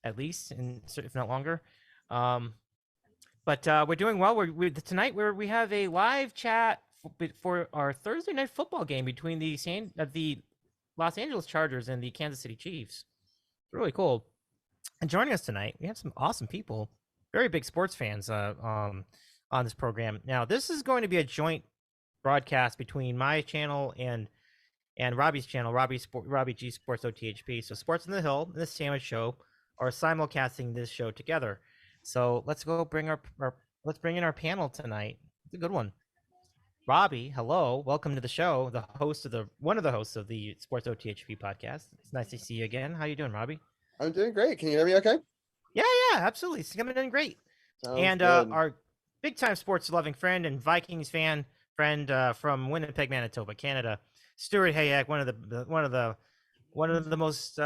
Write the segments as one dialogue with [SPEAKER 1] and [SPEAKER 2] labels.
[SPEAKER 1] at least, and if not longer. But we're doing well. Tonight we have a live chat for our Thursday night football game between the Los Angeles Chargers and the Kansas City Chiefs. It's really cool. And joining us tonight, we have some awesome people, very big sports fans on this program. Now, this is going to be a joint broadcast between my channel and Robbie's channel, Robbie G Sports OTHP. So Sports on the Hill and the Sandwich Show are simulcasting this show together. So let's go let's bring in our panel tonight. It's a good one. Robbie, hello, welcome to the show. One of the hosts of the Sports OTHP podcast. It's nice to see you again. How you doing, Robbie?
[SPEAKER 2] I'm doing great. Can you hear me okay?
[SPEAKER 1] Yeah, absolutely. It's coming in great.
[SPEAKER 2] Sounds good.
[SPEAKER 1] Our big time sports loving friend and Vikings friend from Winnipeg, Manitoba, Canada, Stuart Hayek, one of the most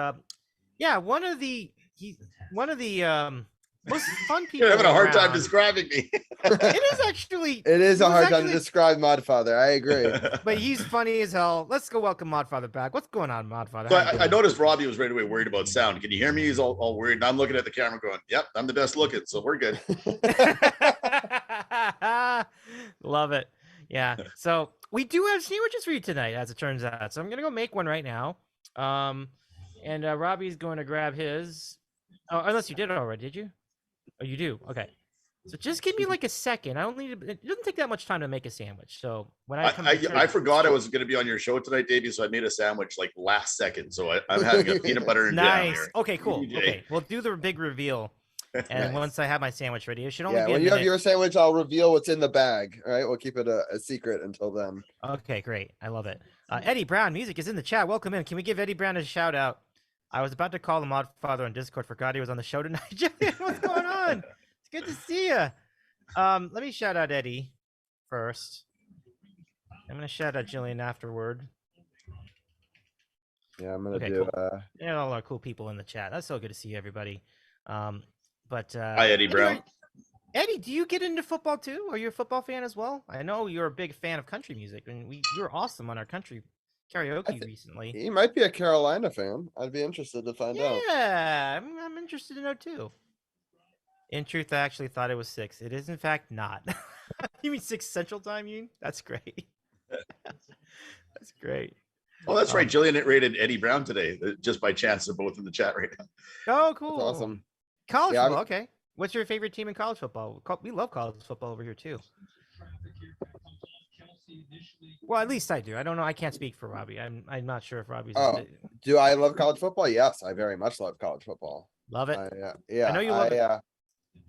[SPEAKER 1] most fun people.
[SPEAKER 3] You're having a hard
[SPEAKER 1] around.
[SPEAKER 3] time describing me.
[SPEAKER 1] It
[SPEAKER 2] is a hard time to describe Modfather. I agree.
[SPEAKER 1] But he's funny as hell. Let's go welcome Modfather back. What's going on, Modfather?
[SPEAKER 3] So I noticed Robbie was right away worried about sound. Can you hear me? He's all worried. And I'm looking at the camera going, yep, I'm the best looking. So we're good.
[SPEAKER 1] Love it. Yeah. So we do have sandwiches for you tonight, as it turns out. So I'm going to go make one right now. And Robbie's going to grab his. Oh, unless you did it already, did you? Oh, you do. Okay. So just give me like a second. It doesn't take that much time to make a sandwich. So when
[SPEAKER 3] I forgot I was going to be on your show tonight, Davey. So I made a sandwich like last second. So I'm having a peanut butter and jam here.
[SPEAKER 1] Okay, cool. Okay, we'll do the big reveal. And once I have my sandwich ready, it should only be
[SPEAKER 2] when you have your sandwich, I'll reveal what's in the bag. All right, we'll keep it a secret until then.
[SPEAKER 1] Okay, great. I love it. Eddie Brown Music is in the chat. Welcome in. Can we give Eddie Brown a shout out? I was about to call the Modfather on Discord. Forgot he was on the show tonight. Jillian, what's going on? It's good to see you. Let me shout out Eddie first. I'm gonna shout out Jillian afterward.
[SPEAKER 2] Yeah, I'm gonna do.
[SPEAKER 1] Cool. And all our cool people in the chat. That's so good to see everybody.
[SPEAKER 3] Hi, Eddie Brown.
[SPEAKER 1] Eddie, do you get into football too? Are you a football fan as well? I know you're a big fan of country music, and you were awesome on our country karaoke recently.
[SPEAKER 2] He might be a Carolina fan. I'd be interested to find out.
[SPEAKER 1] Yeah, I'm interested to know too. In truth, I actually thought it was 6. It is in fact not. You mean 6 Central Time? That's great. That's great.
[SPEAKER 3] Oh, that's right. Jillian rated Eddie Brown today, just by chance. They're both in the chat right now.
[SPEAKER 1] Oh, cool.
[SPEAKER 2] That's awesome.
[SPEAKER 1] College football. Okay. What's your favorite team in college football? We love college football over here too. Well, at least I do. I don't know. I can't speak for Robbie. I'm not sure if Robbie's.
[SPEAKER 2] Oh, do I love college football? Yes, I very much love college football.
[SPEAKER 1] Love it.
[SPEAKER 2] Yeah,
[SPEAKER 1] I know you love it.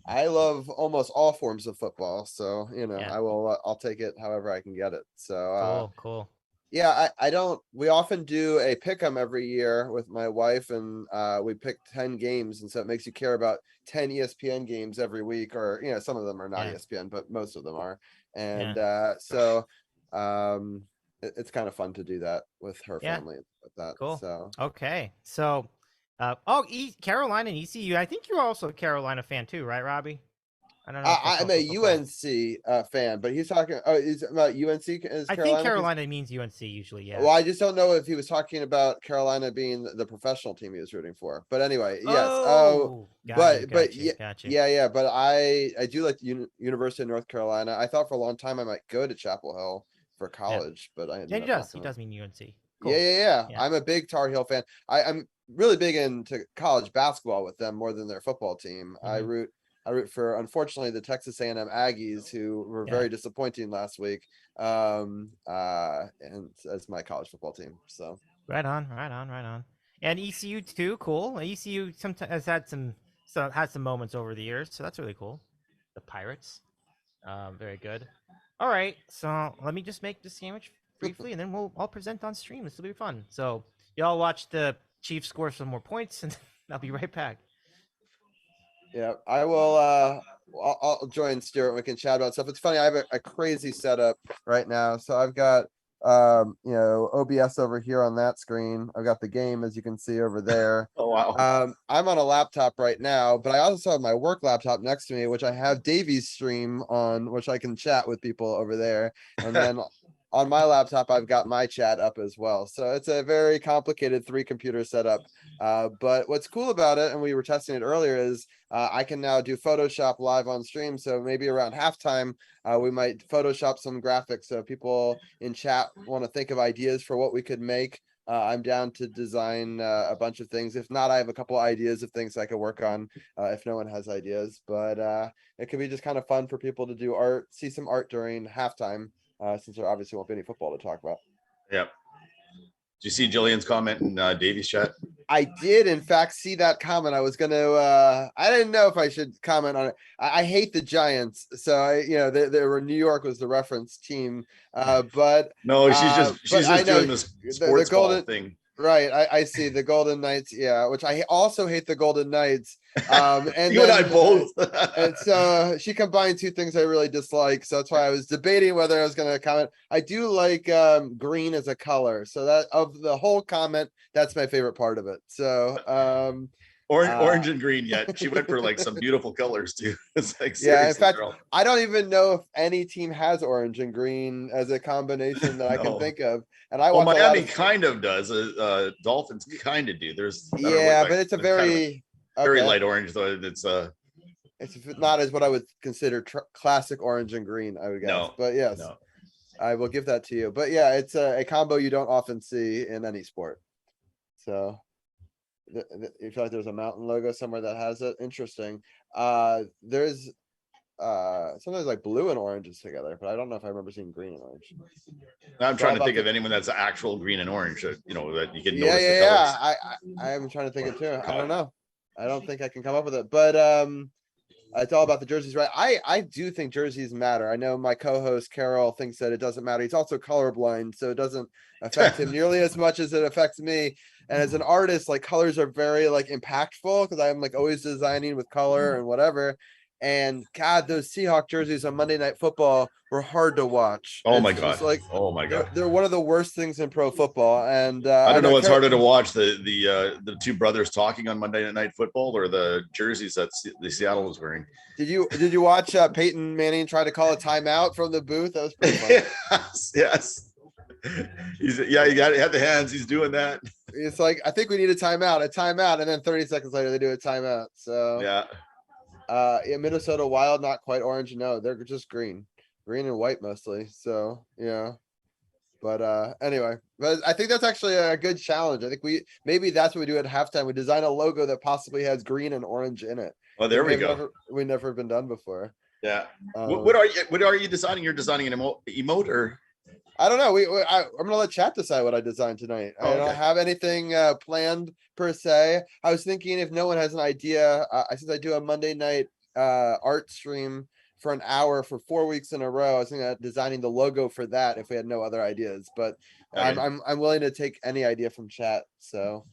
[SPEAKER 2] I love almost all forms of football, so
[SPEAKER 1] Yeah.
[SPEAKER 2] I will. I'll take it however I can get it. So
[SPEAKER 1] cool.
[SPEAKER 2] Yeah, I don't. We often do a pick 'em every year with my wife, and we pick 10 games, and so it makes you care about 10 ESPN games every week, or some of them are not ESPN, but most of them are, and so it's kind of fun to do that with her family and with that.
[SPEAKER 1] Cool.
[SPEAKER 2] So
[SPEAKER 1] okay, so Carolina and ECU. I think you're also a Carolina fan too, right, Robbie? I don't know.
[SPEAKER 2] I'm a UNC fan, but he's talking. Oh, is about UNC?
[SPEAKER 1] I think Carolina means UNC usually. Yeah.
[SPEAKER 2] Well, I just don't know if he was talking about Carolina being the professional team he was rooting for. But anyway, yes.
[SPEAKER 1] Gotcha.
[SPEAKER 2] Yeah. But I do like University of North Carolina. I thought for a long time I might go to Chapel Hill for college, but I ended up
[SPEAKER 1] he does mean UNC.
[SPEAKER 2] Cool. Yeah. I'm a big Tar Heel fan. I'm really big into college basketball with them more than their football team.
[SPEAKER 1] Mm-hmm.
[SPEAKER 2] I root for, unfortunately, the Texas A&M Aggies, who were very disappointing last week, and as my college football team. So
[SPEAKER 1] right on. And ECU too, cool. ECU sometimes has had some moments over the years, so that's really cool. The Pirates, very good. All right, so let me just make the sandwich briefly, and then I'll present on stream. This will be fun. So y'all watch the Chiefs score some more points, and I'll be right back.
[SPEAKER 2] Yeah, I will. I'll join Stuart and we can chat about stuff. It's funny. I have a crazy setup right now. So I've got, OBS over here on that screen. I've got the game, as you can see over there.
[SPEAKER 3] Oh, wow.
[SPEAKER 2] I'm on a laptop right now, but I also have my work laptop next to me, which I have Davy's stream on, which I can chat with people over there. And then on my laptop, I've got my chat up as well. So it's a very complicated 3-computer setup. But what's cool about it, and we were testing it earlier, is I can now do Photoshop live on stream. So maybe around halftime, we might Photoshop some graphics. So if people in chat want to think of ideas for what we could make, I'm down to design a bunch of things. If not, I have a couple ideas of things I could work on if no one has ideas. But it could be just kind of fun for people to do art, see some art during halftime, since there obviously won't be any football to talk about.
[SPEAKER 3] Yep. Did you see Jillian's comment in Davy's chat?
[SPEAKER 2] I did, in fact, see that comment. I was gonna. I didn't know if I should comment on it. I hate the Giants, so they were New York was the reference team. But
[SPEAKER 3] no, she's just doing this sports
[SPEAKER 2] the golden
[SPEAKER 3] thing.
[SPEAKER 2] Right, I see the Golden Knights, yeah, which I also hate the Golden Knights. And
[SPEAKER 3] you and I both.
[SPEAKER 2] And so she combined two things I really dislike. So that's why I was debating whether I was going to comment. I do like green as a color. So that of the whole comment, that's my favorite part of it. So
[SPEAKER 3] orange and green. Yet she went for like some beautiful colors too. It's like,
[SPEAKER 2] yeah. In fact, I don't even know if any team has orange and green as a combination that I can think of. And I watch
[SPEAKER 3] Miami kind of does. Dolphins kind of do. There's
[SPEAKER 2] but it's a very
[SPEAKER 3] very light orange though. It's
[SPEAKER 2] not as what I would consider classic orange and green. I would guess,
[SPEAKER 3] no,
[SPEAKER 2] but yes,
[SPEAKER 3] no.
[SPEAKER 2] I will give that to you. But yeah, it's a combo you don't often see in any sport. So you feel like there's a mountain logo somewhere that has it. Interesting. There's sometimes like blue and oranges together, but I don't know if I remember seeing green and orange.
[SPEAKER 3] I'm trying to think of anyone that's actual green and orange that that you can notice the colors.
[SPEAKER 2] I'm trying to think it too. I don't know. I don't think I can come up with it, but it's all about the jerseys, right? I do think jerseys matter. I know my co-host Carol thinks that it doesn't matter. He's also colorblind, so it doesn't affect him nearly as much as it affects me. And as an artist, like colors are very like impactful because I'm like always designing with color and whatever. And God, those Seahawk jerseys on Monday Night Football were hard to watch.
[SPEAKER 3] Oh my God! Oh my God!
[SPEAKER 2] They're one of the worst things in pro football. And
[SPEAKER 3] I don't know what's harder to watch: the two brothers talking on Monday Night Football, or the jerseys that the Seattle was wearing.
[SPEAKER 2] Did you watch Peyton Manning try to call a timeout from the booth? That was pretty funny.
[SPEAKER 3] Yes. He had the hands. He's doing that.
[SPEAKER 2] It's like, I think we need a timeout, and then 30 seconds later they do a timeout. So
[SPEAKER 3] yeah.
[SPEAKER 2] Minnesota Wild, not quite orange. No, they're just green and white mostly. So yeah, but anyway, but I think that's actually a good challenge. I think maybe that's what we do at halftime. We design a logo that possibly has green and orange in it.
[SPEAKER 3] Oh, there we go.
[SPEAKER 2] We've never been done before.
[SPEAKER 3] Yeah. What are you designing? You're designing an emote or?
[SPEAKER 2] I don't know. I'm gonna let chat decide what I designed tonight. I don't have anything planned per se. I was thinking if no one has an idea, since I do a Monday night art stream for an hour for 4 weeks in a row, I was thinking of designing the logo for that if we had no other ideas. But I'm willing to take any idea from chat. So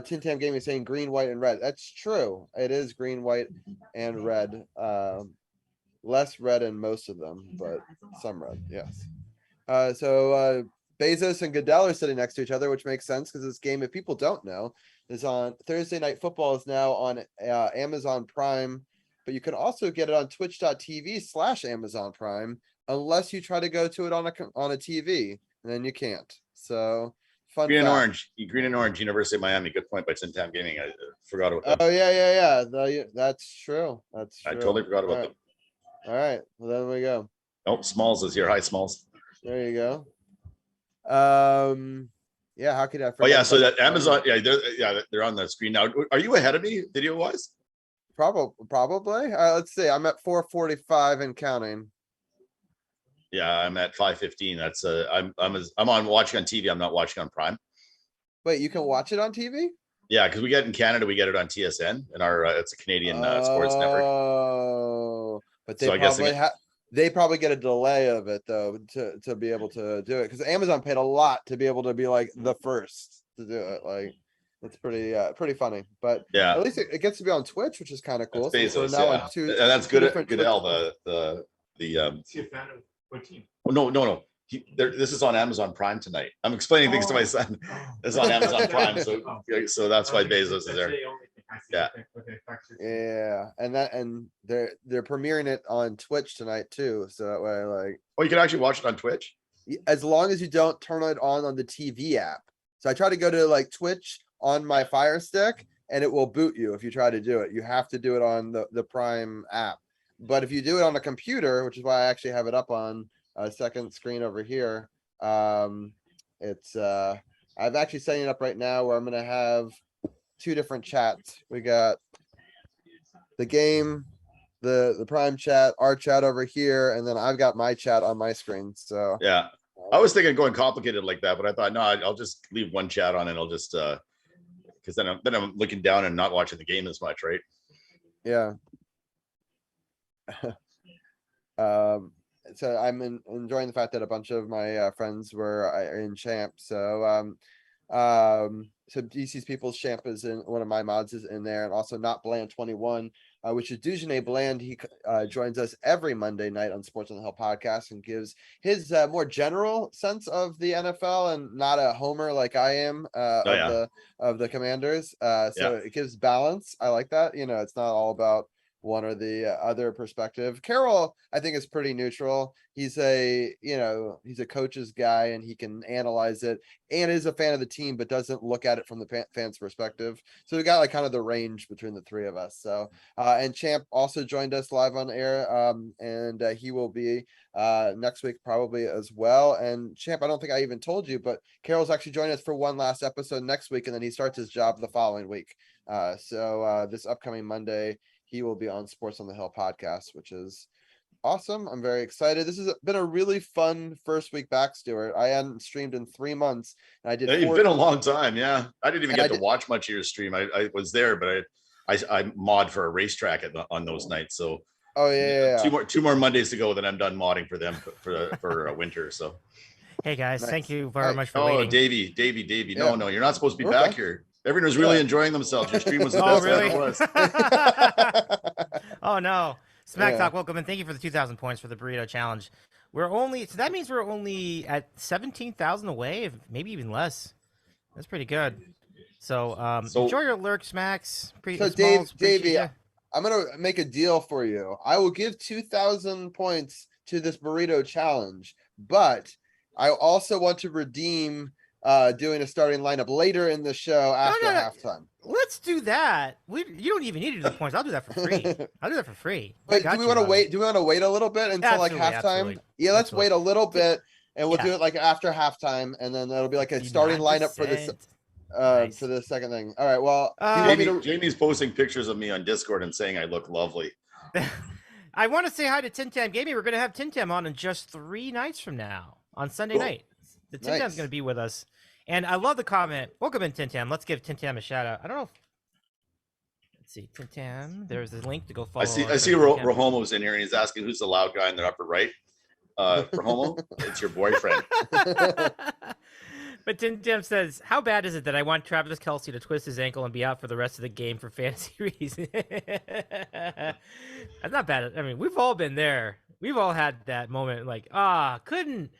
[SPEAKER 2] Tin Tam Gaming is saying green, white, and red. That's true. It is green, white, and red. Less red in most of them, but some red. Yes. So Bezos and Goodell are sitting next to each other, which makes sense because this game, if people don't know, is on Thursday Night Football is now on Amazon Prime, but you can also get it on twitch.tv/Amazon Prime, unless you try to go to it on a TV, and then you can't. So fun.
[SPEAKER 3] Green and orange, University of Miami. Good point by Tin Tam Gaming. I forgot about that.
[SPEAKER 2] Oh yeah. That's true.
[SPEAKER 3] I totally forgot about them.
[SPEAKER 2] All right. Well, there we go.
[SPEAKER 3] Oh, Smalls is here. Hi, Smalls.
[SPEAKER 2] There you go. Yeah, how could I forget?
[SPEAKER 3] Oh yeah, so that Amazon, they're on the screen now. Are you ahead of me video wise?
[SPEAKER 2] Probably. Let's see. I'm at 4:45 and counting.
[SPEAKER 3] Yeah, I'm at 5:15. That's I'm on watching on TV. I'm not watching on Prime.
[SPEAKER 2] Wait, you can watch it on TV?
[SPEAKER 3] Yeah, because we get in Canada, we get it on TSN, and our it's a Canadian sports network.
[SPEAKER 2] Oh, but they probably get a delay of it though to be able to do it because Amazon paid a lot to be able to be like the first to do it. Like it's pretty funny, but
[SPEAKER 3] yeah,
[SPEAKER 2] at least it gets to be on Twitch, which is kind of cool.
[SPEAKER 3] Bezos,
[SPEAKER 2] so now
[SPEAKER 3] and that's good. Goodell, the
[SPEAKER 4] Is he a fan of what team?
[SPEAKER 3] Oh, no. This is on Amazon Prime tonight. I'm explaining things to my son. It's on Amazon Prime, so that's why Bezos is there.
[SPEAKER 2] Yeah, and they're premiering it on Twitch tonight too. So that way, like,
[SPEAKER 3] you can actually watch it on Twitch.
[SPEAKER 2] as long as you don't turn it on the TV app. So I try to go to like Twitch on my Fire Stick, and it will boot you if you try to do it. You have to do it on the Prime app. But if you do it on a computer, which is why I actually have it up on a second screen over here, it's I'm actually setting it up right now where I'm gonna have two different chats. We got the game, the Prime chat, our chat over here, and then I've got my chat on my screen. So
[SPEAKER 3] Yeah. I was thinking going complicated like that, but I thought, no, I'll just leave one chat on and I'll just, because then I'm looking down and not watching the game as much, right?
[SPEAKER 2] yeah. So I'm enjoying the fact that a bunch of my friends are in champ. So so DC's People's Champ is in one of my mods is in there, and also Not Bland 21, which is Dujane Bland. He joins us every Monday night on Sports on the Hill podcast and gives his more general sense of the NFL and not a homer like I am of the Commanders. So it gives balance. I like that. You know, it's not all about one or the other perspective. Carroll, I think, is pretty neutral. He's he's a coach's guy, and he can analyze it and is a fan of the team, but doesn't look at it from the fan's perspective. So we got like kind of the range between the three of us. So and Champ also joined us live on air, and he will be next week probably as well. And Champ, I don't think I even told you, but Carroll's actually joining us for one last episode next week, and then he starts his job the following week. So this upcoming Monday, he will be on Sports on the Hill podcast, which is awesome. I'm very excited. This has been a really fun first week back, Stuart. I hadn't streamed in 3 months, and I did.
[SPEAKER 3] You've been a long time, yeah. I didn't even get to watch much of your stream. I was there, but I mod for a racetrack on those nights. So two more Mondays to go, then I'm done modding for them for winter. So
[SPEAKER 1] hey guys, thank you very much for waiting.
[SPEAKER 3] Davy. Yeah. No, you're not supposed to be back here. Everyone was really enjoying themselves. Your stream was the best
[SPEAKER 1] really?
[SPEAKER 3] it was.
[SPEAKER 1] Oh no. Smack Talk, welcome, and thank you for the 2,000 points for the burrito challenge. So that means we're only at 17,000 away, maybe even less. That's pretty good. So enjoy your lurks, Max.
[SPEAKER 2] Davey, I'm gonna make a deal for you. I will give 2,000 points to this burrito challenge, but I also want to redeem doing a starting lineup later in the show after halftime.
[SPEAKER 1] Let's do that. You don't even need to do the points. I'll do that for free. I'll do that for free.
[SPEAKER 2] Wait, do we want to wait? Do we want to wait a little bit until like halftime? Absolutely. Yeah, let's wait a little bit, and we'll do it like after halftime, and then that'll be like a starting lineup for this.
[SPEAKER 1] Nice.
[SPEAKER 2] For the second thing. All right. Well,
[SPEAKER 3] Jamie's posting pictures of me on Discord and saying I look lovely.
[SPEAKER 1] I want to say hi to Tin Tam Gaming. We're going to have Tin Tam on in just 3 nights from now on Sunday night. The Tin Tam's going to be with us. And I love the comment. Welcome in, Tin Tam. Let's give Tin Tam a shout out. I don't know. Let's see. Tin Tam. There's the link to go follow.
[SPEAKER 3] I see Rahomo's in here, and he's asking who's the loud guy in the upper right. Rahomo, it's your boyfriend.
[SPEAKER 1] But Tin Tam says, how bad is it that I want Travis Kelce to twist his ankle and be out for the rest of the game for fantasy reasons? That's not bad. I mean, we've all been there. We've all had that moment like, couldn't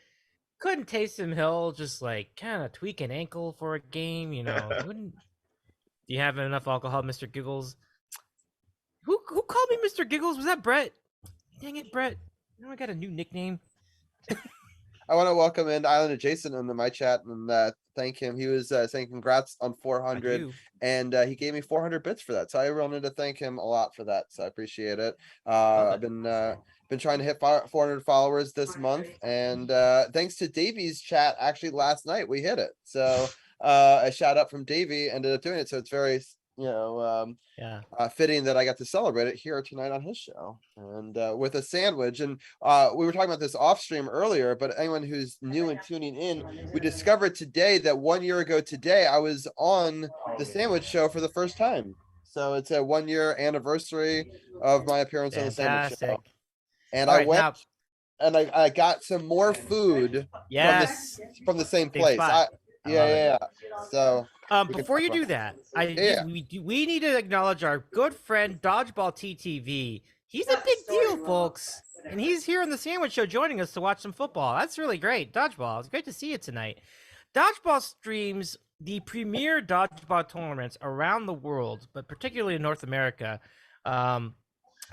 [SPEAKER 1] Taysom Hill just like kind of tweak an ankle for a game, you know? Do you have enough alcohol, Mr. Giggles? Who called me Mr. Giggles? Was that Brett? Dang it, Brett. I got a new nickname.
[SPEAKER 2] I want to welcome in Island Adjacent into my chat and thank him. He was saying congrats on 400, and he gave me 400 bits for that. So I wanted to thank him a lot for that. So I appreciate it. I've been trying to hit 400 followers this month, and thanks to Davy's chat, actually last night we hit it. So a shout out from Davy ended up doing it. So it's very fitting that I got to celebrate it here tonight on his show and with a sandwich. And we were talking about this off stream earlier, but anyone who's new and tuning in, we discovered today that 1 year ago today I was on the sandwich show for the first time. So it's a 1 year anniversary of my appearance on the sandwich show. And I went and I got some more food from the same place. So
[SPEAKER 1] before you do that, we need to acknowledge our good friend Dodgeball TTV. He's a big deal, folks, and he's here on the Sandwich Show joining us to watch some football. That's really great. Dodgeball, it's great to see you tonight. Dodgeball streams the premier dodgeball tournaments around the world, but particularly in North America. And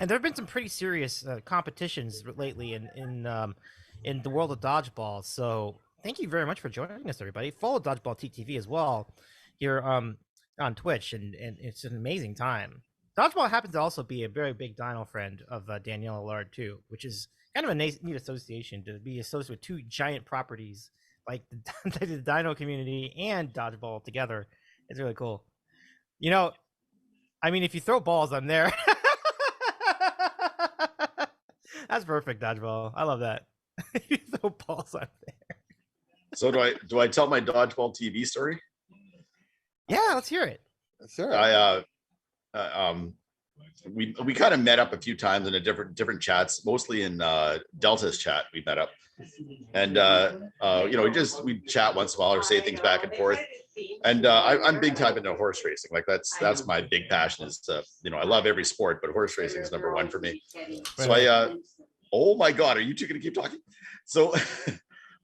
[SPEAKER 1] there have been some pretty serious competitions lately in in the world of dodgeball. So thank you very much for joining us, everybody. Follow Dodgeball TTV as well here on Twitch, and it's an amazing time. Dodgeball happens to also be a very big Dino friend of Danielle Allard too, which is kind of a neat association to be associated with two giant properties like the Dino community and Dodgeball together. It's really cool. You know, I mean, if you throw balls, I'm there. That's perfect, Dodgeball. I love that. You throw balls, I'm there.
[SPEAKER 3] So do I tell my Dodgeball TV story?
[SPEAKER 1] Yeah, let's hear it.
[SPEAKER 2] Sure.
[SPEAKER 3] We kind of met up a few times in a different chats, mostly in Delta's chat. We met up, and we chat once in a while or say things back and forth. And I'm big time into horse racing. Like that's my big passion. Is I love every sport, but horse racing is number one for me. So oh my God, are you two gonna keep talking? So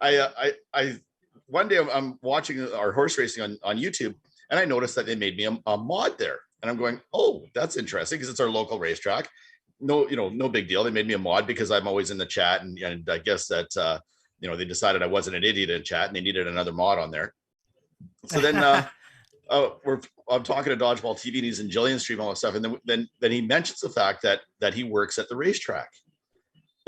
[SPEAKER 3] I one day I'm watching our horse racing on YouTube, and I noticed that they made me a mod there. And I'm going, oh, that's interesting because it's our local racetrack. No big deal. They made me a mod because I'm always in the chat, and I guess that they decided I wasn't an idiot in chat and they needed another mod on there. So then I'm talking to Dodgeball TV, and he's in Jillian's stream, all that stuff, and then he mentions the fact that he works at the racetrack.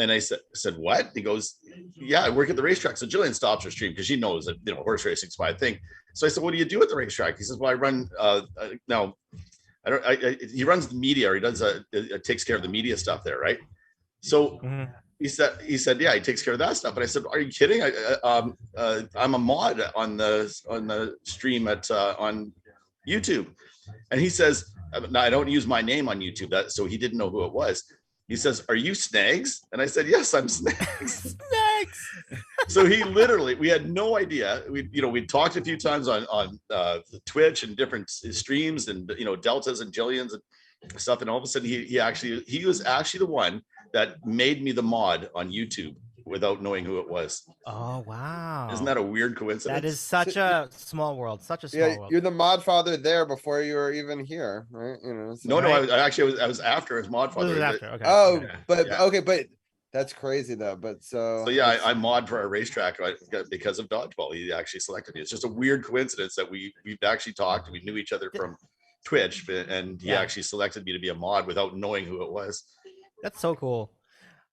[SPEAKER 3] And I said, what? He goes, yeah, I work at the racetrack. So Jillian stops her stream because she knows that horse racing's my thing. So I said, what do you do at the racetrack? He says, well, I run now. He runs the media, or he does takes care of the media stuff there, right? So he said, yeah, he takes care of that stuff. But I said, are you kidding? I'm a mod on the stream on YouTube, and he says, no, I don't use my name on YouTube. So he didn't know who it was. He says, are you Snags? And I said, yes, I'm Snags.
[SPEAKER 1] Snags.
[SPEAKER 3] So we had no idea. We talked a few times on Twitch and different streams and, Deltas and Jillians and stuff. And all of a sudden he was actually the one that made me the mod on YouTube without knowing who it was.
[SPEAKER 1] Oh, wow.
[SPEAKER 3] Isn't that a weird coincidence?
[SPEAKER 1] That is such a small world. Such a small world.
[SPEAKER 2] You're the Modfather there before you were even here, right?
[SPEAKER 3] No, I was after his Modfather.
[SPEAKER 1] Okay.
[SPEAKER 2] Oh, okay, but that's crazy though. But so
[SPEAKER 3] yeah, I mod for a racetrack because of Dodgeball. He actually selected me. It's just a weird coincidence that we've actually talked. We knew each other from Twitch, and he actually selected me to be a mod without knowing who it was.
[SPEAKER 1] That's so cool.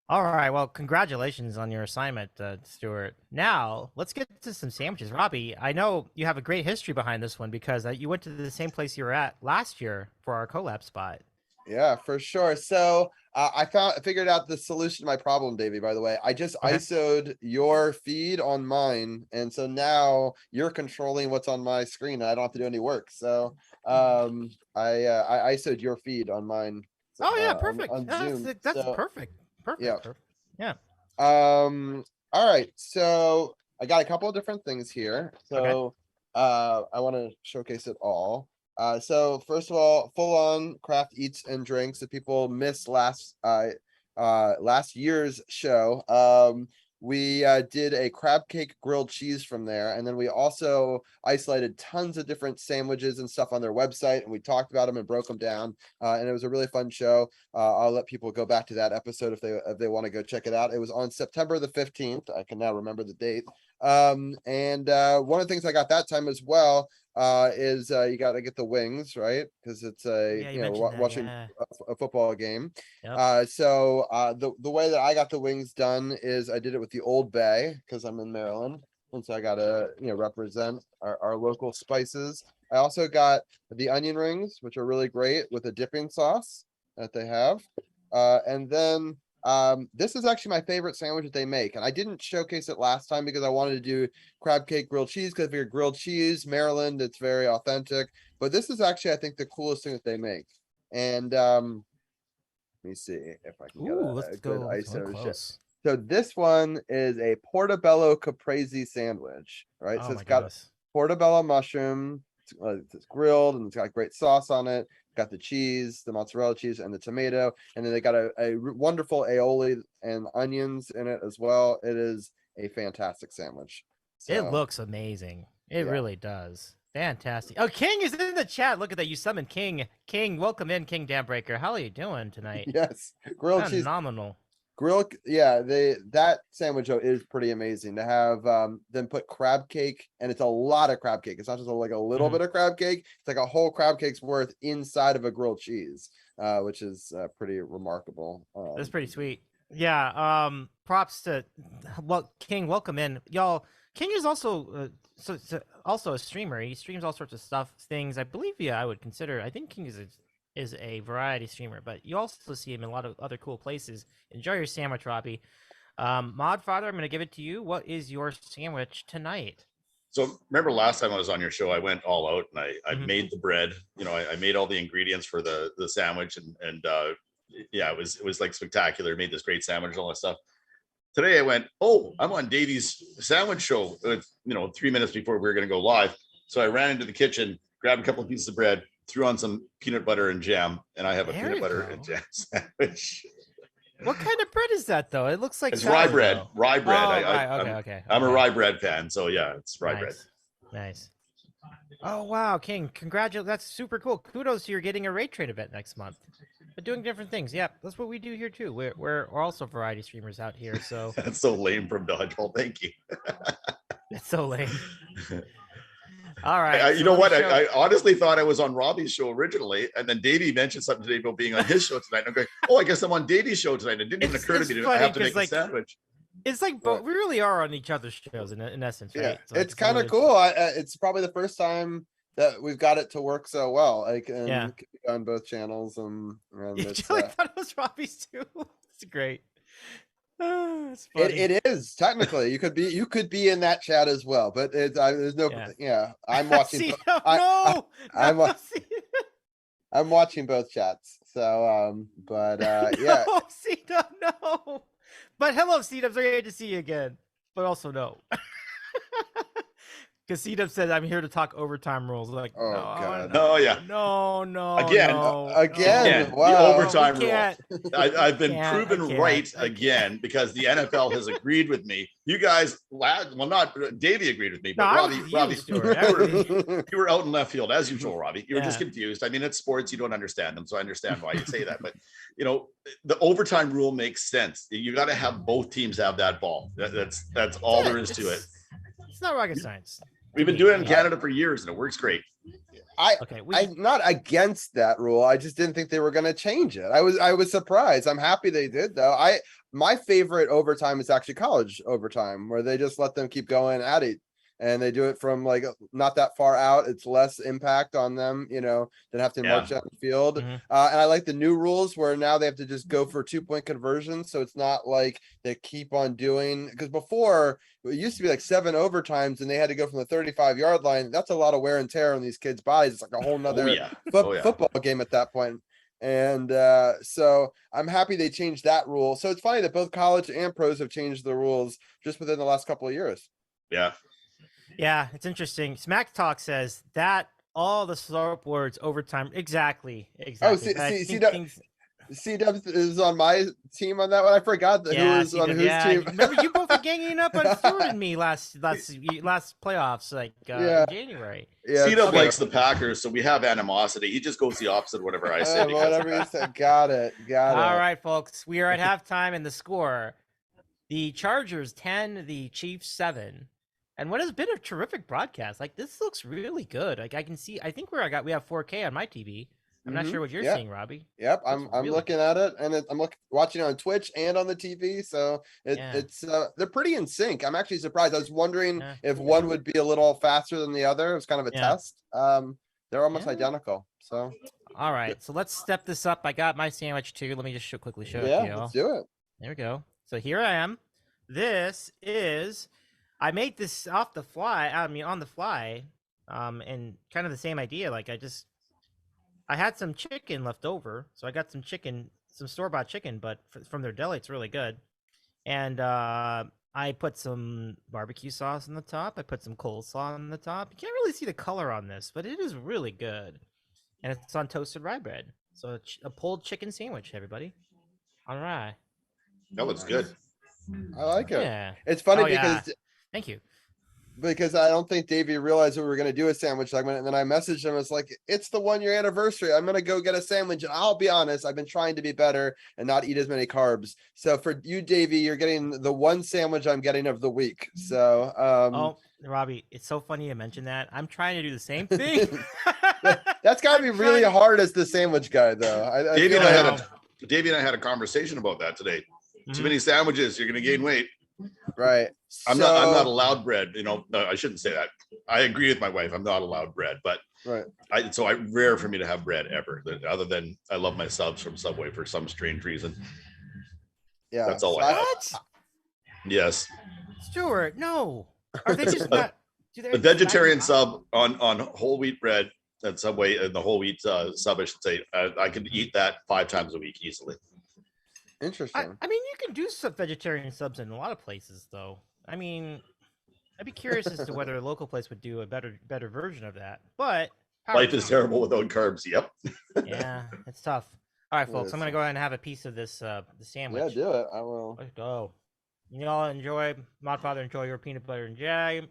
[SPEAKER 1] All right. Well, congratulations on your assignment, Stuart. Now, let's get to some sandwiches. Robbie, I know you have a great history behind this one because you went to the same place you were at last year for our collab spot.
[SPEAKER 2] Yeah, for sure. So I figured out the solution to my problem, Davey, by the way. I just ISO'd your feed on mine. And so now you're controlling what's on my screen. And I don't have to do any work. So I ISO'd your feed on mine.
[SPEAKER 1] Oh, yeah. Perfect.
[SPEAKER 2] On Zoom.
[SPEAKER 1] That's perfect. Perfect.
[SPEAKER 2] Yeah.
[SPEAKER 1] Perfect. Yeah.
[SPEAKER 2] All right. So I got a couple of different things here. So I want to showcase it all. So first of all, full on craft eats and drinks. If people missed last year's show, we did a crab cake grilled cheese from there, and then we also isolated tons of different sandwiches and stuff on their website, and we talked about them and broke them down, and it was a really fun show. I'll let people go back to that episode if they want to go check it out. It was on September the 15th. I can now remember the date. And one of the things I got that time as well is you got to get the wings, right? Because it's watching a football game.
[SPEAKER 1] Yep.
[SPEAKER 2] So the way that I got the wings done is I did it with the Old Bay because I'm in Maryland, and so I got to represent our local spices. I also got the onion rings, which are really great with a dipping sauce that they have, and then this is actually my favorite sandwich that they make, and I didn't showcase it last time because I wanted to do crab cake grilled cheese, because if you're grilled cheese, Maryland, it's very authentic. But this is actually, I think, the coolest thing that they make. And let me see if I can get a good ISO. So this one is a portobello caprese sandwich, right? So it's got portobello mushroom, it's grilled, and it's got great sauce on it. Got the cheese, the mozzarella cheese, and the tomato, and then they got a wonderful aioli and onions in it as well. It is a fantastic sandwich. So,
[SPEAKER 1] it looks amazing. It really does. Fantastic. Oh, King is in the chat. Look at that. You summoned King. King, welcome in, King Dambreaker. How are you doing tonight?
[SPEAKER 2] Yes, grilled cheese.
[SPEAKER 1] Phenomenal.
[SPEAKER 2] that sandwich is pretty amazing to have them put crab cake, and it's a lot of crab cake. It's not just like a little bit of crab cake. It's like a whole crab cake's worth inside of a grilled cheese, which is pretty remarkable.
[SPEAKER 1] That's pretty sweet. Yeah. Props to King. Welcome in, y'all. King is also also a streamer. He streams all sorts of things. I believe. Yeah, I would consider. I think King is a variety streamer, but you also see him in a lot of other cool places. Enjoy your sandwich, Robbie. Modfather, I'm going to give it to you. What is your sandwich tonight?
[SPEAKER 3] So remember last time I was on your show, I went all out and I made the bread. I made all the ingredients for the sandwich and yeah, it was like spectacular. Made this great sandwich and all that stuff. Today I went, I'm on Davy's sandwich show, 3 minutes before we were going to go live. So I ran into the kitchen, grabbed a couple of pieces of bread, threw on some peanut butter and jam, and I have a peanut butter and jam sandwich.
[SPEAKER 1] What kind of bread is that, though? It looks like
[SPEAKER 3] it's rye bread. Rye bread.
[SPEAKER 1] Oh, okay.
[SPEAKER 3] I'm a rye bread fan, so yeah, it's rye bread.
[SPEAKER 1] Nice. Oh wow, King! Congratulations. That's super cool. Kudos to you getting a raid trade event next month. But doing different things. Yeah, that's what we do here too. We're also variety streamers out here. So
[SPEAKER 3] that's so lame from Dodgeball. Thank you.
[SPEAKER 1] It's so lame. All right.
[SPEAKER 3] You know what? I honestly thought I was on Robbie's show originally, and then Davey mentioned something today about being on his show tonight. And I'm going, I guess I'm on Davy's show tonight. It didn't even occur to me to have to make a sandwich.
[SPEAKER 1] It's like, but we really are on each other's shows in essence, right?
[SPEAKER 2] Yeah,
[SPEAKER 1] so
[SPEAKER 2] it's kind of cool. It's probably the first time that we've got it to work so well. On both channels, and
[SPEAKER 1] I thought it was Robbie's too. It's great. It's funny.
[SPEAKER 2] It is technically you could be in that chat as well, but there's no I'm watching. I'm watching both chats. So yeah.
[SPEAKER 1] No, C-Dub, no. But hello, C-Dub. Very good to see you again. But also no. Because C-Dub said, I'm here to talk overtime rules. Like,
[SPEAKER 2] God.
[SPEAKER 3] No, yeah.
[SPEAKER 1] No.
[SPEAKER 2] Again. Wow.
[SPEAKER 3] The overtime rule. I've been proven right again because the NFL has agreed with me. You guys, not Davey agreed with me, but Robbie, you were out in left field as usual, Robbie. You were just confused. I mean, it's sports. You don't understand them. So I understand why you say that. But, the overtime rule makes sense. You got to have both teams have that ball. That's all there is to it.
[SPEAKER 1] It's not rocket science.
[SPEAKER 3] We've been doing it in Canada for years, and it works great.
[SPEAKER 2] I'm not against that rule. I just didn't think they were going to change it. I was surprised. I'm happy they did, though. My favorite overtime is actually college overtime, where they just let them keep going at it, and they do it from like not that far out. It's less impact on them, than have to march down the field.
[SPEAKER 1] Mm-hmm.
[SPEAKER 2] And I like the new rules where now they have to just go for 2-point conversions. So it's not like they keep on doing, because before it used to be like 7 overtimes and they had to go from the 35-yard line. That's a lot of wear and tear on these kids' bodies. It's like a whole nother football game at that point. And so I'm happy they changed that rule. So it's funny that both college and pros have changed the rules just within the last couple of years.
[SPEAKER 1] Yeah, it's interesting. Smack Talk says that all the sharp words overtime. Exactly.
[SPEAKER 2] Oh, C-Dub is on my team on that one. I forgot who was on whose team.
[SPEAKER 1] Remember, you both were ganging up on Stewart and me last playoffs, in January.
[SPEAKER 2] Yeah,
[SPEAKER 3] C-Dub likes the Packers, so we have animosity. He just goes the opposite of whatever I say.
[SPEAKER 2] Whatever you said. Got it.
[SPEAKER 1] All right, folks. We are at halftime, and the score: the Chargers 10, the Chiefs 7. And what has been a terrific broadcast. Like, this looks really good. Like, I can see. I think we have 4K on my TV. I'm not sure what you're seeing, Robbie.
[SPEAKER 2] Yep, I'm looking at it, and I'm watching it on Twitch and on the TV. So it's they're pretty in sync. I'm actually surprised. I was wondering if one would be a little faster than the other. It was kind of a test. They're almost identical. So
[SPEAKER 1] all right, so let's step this up. I got my sandwich too. Let me just quickly show it to you.
[SPEAKER 2] Yeah, let's do it.
[SPEAKER 1] There we go. So here I am. This is. I made this on the fly, and kind of the same idea. Like I had some chicken left over, so I got some store-bought chicken, but from their deli, it's really good. And I put some barbecue sauce on the top. I put some coleslaw on the top. You can't really see the color on this, but it is really good. And it's on toasted rye bread. So a pulled chicken sandwich, everybody. All right.
[SPEAKER 3] That looks good.
[SPEAKER 2] I like it.
[SPEAKER 1] Yeah.
[SPEAKER 2] It's funny because
[SPEAKER 1] Thank you.
[SPEAKER 2] because I don't think Davey realized we were going to do a sandwich segment. And then I messaged him. It's like, it's the 1 year anniversary. I'm going to go get a sandwich. And I'll be honest, I've been trying to be better and not eat as many carbs. So for you, Davey, you're getting the one sandwich I'm getting of the week. So,
[SPEAKER 1] oh, Robbie, it's so funny you mention that. I'm trying to do the same thing.
[SPEAKER 2] That's got to be really hard as the sandwich guy, though.
[SPEAKER 3] Davey and I had a conversation about that today. Too many sandwiches, you're going to gain weight.
[SPEAKER 2] Right.
[SPEAKER 3] I'm not allowed bread. You know, no, I shouldn't say that. I agree with my wife. I'm not allowed bread, but
[SPEAKER 2] right.
[SPEAKER 3] So rare for me to have bread ever. Other than I love my subs from Subway for some strange reason.
[SPEAKER 2] Yeah,
[SPEAKER 3] that's all I have. Yes,
[SPEAKER 1] Stuart. No, are they just not?
[SPEAKER 3] The vegetarian sub on whole wheat bread at Subway and the whole wheat sub, I should say. I could eat that 5 times a week easily.
[SPEAKER 2] Interesting.
[SPEAKER 1] I mean, you can do some vegetarian subs in a lot of places, though. I mean, I'd be curious as to whether a local place would do a better version of that. But
[SPEAKER 3] life is terrible without carbs. Yep.
[SPEAKER 1] Yeah, it's tough. All right, folks, I'm gonna go ahead and have a piece of this the sandwich.
[SPEAKER 2] Yeah, do it. I will.
[SPEAKER 1] Let's go. You all enjoy. Modfather, enjoy your peanut butter and jam.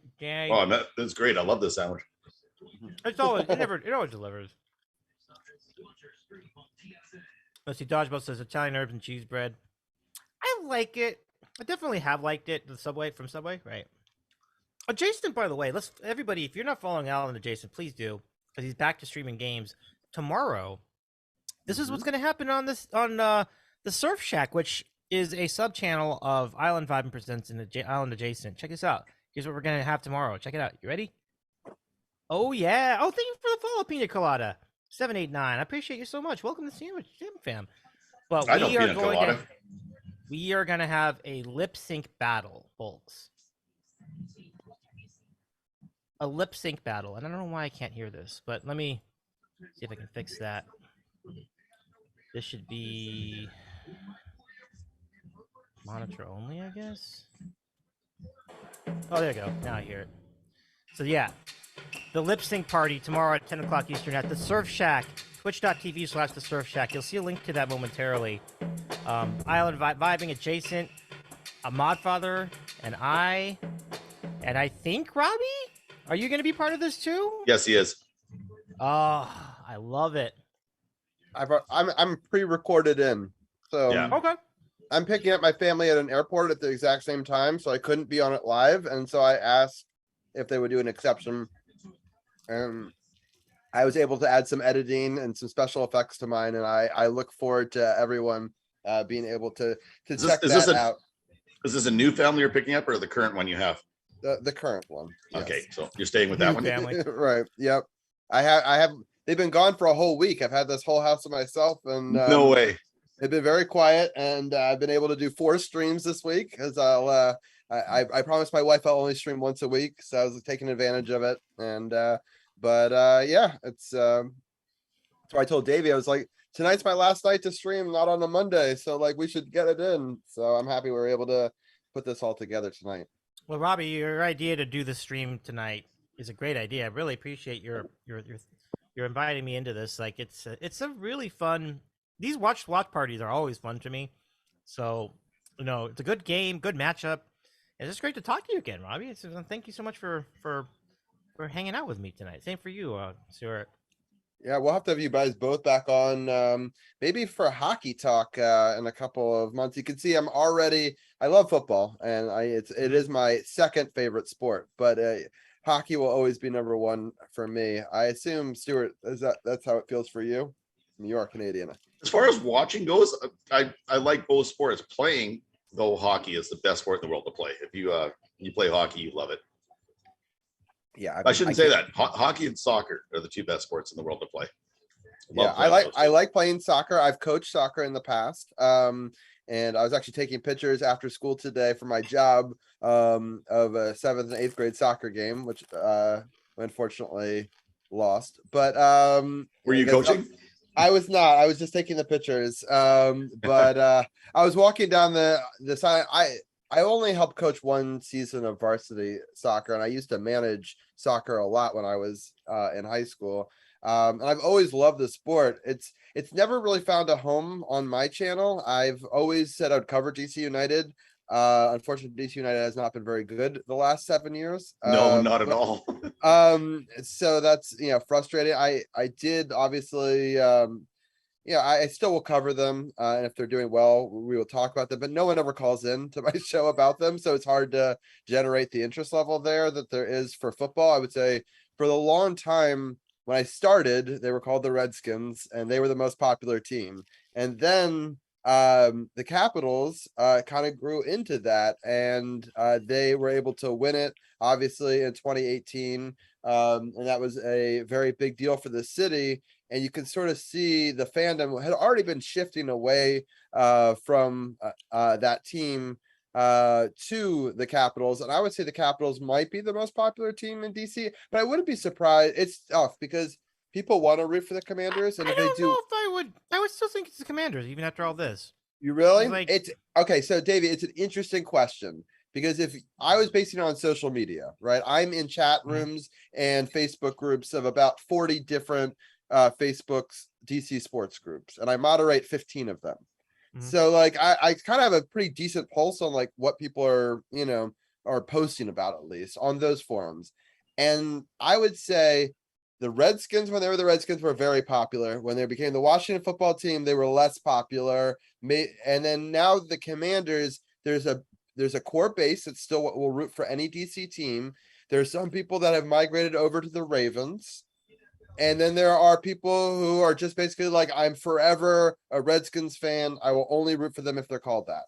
[SPEAKER 3] Oh, that's great. I love this sandwich.
[SPEAKER 1] It always delivers. Let's see. Dodgeball says Italian herbs and cheese bread. I like it. I definitely have liked it. The Subway from Subway, right? Adjacent, by the way. Everybody. If you're not following Alan Adjacent, please do, because he's back to streaming games tomorrow. This is what's going to happen on the Surf Shack, which is a sub channel of Island Vibe and Presents in the Island Adjacent. Check this out. Here's what we're going to have tomorrow. Check it out. You ready? Oh yeah. Oh, thank you for the follow, Pina Colada 789. I appreciate you so much. Welcome to Sandwich Gym Fam. But we are going to have a lip sync battle, folks. A lip sync battle, and I don't know why I can't hear this, but let me see if I can fix that. This should be monitor only, I guess. Oh, there you go. Now I hear it. So yeah, the lip sync party tomorrow at 10 o'clock Eastern at the Surf Shack, twitch.tv/the Surf Shack. You'll see a link to that momentarily. Island Vibing Adjacent, a Modfather, and I think Robbie. Are you going to be part of this too?
[SPEAKER 3] Yes, he is.
[SPEAKER 1] Oh, I love it.
[SPEAKER 2] I'm pre-recorded in, so
[SPEAKER 3] yeah.
[SPEAKER 1] Okay.
[SPEAKER 2] I'm picking up my family at an airport at the exact same time, so I couldn't be on it live, and so I asked if they would do an exception, and I was able to add some editing and some special effects to mine, and I look forward to everyone being able to check that out.
[SPEAKER 3] Is this a new family you're picking up, or the current one you have?
[SPEAKER 2] The current one.
[SPEAKER 3] Yes. Okay, so you're staying with that one.
[SPEAKER 1] Family.
[SPEAKER 2] Right. Yep. I have. They've been gone for a whole week. I've had this whole house to myself, and
[SPEAKER 3] no way.
[SPEAKER 2] They've been very quiet, and I've been able to do 4 streams this week because I promised my wife I'll only stream once a week, so I was taking advantage of it. And yeah, it's so I told Davey, I was like, tonight's my last night to stream, not on a Monday, so like we should get it in. So I'm happy we were able to put this all together tonight.
[SPEAKER 1] Well, Robbie, your idea to do the stream tonight is a great idea. I really appreciate your inviting me into this. Like it's a really fun. These watch parties are always fun to me. So, it's a good game, good matchup. It's just great to talk to you again, Robbie. Thank you so much for hanging out with me tonight. Same for you, Stuart.
[SPEAKER 2] Yeah, we'll have to have you guys both back on maybe for hockey talk in a couple of months. You can see I love football, and it is my second favorite sport, but hockey will always be number one for me. I assume, Stuart, that's how it feels for you? You are Canadian.
[SPEAKER 3] As far as watching goes, I like both sports. Playing, though, hockey is the best sport in the world to play. If you play hockey, you love it.
[SPEAKER 2] Yeah,
[SPEAKER 3] I shouldn't say that. Hockey and soccer are the 2 best sports in the world to play.
[SPEAKER 2] I like playing soccer. I've coached soccer in the past. And I was actually taking pictures after school today for my job of a 7th and 8th grade soccer game, which unfortunately lost. But
[SPEAKER 3] were you coaching?
[SPEAKER 2] I was not. I was just taking the pictures. But I was walking down the side. I only helped coach 1 season of varsity soccer, and I used to manage soccer a lot when I was in high school. And I've always loved the sport. It's never really found a home on my channel. I've always said I'd cover DC United, Unfortunately, DC United has not been very good the last 7 years.
[SPEAKER 3] No, not at all.
[SPEAKER 2] So that's frustrating. I did obviously I still will cover them, and if they're doing well, we will talk about them. But no one ever calls in to my show about them, so it's hard to generate the interest level there that there is for football. I would say for the long time when I started, they were called the Redskins, and they were the most popular team. And then the Capitals kind of grew into that, and they were able to win it, obviously, in 2018. And that was a very big deal for the city. And you can sort of see the fandom had already been shifting away from that team to the Capitals. And I would say the Capitals might be the most popular team in DC, but I wouldn't be surprised. It's tough because people want to root for the Commanders. And if they do,
[SPEAKER 1] I would still think it's the Commanders, even after all this.
[SPEAKER 2] You really?
[SPEAKER 1] It's
[SPEAKER 2] okay. So Davey, it's an interesting question. Because if I was basing it on social media, right? I'm in chat rooms and Facebook groups of about 40 different Facebook's DC sports groups, and I moderate 15 of them. So like I kind of have a pretty decent pulse on like what people are, are posting about, at least on those forums. And I would say the Redskins, when they were the Redskins, were very popular. When they became the Washington football team, they were less popular. And then now the Commanders, there's a core base that still will root for any DC team. There's some people that have migrated over to the Ravens. And then there are people who are just basically like, I'm forever a Redskins fan. I will only root for them if they're called that.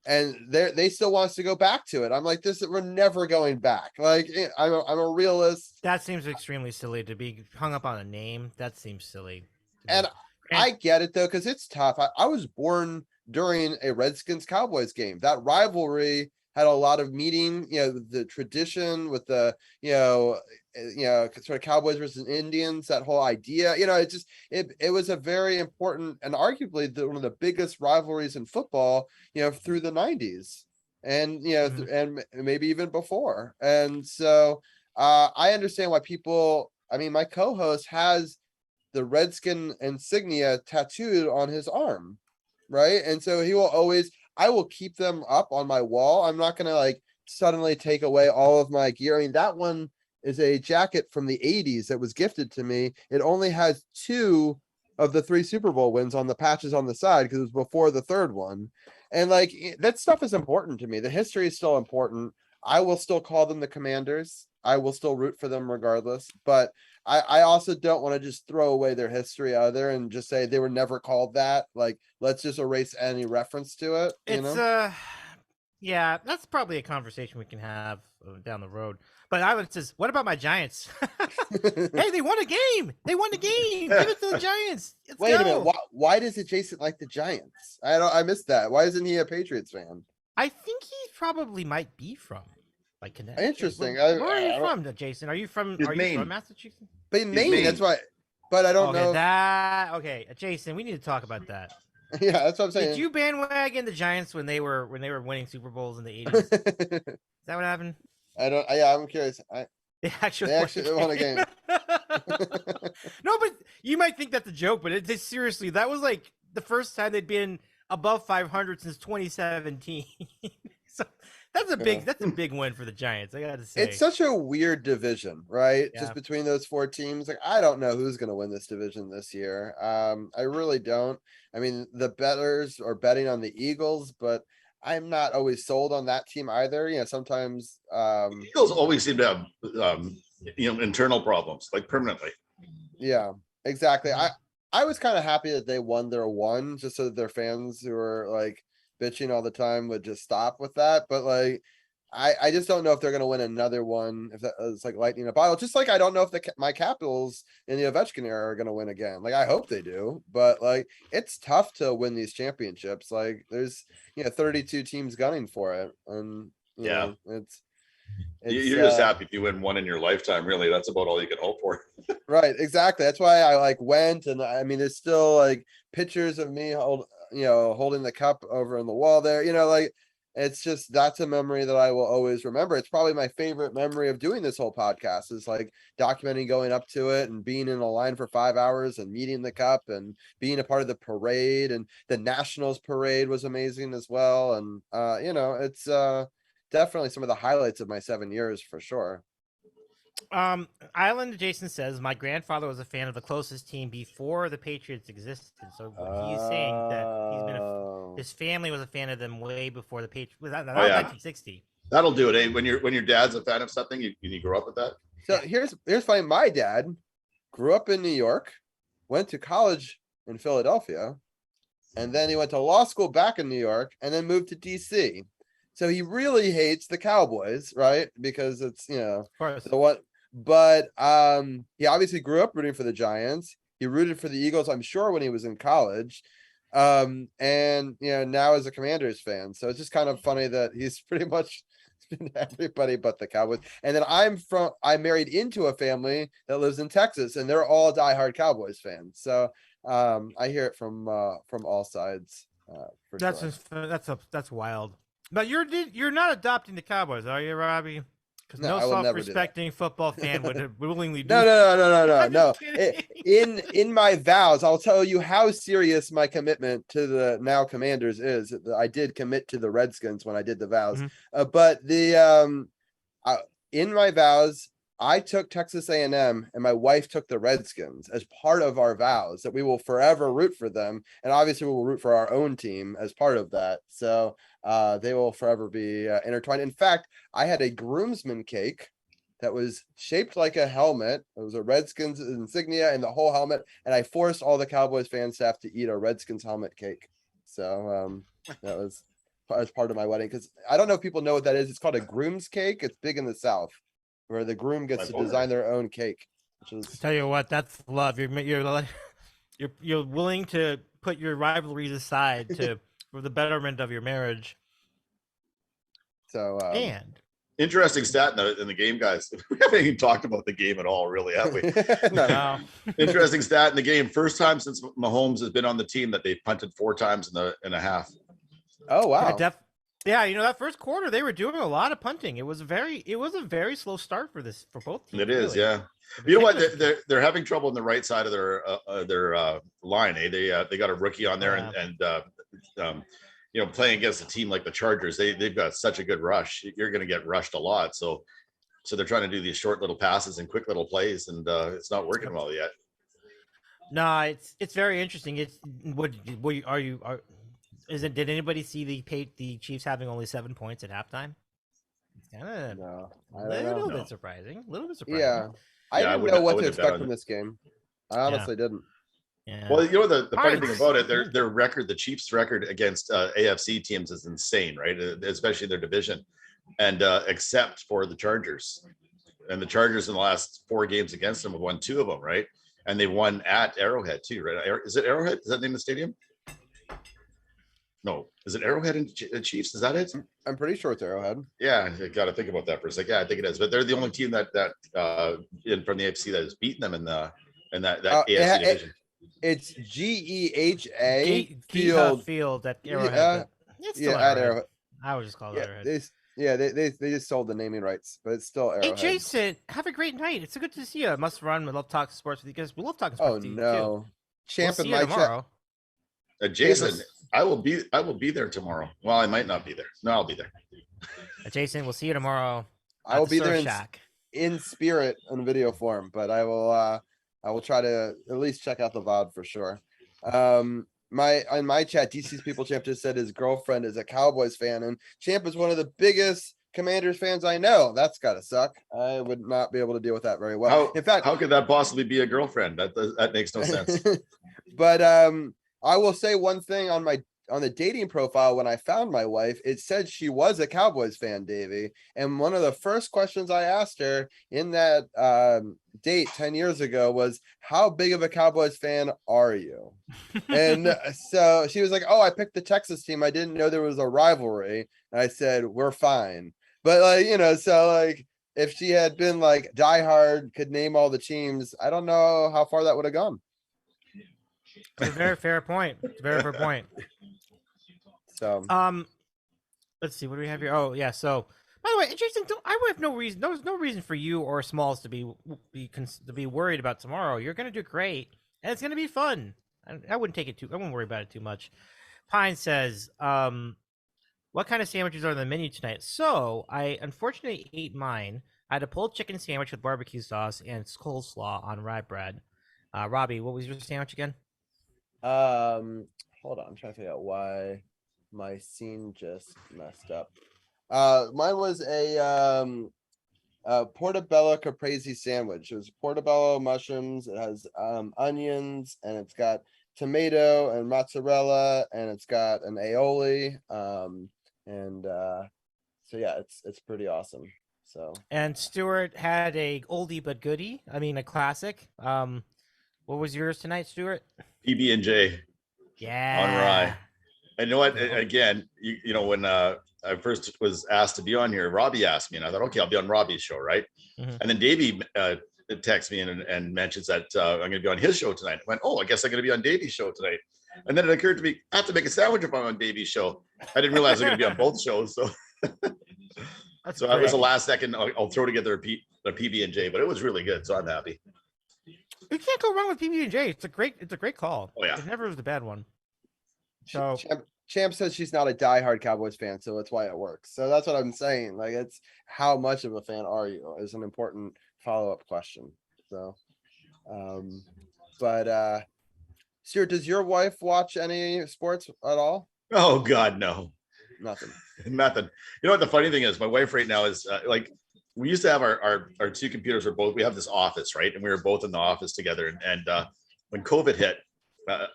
[SPEAKER 2] And they still want us to go back to it. I'm like, we're never going back. Like, I'm a realist.
[SPEAKER 1] That seems extremely silly to be hung up on a name. That seems silly.
[SPEAKER 2] And I get it, though, because it's tough. I was born during a Redskins Cowboys game. That rivalry had a lot of meaning, the tradition with the, sort of Cowboys versus Indians, that whole idea, it was a very important and arguably one of the biggest rivalries in football, through the 90s and, and maybe even before. And so I understand why people, my co-host has the Redskin insignia tattooed on his arm. Right. And so I will keep them up on my wall. I'm not going to like suddenly take away all of my gear. That one is a jacket from the 80s that was gifted to me. It only has 2 of the 3 Super Bowl wins on the patches on the side because it was before the 3rd one. And like that stuff is important to me. The history is still important. I will still call them the Commanders. I will still root for them regardless. But I also don't want to just throw away their history either and just say they were never called that. Like, let's just erase any reference to it.
[SPEAKER 1] Yeah, that's probably a conversation we can have down the road. But I would say, what about my Giants? Hey, they won a game. Give it to the Giants.
[SPEAKER 2] Wait a minute. Why does Jason like the Giants? I missed that. Why isn't he a Patriots fan?
[SPEAKER 1] I think he probably might be from like Connecticut.
[SPEAKER 2] Interesting.
[SPEAKER 1] Where are you from, Jason? Are you from Massachusetts?
[SPEAKER 2] Maine. That's why. But I don't know.
[SPEAKER 1] Okay, Jason, we need to talk about that.
[SPEAKER 2] Yeah, that's what I'm saying.
[SPEAKER 1] Did you bandwagon the Giants when they were winning Super Bowls in the 80s? Is that what happened?
[SPEAKER 2] I don't. Yeah, I'm curious.
[SPEAKER 1] They actually
[SPEAKER 2] won a game.
[SPEAKER 1] No, but you might think that's a joke, but seriously, that was like the first time they'd been above 500 since 2017. So that's a big win for the Giants. I gotta say,
[SPEAKER 2] it's such a weird division, right? Yeah. Just between those 4 teams. Like, I don't know who's going to win this division this year. I really don't. The bettors are betting on the Eagles, but I'm not always sold on that team either. Sometimes
[SPEAKER 3] the Eagles always seem to have internal problems, like permanently.
[SPEAKER 2] Yeah, exactly. I was kind of happy that they won their one, just so that their fans who are like bitching all the time would just stop with that. But like, I just don't know if they're going to win another one. If that is like lightning in a bottle, just like I don't know if my Capitals in the Ovechkin era are going to win again. Like, I hope they do, but like, it's tough to win these championships. Like, there's 32 teams gunning for it, and it's
[SPEAKER 3] you're just happy if you win one in your lifetime. Really, that's about all you can hope for.
[SPEAKER 2] Right, exactly. That's why I like went, and there's still like pictures of me holding the cup over on the wall there. it's just, that's a memory that I will always remember. It's probably my favorite memory of doing this whole podcast, is like documenting going up to it and being in a line for 5 hours and meeting the cup and being a part of the parade, and the Nationals parade was amazing as well. And it's definitely some of the highlights of my 7 years for sure.
[SPEAKER 1] Island Jason says my grandfather was a fan of the closest team before the Patriots existed. So he's saying that his family was a fan of them way before the Patriots. That was 1960.
[SPEAKER 3] That'll do it. Eh? When your dad's a fan of something, you grow up with that.
[SPEAKER 2] So here's funny. My dad grew up in New York, went to college in Philadelphia, and then he went to law school back in New York, and then moved to DC. So he really hates the Cowboys, right? Because it's the one. But he obviously grew up rooting for the Giants. He rooted for the Eagles, I'm sure, when he was in college. And now as a Commanders fan. So it's just kind of funny that he's pretty much been everybody but the Cowboys. And then I married into a family that lives in Texas, and they're all diehard Cowboys fans. So I hear it from all sides.
[SPEAKER 1] That's wild. But you're not adopting the Cowboys, are you, Robbie? Because no self-respecting football fan would willingly do.
[SPEAKER 2] No. In my vows, I'll tell you how serious my commitment to the now Commanders is. I did commit to the Redskins when I did the vows, but in my vows, I took Texas A&M, and my wife took the Redskins as part of our vows that we will forever root for them, and obviously we will root for our own team as part of that. So they will forever be intertwined. In fact, I had a groomsman cake that was shaped like a helmet. It was a Redskins insignia and the whole helmet, and I forced all the Cowboys fans to have to eat a Redskins helmet cake. So that was as part of my wedding, because I don't know if people know what that is. It's called a groom's cake. It's big in the South, where the groom gets to design their own cake.
[SPEAKER 1] Tell you what, that's love. You're willing to put your rivalries aside for the betterment of your marriage.
[SPEAKER 2] So
[SPEAKER 3] interesting stat in the game, guys. We haven't even talked about the game at all, really, have we?
[SPEAKER 1] No.
[SPEAKER 3] Interesting stat in the game. First time since Mahomes has been on the team that they've punted 4 times in a half.
[SPEAKER 2] Oh wow.
[SPEAKER 1] Yeah, that first quarter they were doing a lot of punting. It was a very slow start for both teams.
[SPEAKER 3] It is, really. Yeah. You know what? They're having trouble on the right side of their line. They got a rookie on there, and playing against a team like the Chargers, they've got such a good rush. You're going to get rushed a lot. So they're trying to do these short little passes and quick little plays, and it's not working well yet.
[SPEAKER 1] No, it's very interesting. Did anybody see the Chiefs having only 7 points at halftime? It's kind of a little bit surprising.
[SPEAKER 2] Yeah. I didn't know what to expect from this game. I honestly didn't.
[SPEAKER 1] Yeah.
[SPEAKER 3] Well, the funny thing about it, their record, the Chiefs' record against AFC teams is insane, right? Especially their division, and except for the Chargers. And the Chargers in the last 4 games against them have won 2 of them, right? And they won at Arrowhead too, right? Is it Arrowhead? Is that the name of the stadium? No, is it Arrowhead and Chiefs? Is that it?
[SPEAKER 2] I'm pretty sure it's Arrowhead.
[SPEAKER 3] Yeah, I got to think about that for a second. Yeah, I think it is. But they're the only team that from the AFC that has beaten them in that AFC division.
[SPEAKER 2] It's GEHA
[SPEAKER 1] Field at Arrowhead.
[SPEAKER 2] At Arrowhead.
[SPEAKER 1] I would just call it Arrowhead.
[SPEAKER 2] They just sold the naming rights, but it's still Arrowhead.
[SPEAKER 1] Hey, Jason, have a great night. It's so good to see you. I must run. We love talking sports with you guys. We love talking sports with you too.
[SPEAKER 2] Champ in
[SPEAKER 1] my
[SPEAKER 2] chat.
[SPEAKER 3] Jason, I will be there tomorrow. Well, I might not be there. No, I'll be there.
[SPEAKER 1] Jason, we'll see you tomorrow.
[SPEAKER 2] I will be there in spirit in video form, but I will try to at least check out the VOD for sure. On my chat, DC's People Champ just said his girlfriend is a Cowboys fan, and Champ is one of the biggest Commanders fans I know. That's gotta suck. I would not be able to deal with that very well. In fact,
[SPEAKER 3] how could that possibly be a girlfriend? That makes no sense.
[SPEAKER 2] But I will say one thing on the dating profile. When I found my wife, it said she was a Cowboys fan, Davey. And one of the first questions I asked her in that date 10 years ago was, how big of a Cowboys fan are you? And so she was like, oh, I picked the Texas team. I didn't know there was a rivalry. And I said, we're fine. But if she had been like diehard, could name all the teams, I don't know how far that would have gone.
[SPEAKER 1] It's a very fair point. It's a very fair point.
[SPEAKER 2] So
[SPEAKER 1] Let's see, what do we have here? Oh yeah, so by the way, Jason, I would have no reason. There's no reason for you or Smalls to be worried about tomorrow. You're gonna do great, and it's gonna be fun. I wouldn't take it too. I wouldn't worry about it too much. Pine says, what kind of sandwiches are on the menu tonight? So I unfortunately ate mine. I had a pulled chicken sandwich with barbecue sauce and coleslaw on rye bread. Robbie, what was your sandwich again?
[SPEAKER 2] Hold on, I'm trying to figure out why my scene just messed up. Mine was a portobello caprese sandwich. It was portobello mushrooms. It has onions, and it's got tomato and mozzarella, and it's got an aioli. So yeah, it's pretty awesome. So,
[SPEAKER 1] and Stuart had a oldie but goodie. I mean, a classic. What was yours tonight, Stuart?
[SPEAKER 3] PB&J.
[SPEAKER 1] Yeah.
[SPEAKER 3] On rye. And you know what? Again, you know, when I first was asked to be on here, Robbie asked me, and I thought, okay, I'll be on Robbie's show, right? Mm-hmm. And then Davey texts me and mentions that I'm going to be on his show tonight. I went, oh, I guess I'm going to be on Davy's show tonight. And then it occurred to me, I have to make a sandwich if I'm on Davy's show. I didn't realize I'm going to be on both shows. So, so that was the last second. I'll throw together a PB&J, but it was really good. So I'm happy.
[SPEAKER 1] You can't go wrong with PB&J. It's a great call.
[SPEAKER 3] Oh yeah,
[SPEAKER 1] it never was a bad one. So
[SPEAKER 2] Champ says she's not a diehard Cowboys fan, so that's why it works. So that's what I'm saying. Like, it's how much of a fan are you is an important follow-up question. So, but Stuart, does your wife watch any sports at all?
[SPEAKER 3] Oh God, no.
[SPEAKER 2] Nothing.
[SPEAKER 3] Nothing. You know what the funny thing is? My wife right now is like, we used to have our two computers we have this office, right? And we were both in the office together. And when COVID hit,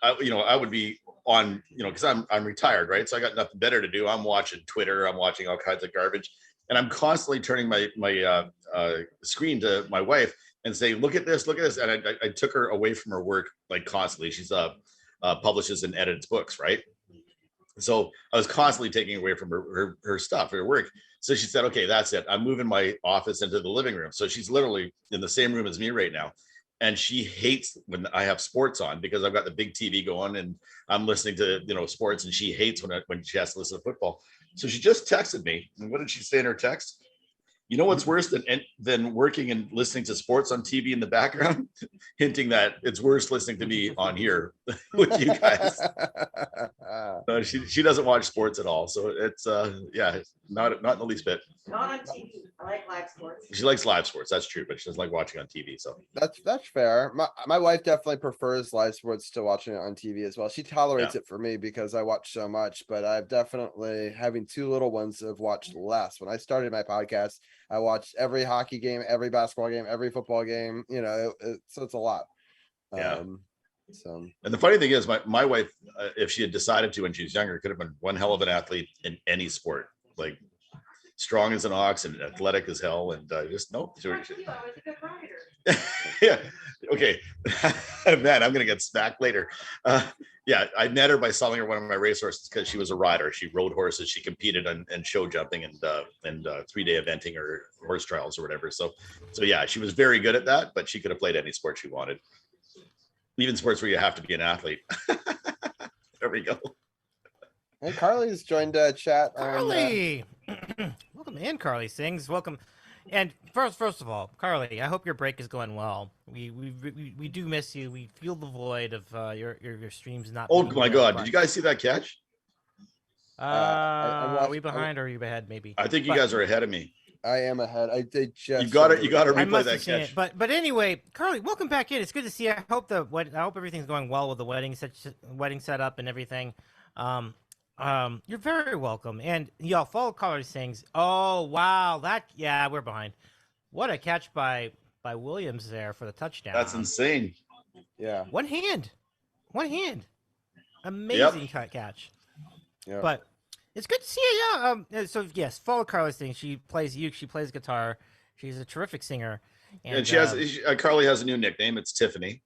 [SPEAKER 3] I would be on, because I'm retired, right? So I got nothing better to do. I'm watching Twitter. I'm watching all kinds of garbage. And I'm constantly turning my screen to my wife and saying, look at this. And I took her away from her work, like, constantly. She's publishes and edits books, right? So I was constantly taking away from her stuff, her work. So she said, okay, that's it. I'm moving my office into the living room. So she's literally in the same room as me right now. And she hates when I have sports on, because I've got the big TV going and I'm listening to, sports, and she hates when she has to listen to football. So she just texted me. And what did she say in her text? You know what's worse than working and listening to sports on TV in the background? Hinting that it's worse listening to me on here with you guys. No, she doesn't watch sports at all. So it's not in the least bit.
[SPEAKER 5] Not on TV. I like live sports.
[SPEAKER 3] She likes live sports. That's true, but she doesn't like watching on TV. So
[SPEAKER 2] that's fair. My wife definitely prefers live sports to watching it on TV as well. She tolerates it for me because I watch so much, but I've definitely, having two little ones, have watched less. When I started my podcast, I watched every hockey game, every basketball game, every football game, so it's a lot.
[SPEAKER 3] Yeah.
[SPEAKER 2] So,
[SPEAKER 3] and the funny thing is, my wife, if she had decided to when she was younger, could have been one hell of an athlete in any sport, like strong as an ox and athletic as hell, and just nope.
[SPEAKER 5] I was a good rider.
[SPEAKER 3] Yeah. Okay. Man, I'm gonna get smacked later. Yeah, I met her by selling her one of my racehorses because she was a rider. She rode horses. She competed in show jumping and 3-day eventing or horse trials or whatever. So yeah, she was very good at that, but she could have played any sport she wanted. Even sports where you have to be an athlete. There we go.
[SPEAKER 2] Hey, Carly's joined chat.
[SPEAKER 1] Carly, welcome in. Carly Sings, welcome. And first of all, Carly, I hope your break is going well. We do miss you. We feel the void of your streams not.
[SPEAKER 3] Oh my God! Did you guys see that catch?
[SPEAKER 1] Are we behind or are you ahead? Maybe.
[SPEAKER 3] I think you guys are ahead of me.
[SPEAKER 2] I am ahead. You
[SPEAKER 3] got to replay that catch.
[SPEAKER 1] But anyway, Carly, welcome back in. It's good to see you. I hope everything's going well with the wedding setup and everything. You're very welcome. And y'all follow Carly Sings. Oh wow, we're behind. What a catch by Williams there for the touchdown.
[SPEAKER 3] That's insane.
[SPEAKER 2] Yeah.
[SPEAKER 1] One hand. Amazing catch.
[SPEAKER 2] Yeah.
[SPEAKER 1] But it's good to see you. Yeah. So yes, follow Carly Sings. She plays uke. She plays guitar. She's a terrific singer.
[SPEAKER 3] And she has Carly has a new nickname. It's Tiffany.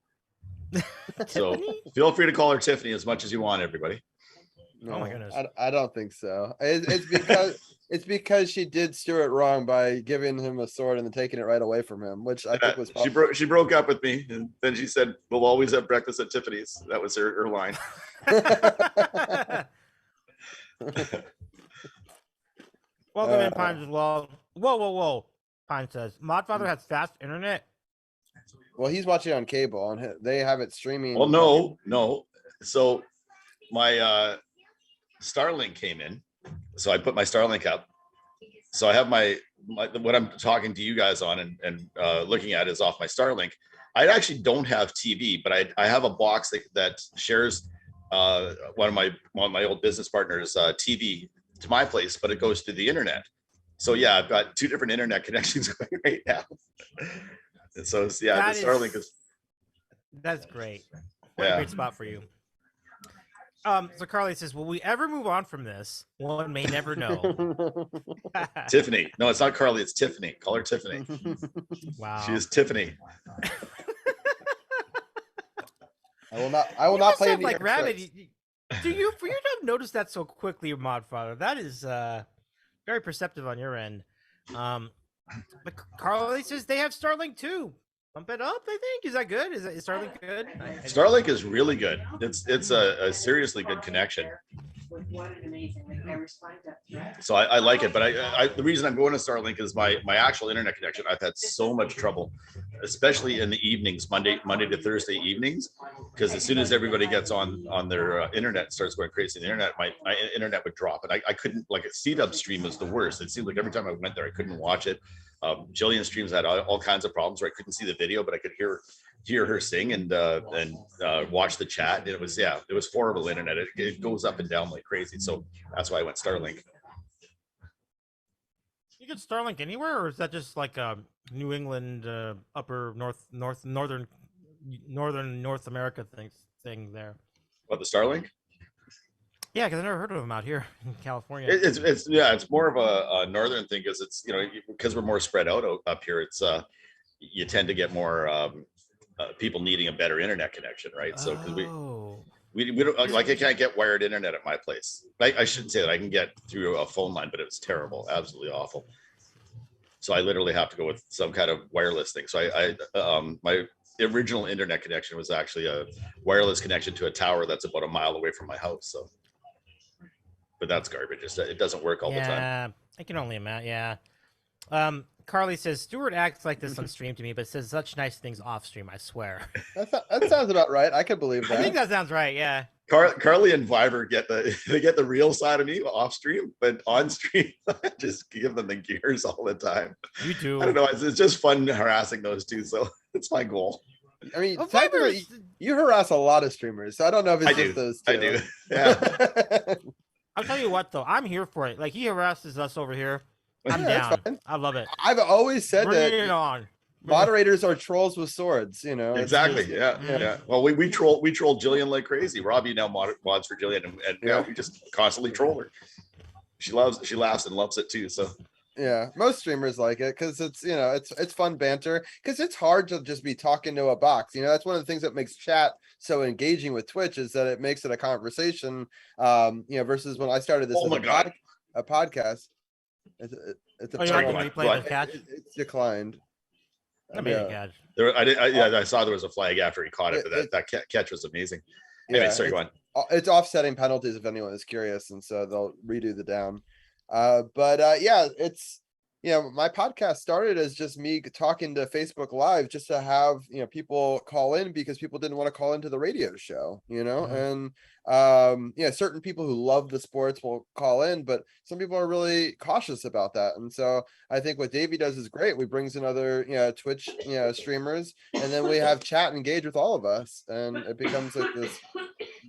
[SPEAKER 3] So feel free to call her Tiffany as much as you want, everybody.
[SPEAKER 2] No,
[SPEAKER 1] oh my goodness.
[SPEAKER 2] I don't think so. It's because she did Stuart wrong by giving him a sword and then taking it right away from him, which I think was
[SPEAKER 3] she broke up with me, and then she said, "We'll always have breakfast at Tiffany's." That was her line.
[SPEAKER 1] Pine as well. Whoa. Pine says Modfather has fast internet.
[SPEAKER 2] Well, he's watching on cable, and they have it streaming.
[SPEAKER 3] Well, no. So my Starlink came in, so I put my Starlink up. So I have my what I'm talking to you guys on and looking at is off my Starlink. I actually don't have TV, but I have a box that shares one of my old business partners' TV to my place, but it goes through the internet. So yeah, I've got 2 different internet connections going right now. And so yeah, the Starlink is.
[SPEAKER 1] That's great. What a great spot for you. So Carly says, will we ever move on from this? One may never know.
[SPEAKER 3] Tiffany. No, it's not Carly, it's Tiffany. Call her Tiffany.
[SPEAKER 1] Wow.
[SPEAKER 3] She is Tiffany.
[SPEAKER 2] I will not play any
[SPEAKER 1] like Rabbit. For you to have noticed that so quickly, Modfather, that is very perceptive on your end. But Carly says they have Starlink too. Bump it up, I think. Is that good? Is Starlink good?
[SPEAKER 3] Starlink is really good. It's a seriously good connection. So I like it, but I the reason I'm going to Starlink is my actual internet connection. I've had so much trouble, especially in the evenings, Monday to Thursday evenings, because as soon as everybody gets on their internet starts going crazy, the internet my internet would drop, and I couldn't, like, a CW stream was the worst. It seemed like every time I went there, I couldn't watch it. Jillian streams had all kinds of problems where I couldn't see the video, but I could hear her sing and watch the chat. And it was horrible internet. It goes up and down like crazy. So that's why I went Starlink.
[SPEAKER 1] You get Starlink anywhere, or is that just like a New England, upper northern North America thing there?
[SPEAKER 3] What, the Starlink?
[SPEAKER 1] Yeah, because I never heard of them out here in California.
[SPEAKER 3] It's more of a northern thing, because it's, because we're more spread out up here. It's you tend to get more people needing a better internet connection, right? So because we don't, like, I can't get wired internet at my place. I shouldn't say that. I can get through a phone line, but it was terrible, absolutely awful. So I literally have to go with some kind of wireless thing. So my original internet connection was actually a wireless connection to a tower that's about a mile away from my house. So. But that's garbage. It doesn't work all the time.
[SPEAKER 1] Yeah, I can only imagine. Yeah. Carly says, Stuart acts like this on stream to me, but says such nice things off stream, I swear.
[SPEAKER 2] That sounds about right. I could believe that.
[SPEAKER 1] I think that sounds right, yeah.
[SPEAKER 3] Carly and Viber get the real side of me off stream, but on stream, I just give them the gears all the time.
[SPEAKER 1] You do.
[SPEAKER 3] I don't know. It's just fun harassing those two, so it's my goal.
[SPEAKER 2] I mean, technically, you harass a lot of streamers, so I don't know if it's just those two.
[SPEAKER 3] I do. Yeah.
[SPEAKER 1] I'll tell you what, though, I'm here for it. Like, he harasses us over here. I'm down. I love it.
[SPEAKER 2] I've always said
[SPEAKER 1] Bring it on.
[SPEAKER 2] Moderators are trolls with swords,
[SPEAKER 3] Exactly. Yeah. Well, we troll Jillian like crazy. Robbie now mods for Jillian, and we just constantly troll her. She laughs and loves it too. So
[SPEAKER 2] yeah, most streamers like it because it's it's fun banter, because it's hard to just be talking to a box. That's one of the things that makes chat so engaging with Twitch, is that it makes it a conversation. Versus when I started this a podcast. It's declined.
[SPEAKER 1] I made a catch.
[SPEAKER 3] I saw there was a flag after he caught it, but that catch was amazing. Anyway, sorry, go on.
[SPEAKER 2] It's offsetting penalties if anyone is curious, and so they'll redo the down. It's my podcast started as just me talking to Facebook Live, just to have people call in, because people didn't want to call into the radio show, and certain people who love the sports will call in, but some people are really cautious about that. And so I think what Davey does is great. We brings in other Twitch streamers, and then we have chat and engage with all of us, and it becomes like this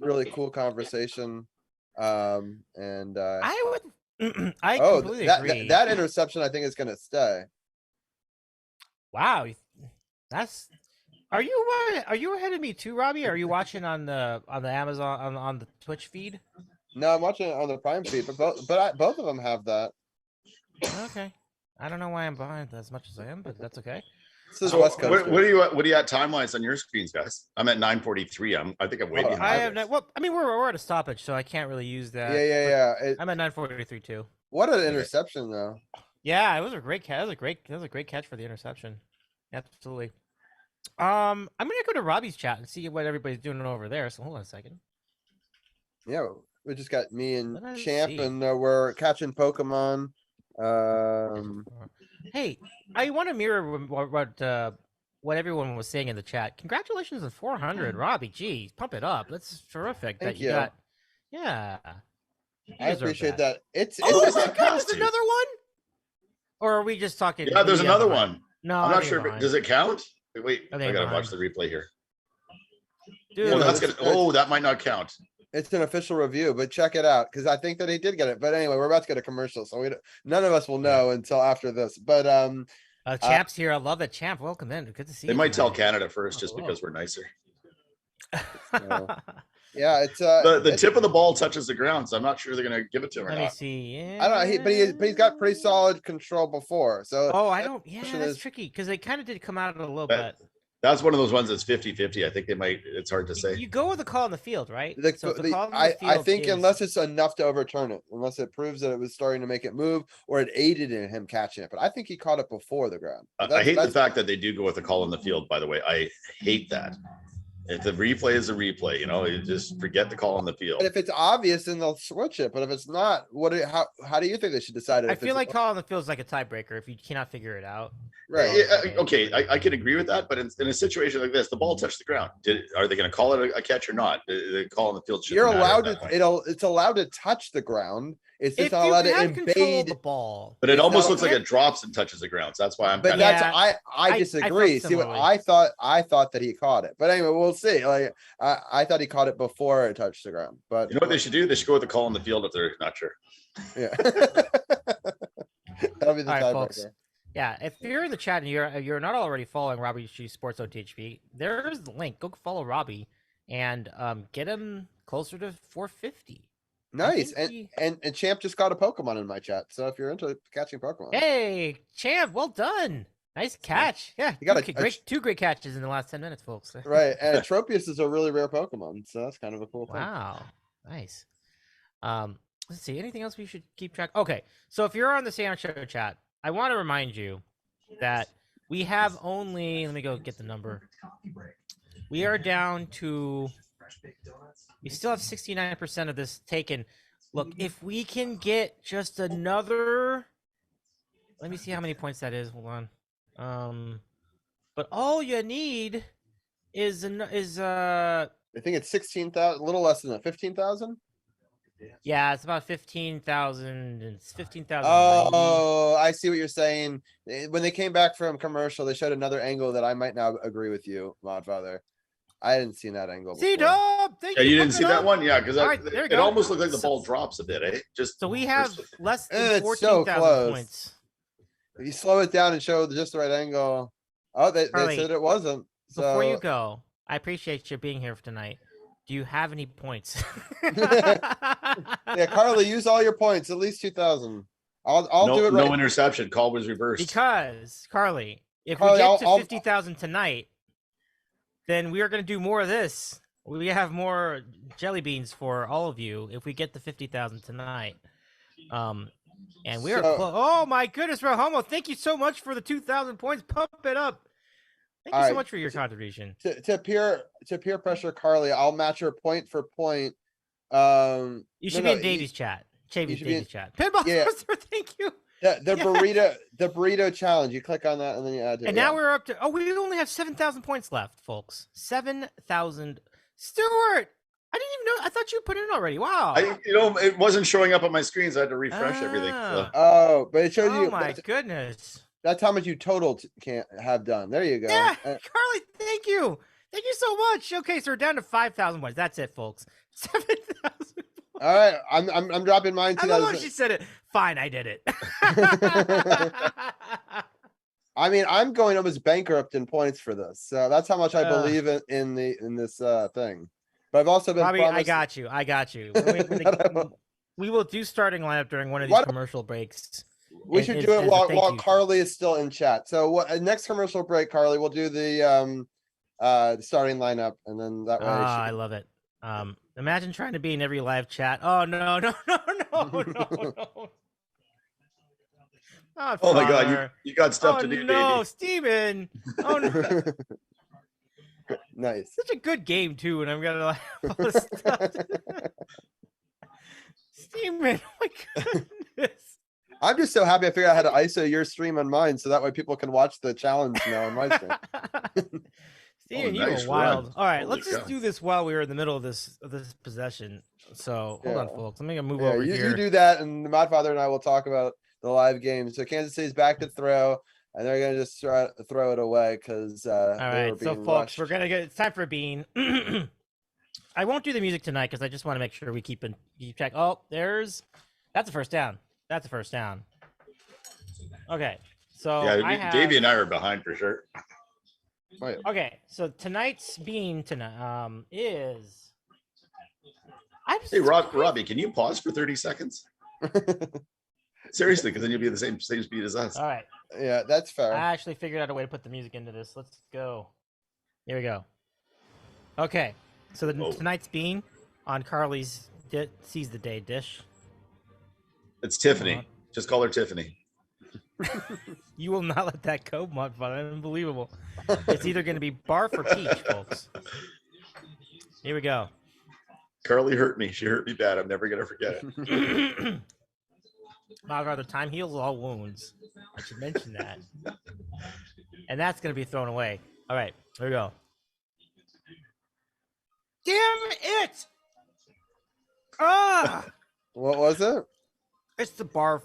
[SPEAKER 2] really cool conversation.
[SPEAKER 1] I would I completely agree.
[SPEAKER 2] That interception, I think, is going to stay.
[SPEAKER 1] Wow, are you ahead of me too, Robbie? Are you watching on the Amazon on the Twitch feed?
[SPEAKER 2] No, I'm watching it on the Prime feed, but both of them have that.
[SPEAKER 1] Okay, I don't know why I'm behind as much as I am, but that's okay.
[SPEAKER 2] This is West Coast.
[SPEAKER 3] What are you at time-wise on your screens, guys? I'm at 9:43. I think I'm way behind.
[SPEAKER 1] We're at a stoppage, so I can't really use that.
[SPEAKER 2] Yeah.
[SPEAKER 1] I'm at 9:43 too.
[SPEAKER 2] What an interception, though.
[SPEAKER 1] Yeah, it was a great catch. That was a great catch for the interception. Absolutely. I'm gonna go to Robbie's chat and see what everybody's doing over there. So hold on a second.
[SPEAKER 2] Yeah, we just got me and Champ, and we're catching Pokemon.
[SPEAKER 1] Hey, I want to mirror what everyone was saying in the chat. Congratulations on 400, Robbie. Geez, pump it up. That's terrific.
[SPEAKER 2] Thank
[SPEAKER 1] that you got. Yeah.
[SPEAKER 2] I appreciate that. It's
[SPEAKER 1] Oh
[SPEAKER 3] It's
[SPEAKER 1] my
[SPEAKER 3] not
[SPEAKER 1] God,
[SPEAKER 3] past
[SPEAKER 1] there's
[SPEAKER 3] you.
[SPEAKER 1] another one. Or are we just talking?
[SPEAKER 3] Yeah, there's another one.
[SPEAKER 1] No,
[SPEAKER 3] I'm
[SPEAKER 1] I
[SPEAKER 3] not
[SPEAKER 1] think
[SPEAKER 3] sure.
[SPEAKER 1] you're
[SPEAKER 3] If
[SPEAKER 1] behind.
[SPEAKER 3] does it count? Wait,
[SPEAKER 1] I
[SPEAKER 3] I
[SPEAKER 1] think
[SPEAKER 3] gotta
[SPEAKER 1] I'm
[SPEAKER 3] watch the replay here.
[SPEAKER 1] Dude,
[SPEAKER 3] Oh, that's gonna. Oh, that might not count.
[SPEAKER 2] It's an official review, but check it out because I think that he did get it. But anyway, we're about to get a commercial, so none of us will know until after this. But
[SPEAKER 1] Champ's here. I love it. Champ, welcome in. Good to see you.
[SPEAKER 3] They might tell
[SPEAKER 1] tonight.
[SPEAKER 3] Canada first, just because we're nicer.
[SPEAKER 2] yeah, it's
[SPEAKER 3] The tip of the ball touches the ground, so I'm not sure they're gonna give it to him or
[SPEAKER 1] Let me
[SPEAKER 3] not.
[SPEAKER 1] see. Yeah.
[SPEAKER 2] I don't know, but he's got pretty solid control before. So
[SPEAKER 1] I don't. Yeah, that's tricky because they kind of did come out a little bit.
[SPEAKER 3] That's one of those ones that's 50-50. I think they might. It's hard to say.
[SPEAKER 1] You go with the call on the field, right?
[SPEAKER 2] I think unless it's enough to overturn it, unless it proves that it was starting to make it move or it aided in him catching it. But I think he caught it before the ground.
[SPEAKER 3] I hate the fact that they do go with the call on the field. By the way, I hate that. If the replay is a replay, you just forget the call on the field.
[SPEAKER 2] But if it's obvious, then they'll switch it. But if it's not, how do you think they should decide it?
[SPEAKER 1] I feel like call on the field is like a tiebreaker if you cannot figure it out.
[SPEAKER 2] Right.
[SPEAKER 3] Yeah, okay, I can agree with that, but in a situation like this, the ball touched the ground. Are they going to call it a catch or not? The call on the field.
[SPEAKER 2] You're allowed to. It's allowed to touch the ground. It's just not allowed to invade
[SPEAKER 1] the ball.
[SPEAKER 3] But it almost looks like it drops and touches the ground. So that's why I'm.
[SPEAKER 2] But I disagree. See what I thought that he caught it. But anyway, we'll see. Like I thought he caught it before it touched the ground. But
[SPEAKER 3] you know what they should do? They should go with the call on the field if they're not sure.
[SPEAKER 2] Yeah. That'll be the tiebreaker.
[SPEAKER 1] Yeah, if you're in the chat and you're not already following Robbie G Sports OTHP, there's the link. Go follow Robbie and get him closer to 450.
[SPEAKER 2] Nice. And Champ just got a Pokemon in my chat. So if you're into catching Pokemon.
[SPEAKER 1] Hey, Champ, well done. Nice catch. Yeah, you got two great catches in the last 10 minutes, folks.
[SPEAKER 2] Right. And Tropius is a really rare Pokemon. So that's kind of a cool thing.
[SPEAKER 1] Wow. Nice. Let's see. Anything else we should keep track? Okay. So if you're on the Seattle Show chat, I want to remind you that we have only, let me go get the number. We are down to, we still have 69% of this taken. Look, if we can get just another, let me see how many points that is. Hold on. But all you need is
[SPEAKER 2] I think it's 16,000, a little less than that, 15,000.
[SPEAKER 1] Yeah, it's about 15,000. It's 15,000.
[SPEAKER 2] Oh, I see what you're saying. When they came back from commercial, they showed another angle that I might now agree with you, Modfather. I didn't see that angle.
[SPEAKER 1] C-Dub,
[SPEAKER 3] you didn't see that one? Yeah, because it almost looked like the ball drops a bit, eh?
[SPEAKER 1] So we have less than 14,000 points.
[SPEAKER 2] If you slow it down and show just the right angle. Oh, they said it wasn't. So...
[SPEAKER 1] Before you go, I appreciate you being here for tonight. Do you have any points?
[SPEAKER 2] Yeah, Carly, use all your points, at least 2,000. I'll do it right.
[SPEAKER 3] No interception. Call was reversed.
[SPEAKER 1] Because, Carly, if we get to 50,000 tonight, then we are going to do more of this. We have more jelly beans for all of you if we get to 50,000 tonight. And we are close. Oh my goodness, Rahomo, thank you so much for the 2,000 points. Pump it up. Thank you so much for your contribution.
[SPEAKER 2] To peer pressure Carly, I'll match her point for point.
[SPEAKER 1] You should be in Davy's chat. Davy's chat. Pinball Monster, thank you.
[SPEAKER 2] The burrito challenge. You click on that and then you add it.
[SPEAKER 1] And now we're up to we only have 7,000 points left, folks. 7,000. Stuart, I didn't even know. I thought you put in already. Wow.
[SPEAKER 3] It wasn't showing up on my screen, so I had to refresh everything. So.
[SPEAKER 2] Oh, but it shows you.
[SPEAKER 1] Oh my goodness.
[SPEAKER 2] That's how much you total can't have done. There you go.
[SPEAKER 1] Yeah, Carly, thank you. Thank you so much. Okay, so we're down to 5,000 points. That's it, folks. 7,000.
[SPEAKER 2] All right, I'm dropping mine too.
[SPEAKER 1] I love how she said it. Fine, I did it.
[SPEAKER 2] I mean, I'm going almost bankrupt in points for this. So that's how much I believe in this thing. But I've also been.
[SPEAKER 1] Robbie, I got you. We will do starting lineup during one of these commercial breaks.
[SPEAKER 2] We should do it while Carly is still in chat. So next commercial break, Carly, we'll do the starting lineup, and then that way.
[SPEAKER 1] I love it. Imagine trying to be in every live chat. Oh no.
[SPEAKER 3] Oh my God, you got stuff to do,
[SPEAKER 1] no,
[SPEAKER 3] baby.
[SPEAKER 1] Steven. Oh no.
[SPEAKER 2] Nice.
[SPEAKER 1] Such a good game too, and I'm gonna like all this stuff. Steven, oh my goodness.
[SPEAKER 2] I'm just so happy I figured out how to ISO your stream on mine, so that way people can watch the challenge now on my stream.
[SPEAKER 1] Steven, you
[SPEAKER 3] nice
[SPEAKER 1] were wild.
[SPEAKER 3] run.
[SPEAKER 1] All right,
[SPEAKER 3] Holy
[SPEAKER 1] let's just
[SPEAKER 3] cow.
[SPEAKER 1] do this while we were in the middle of this possession. So hold on,
[SPEAKER 2] Yeah.
[SPEAKER 1] folks. Let me move
[SPEAKER 2] Yeah,
[SPEAKER 1] over
[SPEAKER 2] you
[SPEAKER 1] here.
[SPEAKER 2] do that, and the Modfather and I will talk about the live game. So Kansas City's back to throw, and they're gonna just throw it away because
[SPEAKER 1] All right, so folks, we're
[SPEAKER 2] rushed.
[SPEAKER 1] gonna get. It's time for a bean. I won't do the music tonight because I just want to make sure we keep track. Oh, that's a first down. That's a first down. Okay, so
[SPEAKER 3] Yeah, Davey and I are behind for sure.
[SPEAKER 2] Right.
[SPEAKER 1] Okay, so tonight's bean tonight is.
[SPEAKER 3] Hey, Robbie, can you pause for 30 seconds? Seriously, because then you'll be at the same speed as us.
[SPEAKER 1] All right.
[SPEAKER 2] Yeah, that's fair.
[SPEAKER 1] I actually figured out a way to put the music into this. Let's go. Here we go. Okay, so tonight's bean on Carly's Seize the Day dish.
[SPEAKER 3] It's Tiffany. Just call her Tiffany.
[SPEAKER 1] You will not let that go, Modfather. Unbelievable. It's either going to be barf or peach, folks. Here we go.
[SPEAKER 3] Carly hurt me. She hurt me bad. I'm never going to forget it.
[SPEAKER 1] Modfather, time heals all wounds. I should mention that. And that's going to be thrown away. All right, here we go. Damn it! Ah!
[SPEAKER 2] What was it?
[SPEAKER 1] It's the barf.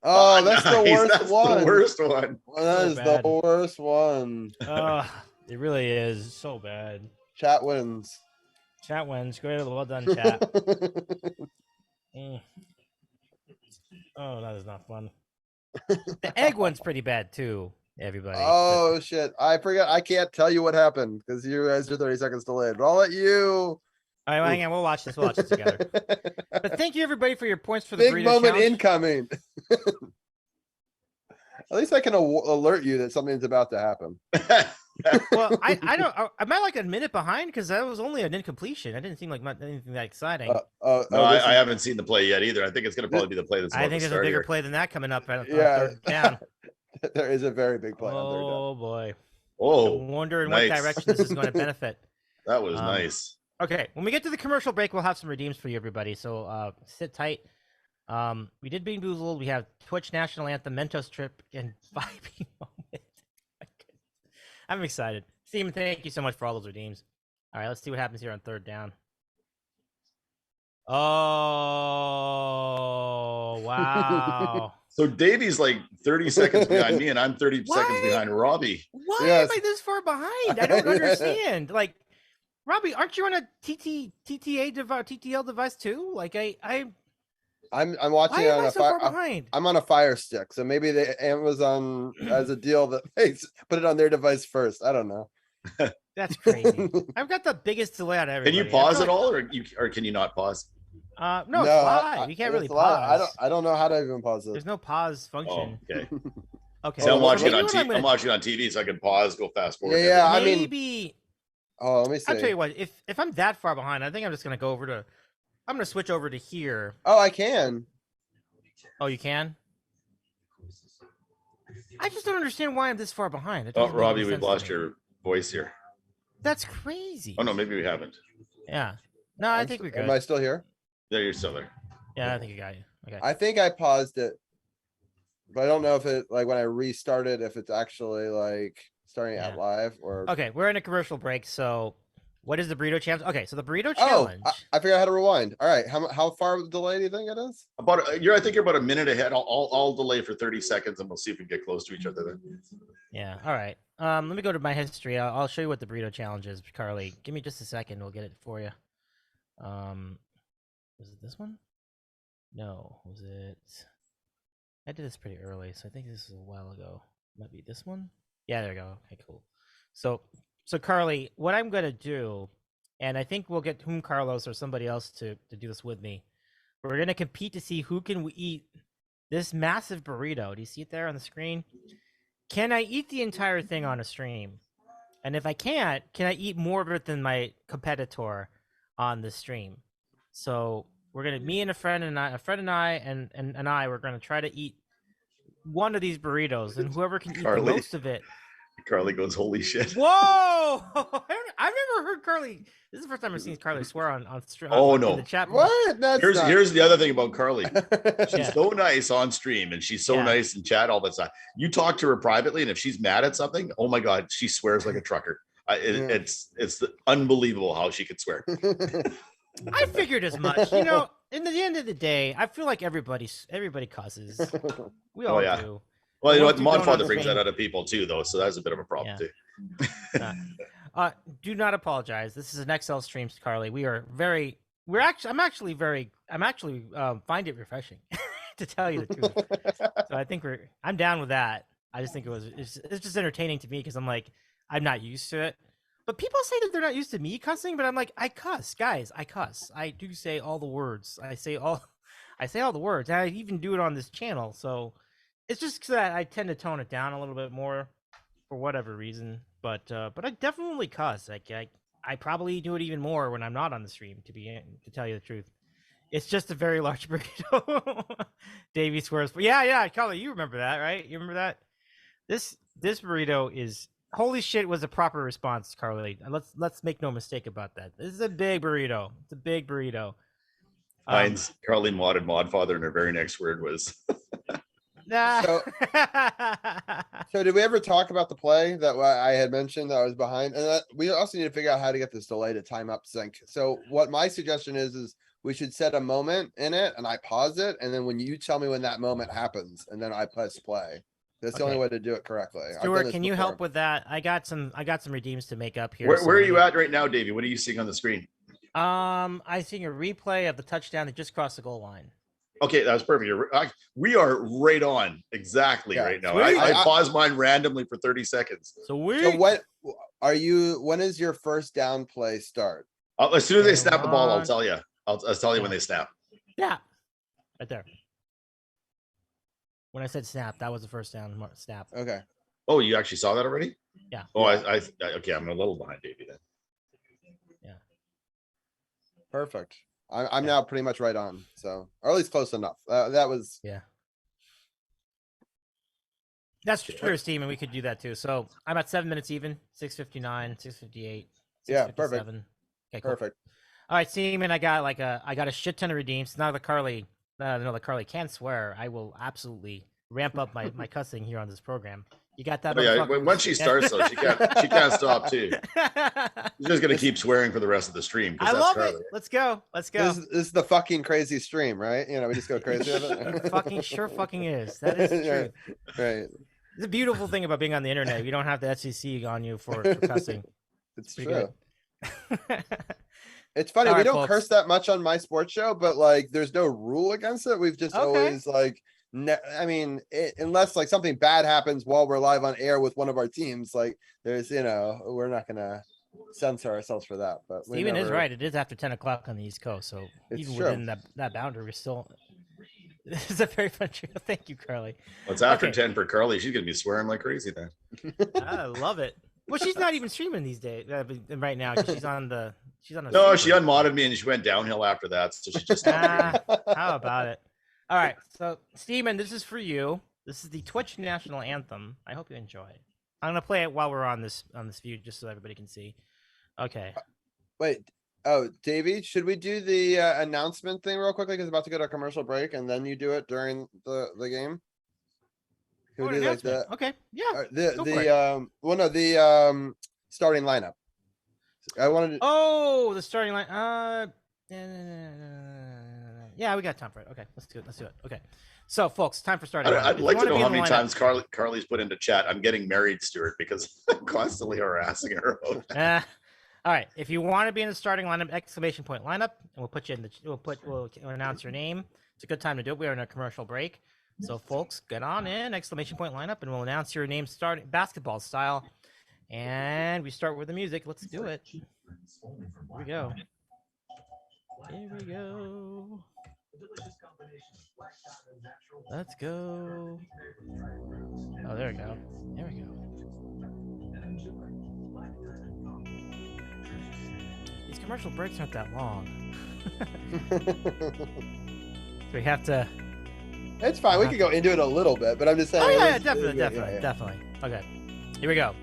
[SPEAKER 2] Oh, that's the worst
[SPEAKER 3] That's
[SPEAKER 2] one.
[SPEAKER 3] the worst one.
[SPEAKER 2] That is
[SPEAKER 1] bad.
[SPEAKER 2] the worst one.
[SPEAKER 1] It really is so bad.
[SPEAKER 2] Chat wins.
[SPEAKER 1] Chat wins. Great, well done, chat. Mm. Oh, that is not fun. The egg one's pretty bad too, everybody.
[SPEAKER 2] Oh shit! I forgot. I can't tell you what happened because you guys are 30 seconds delayed. But I'll let you.
[SPEAKER 1] All right, well, hang on. We'll watch this. We'll watch this together. But thank you, everybody, for your points for the
[SPEAKER 2] Big
[SPEAKER 1] burrito
[SPEAKER 2] moment
[SPEAKER 1] challenge.
[SPEAKER 2] incoming. At least I can alert you that something's about to happen.
[SPEAKER 1] Well, I don't. Am I like a minute behind? Because that was only an incompletion. I didn't seem like anything that exciting.
[SPEAKER 3] No, I haven't seen the play yet either. I think it's going to probably be the play that's.
[SPEAKER 1] I think there's a bigger play than that coming up.
[SPEAKER 2] Yeah.
[SPEAKER 1] Third down.
[SPEAKER 2] There is a very big play.
[SPEAKER 1] Oh boy.
[SPEAKER 3] Oh,
[SPEAKER 1] I'm wondering
[SPEAKER 3] nice.
[SPEAKER 1] what direction this is going to benefit.
[SPEAKER 3] That was nice.
[SPEAKER 1] Okay, when we get to the commercial break, we'll have some redeems for you, everybody. So sit tight. We did Bean Boozled. We have Twitch National Anthem, Mentos Trip, and Vibing Moment. I'm excited. Steven, thank you so much for all those redeems. All right, let's see what happens here on third down. Oh, wow.
[SPEAKER 3] So Davey's like 30 seconds behind me, and I'm 30 seconds behind Robbie.
[SPEAKER 1] Why
[SPEAKER 2] Yes.
[SPEAKER 1] am I this far behind? I don't understand. Like, Robbie, aren't you on a TTL device too? Like, I'm
[SPEAKER 2] watching it on a fire.
[SPEAKER 1] behind?
[SPEAKER 2] I'm on a Fire Stick, so maybe the Amazon has a deal that makes put it on their device first. I don't know.
[SPEAKER 1] That's crazy. I've got the biggest delay out of everybody.
[SPEAKER 3] Can you pause it all, or can you not pause?
[SPEAKER 1] No, it's live. You can't really
[SPEAKER 2] it's live.
[SPEAKER 1] pause.
[SPEAKER 2] I don't know how to even pause it.
[SPEAKER 1] There's no pause
[SPEAKER 3] Oh,
[SPEAKER 1] function.
[SPEAKER 3] okay.
[SPEAKER 1] Okay.
[SPEAKER 3] So I'm watching it
[SPEAKER 1] maybe
[SPEAKER 3] on
[SPEAKER 1] what
[SPEAKER 3] TV.
[SPEAKER 1] I'm gonna-
[SPEAKER 3] I'm watching it on TV, so I can pause, go fast forward.
[SPEAKER 2] Yeah, I mean-
[SPEAKER 1] Maybe
[SPEAKER 2] Oh, let me see.
[SPEAKER 1] I'll tell you what. If I'm that far behind, I think I'm just gonna go over to. I'm gonna switch over to here.
[SPEAKER 2] Oh, I can.
[SPEAKER 1] Oh, you can. I just don't understand why I'm this far behind. It
[SPEAKER 3] Oh,
[SPEAKER 1] doesn't make
[SPEAKER 3] Robbie,
[SPEAKER 1] any
[SPEAKER 3] we've
[SPEAKER 1] sense to
[SPEAKER 3] lost
[SPEAKER 1] me.
[SPEAKER 3] your voice here.
[SPEAKER 1] That's crazy.
[SPEAKER 3] Oh no, maybe we haven't.
[SPEAKER 1] Yeah. No, I think we're good.
[SPEAKER 2] Am I still here?
[SPEAKER 3] Yeah, you're still there.
[SPEAKER 1] Yeah, I think you got you. Okay.
[SPEAKER 2] I think I paused it, but I don't know if it like when I restarted, if it's actually like starting at
[SPEAKER 1] Yeah.
[SPEAKER 2] live or.
[SPEAKER 1] Okay, we're in a commercial break. So, what is the burrito challenge? Okay, so the burrito
[SPEAKER 2] Oh,
[SPEAKER 1] challenge.
[SPEAKER 2] I figured out how to rewind. All right, how far of a delay do you think it is?
[SPEAKER 3] I think you're about a minute ahead. I'll delay for 30 seconds, and we'll see if we can get close to each other then.
[SPEAKER 1] Yeah. All right. Let me go to my history. I'll show you what the burrito challenge is, Carly. Give me just a second. We'll get it for you. Was it this one? No. Was it? I did this pretty early, so I think this was a while ago. Might be this one. Yeah. There we go. Okay. Cool. So Carly, what I'm gonna do, and I think we'll get Carlos or somebody else to do this with me. We're gonna compete to see who can eat this massive burrito. Do you see it there on the screen? Can I eat the entire thing on a stream? And if I can't, can I eat more of it than my competitor on the stream? So we're gonna, me and a friend and I, we're gonna try to eat one of these burritos, and whoever can eat
[SPEAKER 3] Carly.
[SPEAKER 1] the most of it
[SPEAKER 3] Carly goes, holy shit.
[SPEAKER 1] Whoa! I've never heard Carly. This is the first time I've seen Carly swear on stream.
[SPEAKER 3] Oh,
[SPEAKER 1] in
[SPEAKER 3] no.
[SPEAKER 1] the chat.
[SPEAKER 2] What? That's
[SPEAKER 3] Here's the other thing about Carly. She's
[SPEAKER 1] Yeah.
[SPEAKER 3] so nice on stream, and she's so
[SPEAKER 1] Yeah.
[SPEAKER 3] nice in chat all the time. You talk to her privately, and if she's mad at something, oh my God, she swears like a trucker. It's unbelievable how she could swear.
[SPEAKER 1] I figured as much. You know, in the end of the day, I feel like everybody cusses. We all
[SPEAKER 3] yeah.
[SPEAKER 1] do.
[SPEAKER 3] Well, you know what?
[SPEAKER 1] Most people don't
[SPEAKER 3] Modfather brings
[SPEAKER 1] understand.
[SPEAKER 3] that out of people too, though, so that's a bit of a problem too.
[SPEAKER 1] Do not apologize. This is an XL stream, Carly. I'm actually find it refreshing to tell you the truth. So I think I'm down with that. I just think it's just entertaining to me because I'm like, I'm not used to it. But people say that they're not used to me cussing, but I'm like, I cuss, guys. I cuss. I do say all the words. I say all the words. And I even do it on this channel. So it's just that I tend to tone it down a little bit more for whatever reason. But I definitely cuss. Like I probably do it even more when I'm not on the stream. To tell you the truth, it's just a very large burrito. Davey swears. But yeah, Carly, you remember that, right? You remember that? This burrito is holy shit. Was a proper response, Carly. And let's make no mistake about that. This is a big burrito. It's a big burrito.
[SPEAKER 3] Mine's Carly modded Modfather, and her very next word was.
[SPEAKER 2] So did we ever talk about the play that I had mentioned that I was behind? And we also need to figure out how to get this delay to time up sync. So what my suggestion is we should set a moment in it and I pause it. And then when you tell me when that moment happens, and then I press play. That's the only way to do it correctly.
[SPEAKER 1] Stuart, can you help with that? I got some redeems to make up here.
[SPEAKER 3] Where are you at right now, Davey? What are you seeing on the screen?
[SPEAKER 1] I see a replay of the touchdown that just crossed the goal line.
[SPEAKER 3] Okay, that's perfect. We are right on exactly right now. I paused mine randomly for 30 seconds.
[SPEAKER 2] So when is your first down play start?
[SPEAKER 3] As soon as they snap the ball, I'll tell you. I'll tell you when they snap.
[SPEAKER 1] Yeah, right there. When I said snap, that was the first down snap.
[SPEAKER 2] Okay.
[SPEAKER 3] Oh, you actually saw that already?
[SPEAKER 1] Yeah.
[SPEAKER 3] Oh, okay. I'm a little behind Davey then.
[SPEAKER 1] Yeah.
[SPEAKER 2] Perfect. I'm now pretty much right on, so or at least close enough. That was
[SPEAKER 1] that's true, Steve, and we could do that too. So I'm at 7 minutes even, 6:59, 6:58.
[SPEAKER 2] Yeah, perfect.
[SPEAKER 1] Okay, cool.
[SPEAKER 2] Perfect.
[SPEAKER 1] All right, Seaman, I got a shit ton of redeems. Now that Carly can swear, I will absolutely ramp up my cussing here on this program. You got that?
[SPEAKER 3] Oh, yeah, once she starts though, she can't stop too. She's just gonna keep swearing for the rest of the stream.
[SPEAKER 1] I love it. Let's go.
[SPEAKER 2] This is the fucking crazy stream, right? You know, we just go crazy with it.
[SPEAKER 1] It fucking is. That is true.
[SPEAKER 2] Right.
[SPEAKER 1] It's a beautiful thing about being on the internet. You don't have the FCC on you for cussing.
[SPEAKER 2] It's true. It's funny. We don't curse that much on my sports show, but like, there's no rule against it. We've just always like. Unless like something bad happens while we're live on air with one of our teams, like there's, we're not gonna censor ourselves for that. But
[SPEAKER 1] Steven is right. It is after 10 o'clock on the East Coast, so even within that boundary, we're still. This is a very fun show. Thank you, Carly.
[SPEAKER 3] Well, it's after 10 for Carly. She's gonna be swearing like crazy then.
[SPEAKER 1] I love it. Well, she's not even streaming these days right now. She's on the.
[SPEAKER 3] No, she unmodded me and she went downhill after that, so she just.
[SPEAKER 1] How about it? All right, so Steven, this is for you. This is the Twitch national anthem. I hope you enjoy it. I'm gonna play it while we're on this view, just so everybody can see. Okay.
[SPEAKER 2] Wait. Oh, Davey, should we do the announcement thing real quickly? Because it's about to go to a commercial break, and then you do it during the game. Can we do like that?
[SPEAKER 1] Okay. Yeah.
[SPEAKER 2] The starting lineup. I wanted to.
[SPEAKER 1] Oh, the starting line. Yeah, we got time for it. Okay, let's do it. Okay. So, folks, time for starting.
[SPEAKER 3] I'd like to know how many times Carly's put into chat, I'm getting married, Stuart, because I'm constantly harassing her.
[SPEAKER 1] All right. If you want to be in the starting lineup, exclamation point lineup, and we'll put you in we'll announce your name. It's a good time to do it. We're in a commercial break. So, folks, get on in, exclamation point lineup, and we'll announce your name starting basketball style. And we start with the music. Let's do it. Here we go. Let's go. Oh, there we go. These commercial breaks aren't that long. We have to.
[SPEAKER 2] It's fine. We could go into it a little bit, but I'm just saying.
[SPEAKER 1] Oh yeah, definitely. Okay, here we go.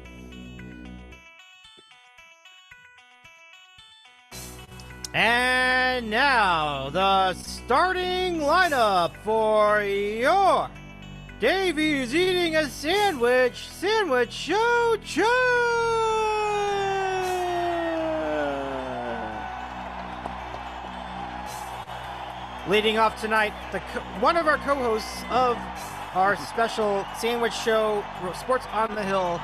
[SPEAKER 1] And now, the starting lineup for your Davy's Eating a Sandwich Show. Leading off tonight, one of our co-hosts of our special sandwich show, Sports on the Hill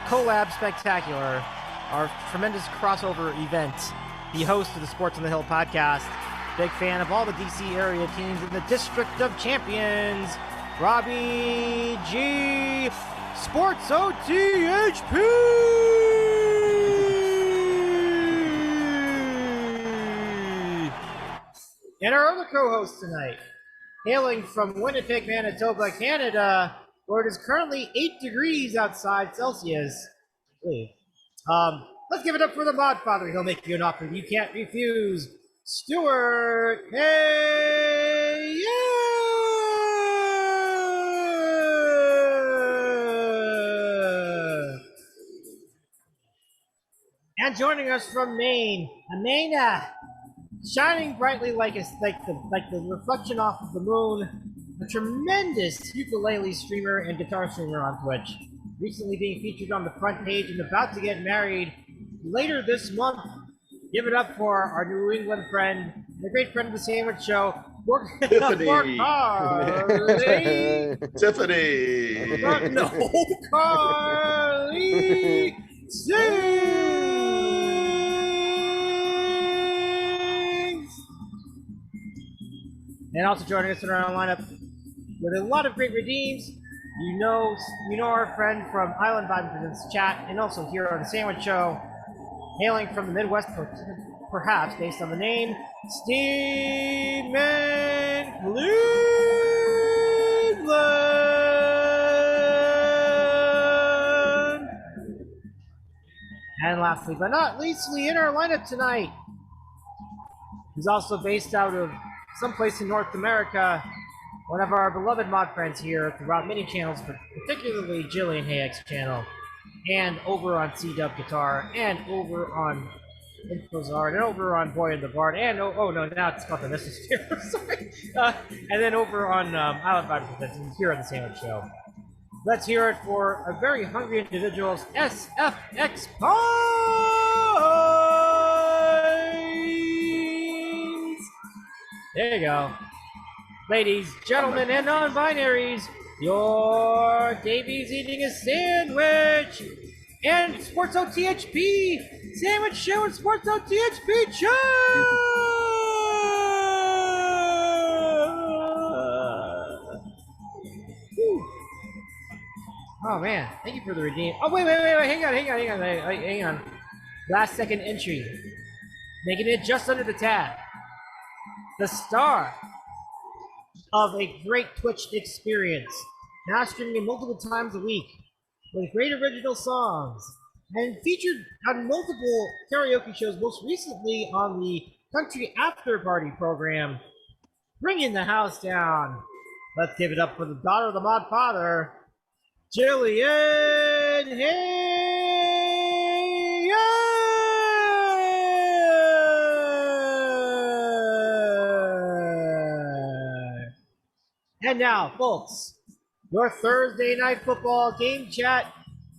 [SPEAKER 1] Collab Spectacular, our tremendous crossover event, the host of the Sports on the Hill podcast, big fan of all the DC area teams in the District of Champions, Robbie G. Sports OTHP! And our other co-host tonight, hailing from Winnipeg, Manitoba, Canada, where it is currently 8 degrees outside Celsius. Let's give it up for the Modfather. He'll make you an offer you can't refuse. Stuart, hey, yeah! And joining us from Maine, Amanda, shining brightly like the reflection off of the moon, a tremendous ukulele streamer and guitar streamer on Twitch, recently being featured on the front page and about to get married later this month. Give it up for our New England friend, the great friend of the Sandwich Show,
[SPEAKER 3] Tiffany.
[SPEAKER 1] Tiffany. No, Carly sings. And also joining us in our lineup with a lot of great redeems. You know our friend from Island Vibe Presents Chat, and also here on the Sandwich Show, hailing from the Midwest, perhaps based on the name, Steven Cleveland. And lastly but not leastly, in our lineup tonight, he's also based out of someplace in North America, one of our beloved mod friends here throughout many channels, but particularly Jillian Hayek's channel, and over on C-Dub Guitar, and over on Infozard, and over on Boy and the Bard, and oh no, now it's called the Mrs. Fear, sorry. And then over on Island Vibe Presents here on the Sandwich Show. Let's hear it for a very hungry individuals, SFX Pines! There you go. Ladies, gentlemen, and non-binaries, your Davy's Eating a Sandwich and Sports OTHP Sandwich Show and Sports OTHP Show! Oh man, thank you for the redeem. Oh wait, hang on. Last second entry, making it just under the tab. The star of a great Twitch experience, now streaming multiple times a week with great original songs, and featured on multiple karaoke shows, most recently on the Country After Party program, bringing the house down. Let's give it up for the daughter of the Modfather, Jillian Hay. And now, folks, your Thursday night football game chat,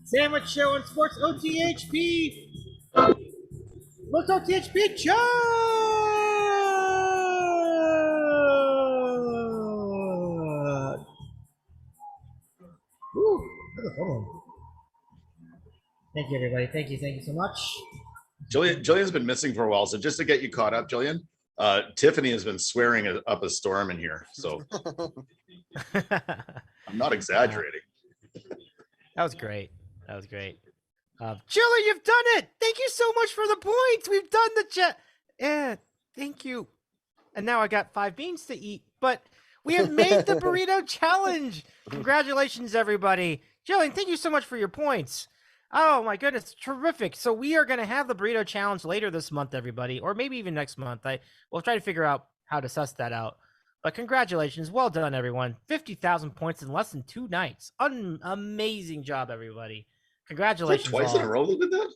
[SPEAKER 1] Sandwich Show and Sports OTHP. Sports OTHP chat. Woo, that's a fun one. Thank you, everybody. Thank you so much.
[SPEAKER 3] Jillian's been missing for a while, so just to get you caught up, Jillian, Tiffany has been swearing up a storm in here, so I'm not exaggerating.
[SPEAKER 1] That was great. Jillian, you've done it! Thank you so much for the points! We've done the chat. Yeah, thank you. And now I got 5 beans to eat, but we have made the burrito challenge! Congratulations, everybody. Jillian, thank you so much for your points. Oh my goodness, terrific. So we are going to have the burrito challenge later this month, everybody, or maybe even next month. We'll try to figure out how to suss that out. But congratulations. Well done, everyone. 50,000 points in less than 2 nights. Amazing job, everybody. Congratulations.
[SPEAKER 3] Twice in a row, look at that.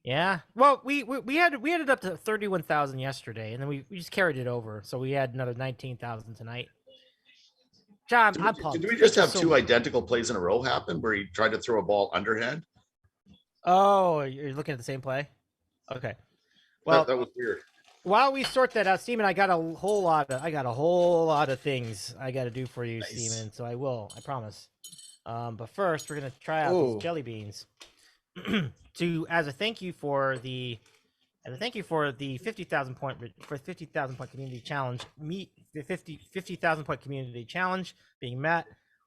[SPEAKER 1] Yeah. Well, we had it up to 31,000 yesterday, and then we just carried it over, so we had another 19,000 tonight. John, I'm pumped.
[SPEAKER 3] Did we just have two identical plays in a row happen where he tried to throw a ball underhand?
[SPEAKER 1] Oh, you're looking at the same play? Okay. Well,
[SPEAKER 3] that was weird.
[SPEAKER 1] While we sort that out, Steven, I got a whole lot of things I got to do for you, nice. Steven. So I will, I promise. But first, we're gonna try out these jelly beans as a thank you for the 50,000 point community challenge. The 50,000 point community challenge being met.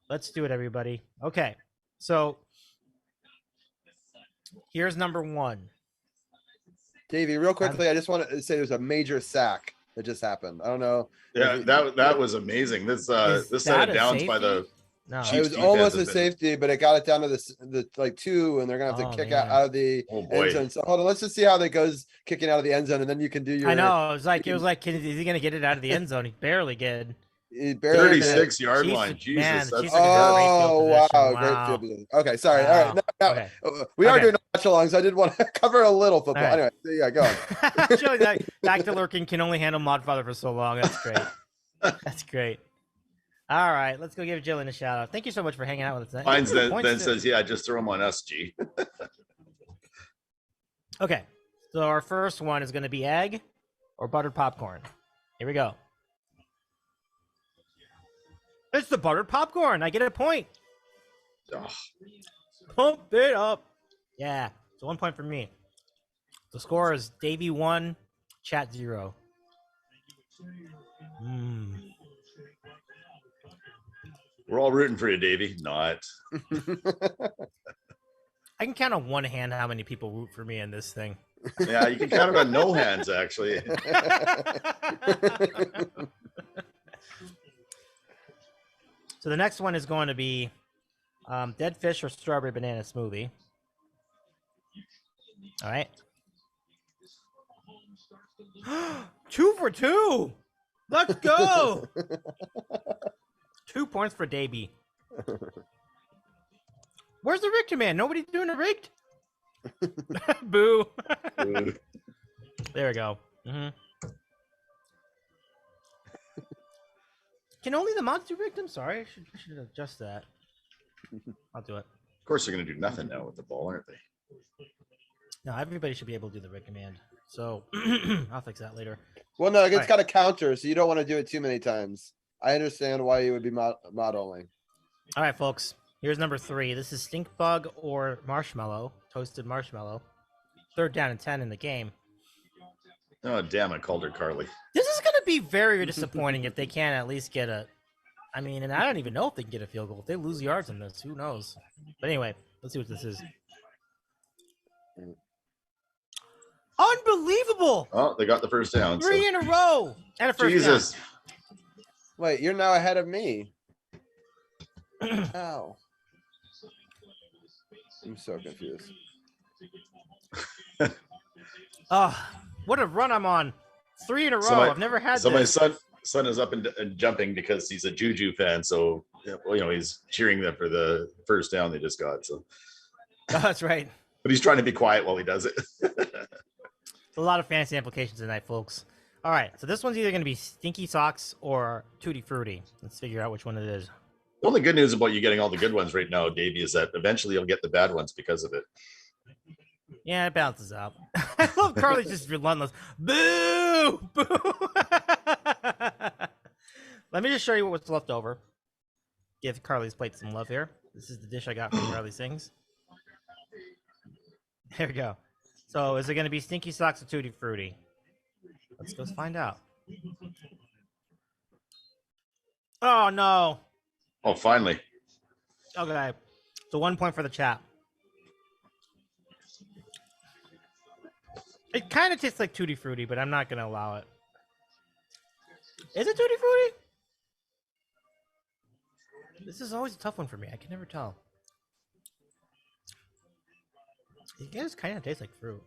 [SPEAKER 1] Let's do it, everybody. Okay, so here's number one.
[SPEAKER 2] Davey, real quickly, I just want to say there's a major sack that just happened. I don't know.
[SPEAKER 3] Yeah, that was amazing. This set it down by the.
[SPEAKER 1] No,
[SPEAKER 2] it was almost a safety, but it got it down to the like 2, and they're gonna have to kick out of the end zone. So hold on, let's just see how that goes, kicking out of the end zone, and then you can do your.
[SPEAKER 1] I know. It was like, is he gonna get it out of the end zone? He barely did.
[SPEAKER 2] He barely
[SPEAKER 3] 36-yard line. Jesus.
[SPEAKER 1] Man,
[SPEAKER 3] that's
[SPEAKER 2] wow, great field position. Okay, sorry. All right, now,
[SPEAKER 1] okay.
[SPEAKER 2] We are doing watch along, so I did want to cover a little football.
[SPEAKER 1] Right.
[SPEAKER 2] Anyway, so yeah, go on.
[SPEAKER 1] Surely back to lurking can only handle Modfather for so long. That's great. That's great. All right, let's go give Jillian a shout out. Thank you so much for hanging out with us.
[SPEAKER 3] Mine then says, yeah, just throw them on us, G.
[SPEAKER 1] Okay, so our first one is going to be egg or buttered popcorn. Here we go. It's the buttered popcorn. I get a point.
[SPEAKER 3] Oh.
[SPEAKER 1] Pump it up. Yeah, it's 1 point for me. The score is Davey 1, chat 0.
[SPEAKER 3] We're all rooting for you, Davey. Not.
[SPEAKER 1] I can count on one hand how many people root for me in this thing.
[SPEAKER 3] Yeah, you can count it on no hands, actually.
[SPEAKER 1] So the next one is going to be dead fish or strawberry banana smoothie. All right. 2 for 2. Let's go. 2 points for Davey. Where's the rigged command? Nobody's doing a rigged? Boo. There we go. Can only the mods do rigged? I'm sorry. I should adjust that. I'll do it.
[SPEAKER 3] Of course, they're going to do nothing now with the ball, aren't they?
[SPEAKER 1] No, everybody should be able to do the rig command. So I'll fix that later.
[SPEAKER 2] Well, no, it's got a counter, so you don't want to do it too many times. I understand why you would be mod only.
[SPEAKER 1] All right, folks. Here's number 3. This is stink bug or marshmallow, toasted marshmallow. 3rd down and 10 in the game.
[SPEAKER 3] Oh, damn, I called her Carly.
[SPEAKER 1] This is going to be very disappointing if they can't at least get a... I mean, and I don't even know if they can get a field goal. If they lose yards in this, who knows? But anyway, let's see what this is. Unbelievable!
[SPEAKER 3] Oh, they got the first down.
[SPEAKER 1] 3 in a row! And a first
[SPEAKER 3] Jesus.
[SPEAKER 1] down.
[SPEAKER 2] Wait, you're now ahead of me. Ow. I'm so confused.
[SPEAKER 1] Oh, what a run I'm on. 3 in a row. I've never had
[SPEAKER 3] so
[SPEAKER 1] this.
[SPEAKER 3] My son is up and jumping because he's a Juju fan. So, he's cheering them for the first down they just got. So,
[SPEAKER 1] Oh, that's right.
[SPEAKER 3] But he's trying to be quiet while he does it.
[SPEAKER 1] A lot of fantasy implications tonight, folks. All right, so this one's either going to be Stinky Socks or Tutti Frutti. Let's figure out which one it is.
[SPEAKER 3] The only good news about you getting all the good ones right now, Davey, is that eventually you'll get the bad ones because of it.
[SPEAKER 1] Yeah, it balances out. I love Carly's just relentless. Boo! Boo! Let me just show you what's left over. Give Carly's plate some love here. This is the dish I got from Carly Sings. There we go. So is it going to be Stinky Socks or Tutti Frutti? Let's go find out. Oh, no.
[SPEAKER 3] Oh, finally.
[SPEAKER 1] Okay. So 1 point for the chat. It kind of tastes like Tutti Frutti, but I'm not going to allow it. Is it Tutti Frutti? This is always a tough one for me. I can never tell. It does kind of taste like fruit.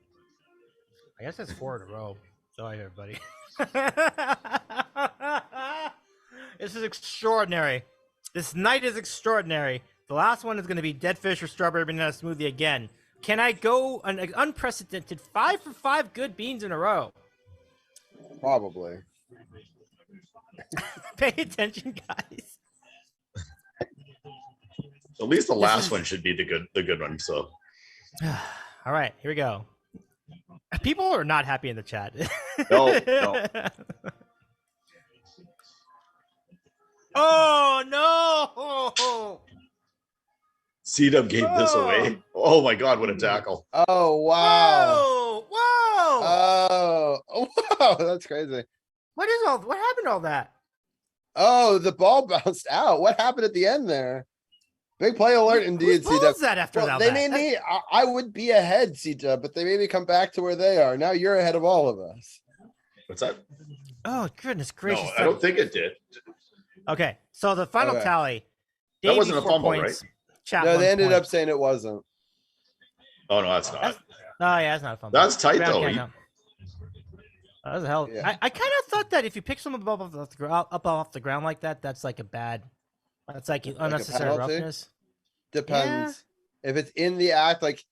[SPEAKER 1] I guess that's 4 in a row. Sorry, everybody. This is extraordinary. This night is extraordinary. The last one is going to be dead fish or strawberry banana smoothie again. Can I go an unprecedented 5 for 5 good beans in a row?
[SPEAKER 2] Probably.
[SPEAKER 1] Pay attention, guys.
[SPEAKER 3] At least the last one should be the good one. So,
[SPEAKER 1] all right, here we go. People are not happy in the chat.
[SPEAKER 3] No.
[SPEAKER 1] Oh no!
[SPEAKER 3] C-Dub gave this away. Oh my God, what a tackle!
[SPEAKER 2] Oh wow!
[SPEAKER 1] Whoa!
[SPEAKER 2] Oh wow! That's crazy.
[SPEAKER 1] What happened to all that?
[SPEAKER 2] Oh, the ball bounced out. What happened at the end there? Big play alert indeed,
[SPEAKER 1] Who
[SPEAKER 2] C-Dub.
[SPEAKER 1] that after that?
[SPEAKER 2] They made me. I would be ahead, C-Dub, but they made me come back to where they are. Now you're ahead of all of us.
[SPEAKER 3] What's that?
[SPEAKER 1] Oh goodness gracious!
[SPEAKER 3] No, I don't think it did.
[SPEAKER 1] Okay, so the final tally.
[SPEAKER 3] That wasn't a fumble,
[SPEAKER 1] points,
[SPEAKER 3] right?
[SPEAKER 1] Chat
[SPEAKER 2] no, they ended
[SPEAKER 1] point.
[SPEAKER 2] up saying it wasn't.
[SPEAKER 3] Oh no, that's not.
[SPEAKER 1] Oh yeah, that's not a fumble.
[SPEAKER 3] That's tight though.
[SPEAKER 1] That was a hell.
[SPEAKER 2] Yeah.
[SPEAKER 1] I kind of thought that if you pick someone up off the ground like that, that's like a bad. That's like unnecessary roughness.
[SPEAKER 2] Depends. Yeah. If it's in the act, like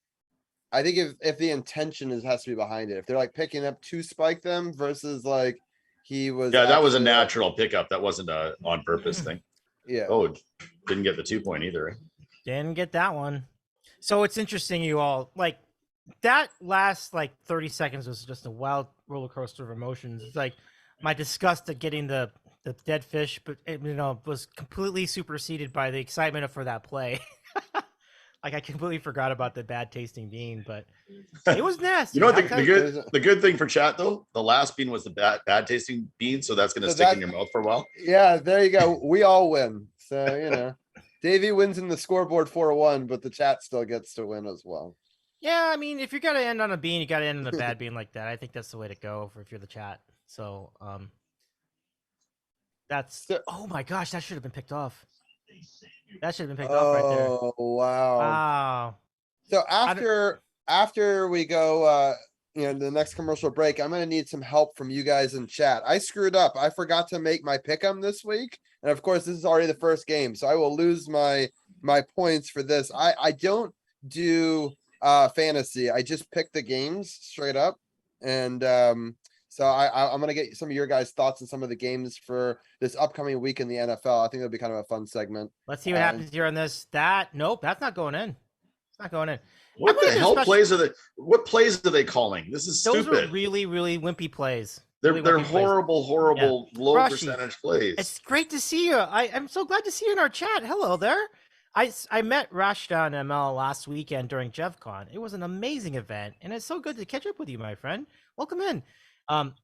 [SPEAKER 2] I think if the intention has to be behind it. If they're like picking up to spike them versus like he was.
[SPEAKER 3] Yeah, that was a natural pickup. That wasn't a on purpose thing.
[SPEAKER 2] Yeah.
[SPEAKER 3] Oh, didn't get the 2 point either. Right?
[SPEAKER 1] Didn't get that one. So it's interesting, you all like that last like 30 seconds was just a wild roller coaster of emotions. It's like my disgust at getting the dead fish, but it, was completely superseded by the excitement for that play. Like I completely forgot about the bad tasting bean, but it was nasty.
[SPEAKER 3] The good thing for chat though, the last bean was the bad tasting bean, so that's gonna stick in your mouth for a while.
[SPEAKER 2] Yeah, there you go. We all win. So Davey wins in the scoreboard 4-1, but the chat still gets to win as well.
[SPEAKER 1] Yeah, I mean, if you're gonna end on a bean, you gotta end on a bad bean like that. I think that's the way to go if you're the chat. So oh my gosh, that should have been picked off. That should have been picked off right there.
[SPEAKER 2] Oh wow.
[SPEAKER 1] Wow.
[SPEAKER 2] So after we go the next commercial break, I'm gonna need some help from you guys in chat. I screwed up. I forgot to make my pick'em this week. And of course, this is already the first game, so I will lose my points for this. I don't do fantasy. I just pick the games straight up. And so I'm gonna get some of your guys' thoughts on some of the games for this upcoming week in the NFL. I think it'll be kind of a fun segment.
[SPEAKER 1] Let's see what happens here on this. Nope, that's not going in. It's not going in.
[SPEAKER 3] What the hell plays are they? What plays are they calling? This is stupid.
[SPEAKER 1] Those are really, really wimpy plays.
[SPEAKER 3] They're horrible, low
[SPEAKER 1] Rushy,
[SPEAKER 3] percentage plays.
[SPEAKER 1] It's great to see you. I'm so glad to see you in our chat. Hello there. I met Rashdan ML last weekend during JevCon. It was an amazing event, and it's so good to catch up with you, my friend. Welcome in.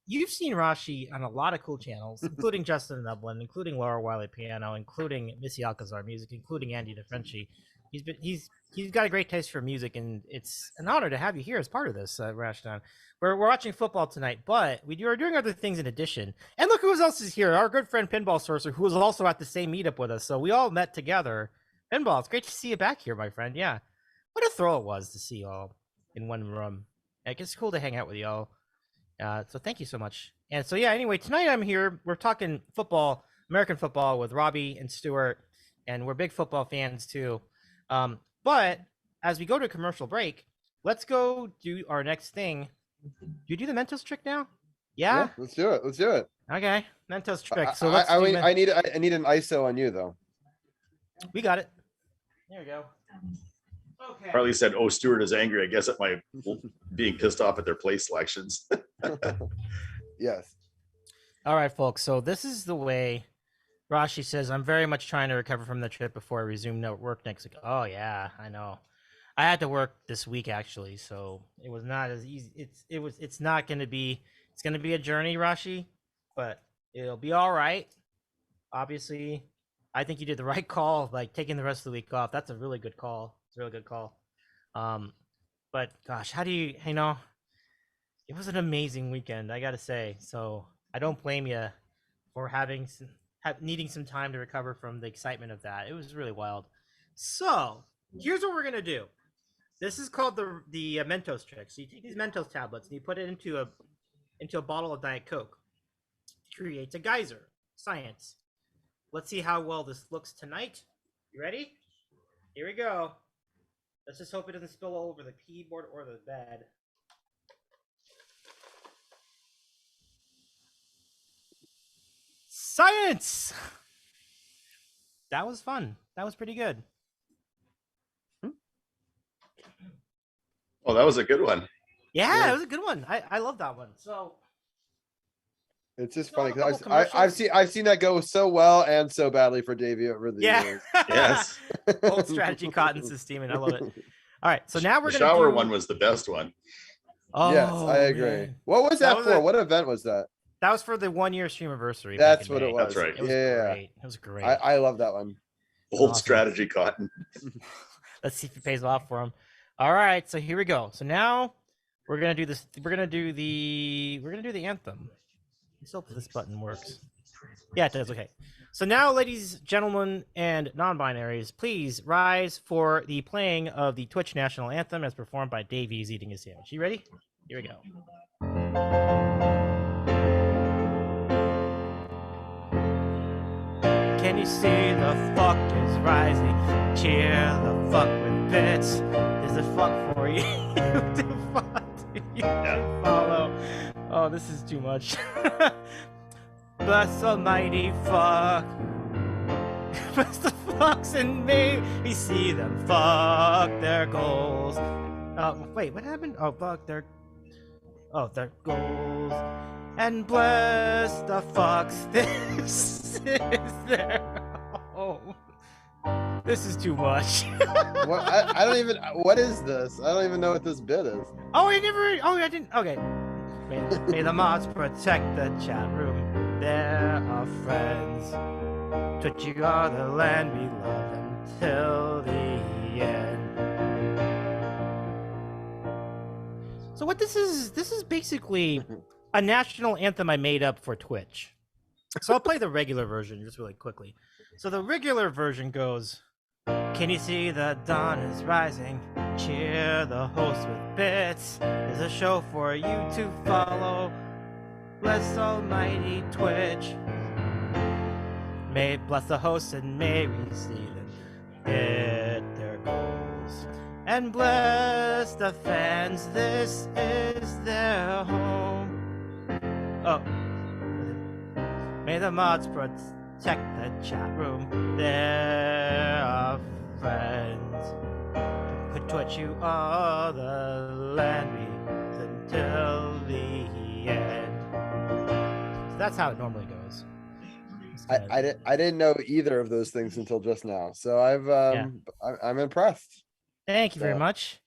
[SPEAKER 1] You've seen Rashi on a lot of cool channels, including Justin Nublin, including Laura Wiley Piano, including Missy Alcazar Music, including Andy DeFrenchi. He's got a great taste for music, and it's an honor to have you here as part of this, Rashdan. We're watching football tonight, but we are doing other things in addition. And look who else is here, our good friend Pinball Sorcerer, who was also at the same meetup with us. So we all met together. Pinball, it's great to see you back here, my friend. Yeah, what a thrill it was to see you all in one room. It's cool to hang out with y'all. So thank you so much. And so, yeah, anyway, tonight I'm here. We're talking football, American football with Robbie and Stuart, and we're big football fans too. But as we go to a commercial break, let's go do our next thing. Do you do the Mentos trick now? Yeah?
[SPEAKER 2] Let's do it.
[SPEAKER 1] Okay, Mentos trick. So
[SPEAKER 2] I need an ISO on you though.
[SPEAKER 1] We got it. There we go.
[SPEAKER 3] Okay. Harley said, "Oh, Stuart is angry. I guess at my being pissed off at their play selections."
[SPEAKER 2] Yes.
[SPEAKER 1] All right, folks. So this is the way Rashi says, "I'm very much trying to recover from the trip before I resume work next week." Oh yeah, I know. I had to work this week actually, so it was not as easy. It's not going to be. It's going to be a journey, Rashi, but it'll be all right. Obviously, I think you did the right call, like taking the rest of the week off. That's a really good call. It's a really good call. But gosh, how do you know? It was an amazing weekend, I gotta say. So I don't blame you for needing some time to recover from the excitement of that. It was really wild. So here's what we're gonna do. This is called the Mentos trick. So you take these Mentos tablets and you put it into a bottle of Diet Coke. It creates a geyser. Science. Let's see how well this looks tonight. You ready? Here we go. Let's just hope it doesn't spill all over the keyboard or the bed. Science! That was fun. That was pretty good.
[SPEAKER 3] Oh, that was a good one.
[SPEAKER 1] Yeah, it was a good one. I love that one. So
[SPEAKER 2] it's just
[SPEAKER 1] Still
[SPEAKER 2] funny
[SPEAKER 1] have a
[SPEAKER 2] because
[SPEAKER 1] couple
[SPEAKER 2] I've seen that go so well and so badly for Davey over the years.
[SPEAKER 3] Yes.
[SPEAKER 1] Old strategy caught in steaming. I love it. All right, so now we're
[SPEAKER 3] The
[SPEAKER 1] gonna
[SPEAKER 3] shower
[SPEAKER 1] do...
[SPEAKER 3] one was the best one.
[SPEAKER 1] Oh,
[SPEAKER 2] Yes, I agree.
[SPEAKER 1] man.
[SPEAKER 2] What was
[SPEAKER 1] That
[SPEAKER 2] that
[SPEAKER 1] was
[SPEAKER 2] for?
[SPEAKER 1] a-
[SPEAKER 2] What event was that?
[SPEAKER 1] That was for the 1-year stream anniversary.
[SPEAKER 2] That's
[SPEAKER 1] back in
[SPEAKER 2] what it
[SPEAKER 1] May.
[SPEAKER 2] was.
[SPEAKER 3] That's right.
[SPEAKER 1] It was
[SPEAKER 2] Yeah.
[SPEAKER 1] great. It was great.
[SPEAKER 2] I love that one.
[SPEAKER 3] Old
[SPEAKER 1] Awesome.
[SPEAKER 3] strategy cotton.
[SPEAKER 1] Let's see if it pays off for him. All right, so here we go. So now we're gonna do this. We're gonna do the anthem. Let's hope this button works. Yeah, it does. Okay. So now, ladies, gentlemen, and non-binaries, please rise for the playing of the Twitch national anthem as performed by Davy's Eating a Sandwich. You ready? Here we go. Can you see the fuck is rising? Cheer the fuck with bits. There's a fuck for you to follow. Oh, this is too much. Bless almighty fuck. Bless the fucks and may we see them fuck their goals. Wait, what happened? Oh, fuck their goals. And bless the fucks. This is their home. This is too much.
[SPEAKER 2] What I don't even. What is this? I don't even know what this bit is.
[SPEAKER 1] Oh, I didn't. Okay. May the mods protect the chat room. They're our friends. Twitch, you are the land we love until the end. So what this is basically a national anthem I made up for Twitch. So I'll play the regular version just really quickly. So the regular version goes, can you see the dawn is rising? Cheer the host with bits. There's a show for you to follow. Bless almighty Twitch. May it bless the hosts and may we see them hit their goals. And bless the fans, this is their home. Oh. May the mods protect the chat room. They're our friends. Put Twitch, you are the land we until the end. So that's how it normally goes.
[SPEAKER 2] I didn't know either of those things until just now. So I'm impressed.
[SPEAKER 1] Thank you very much.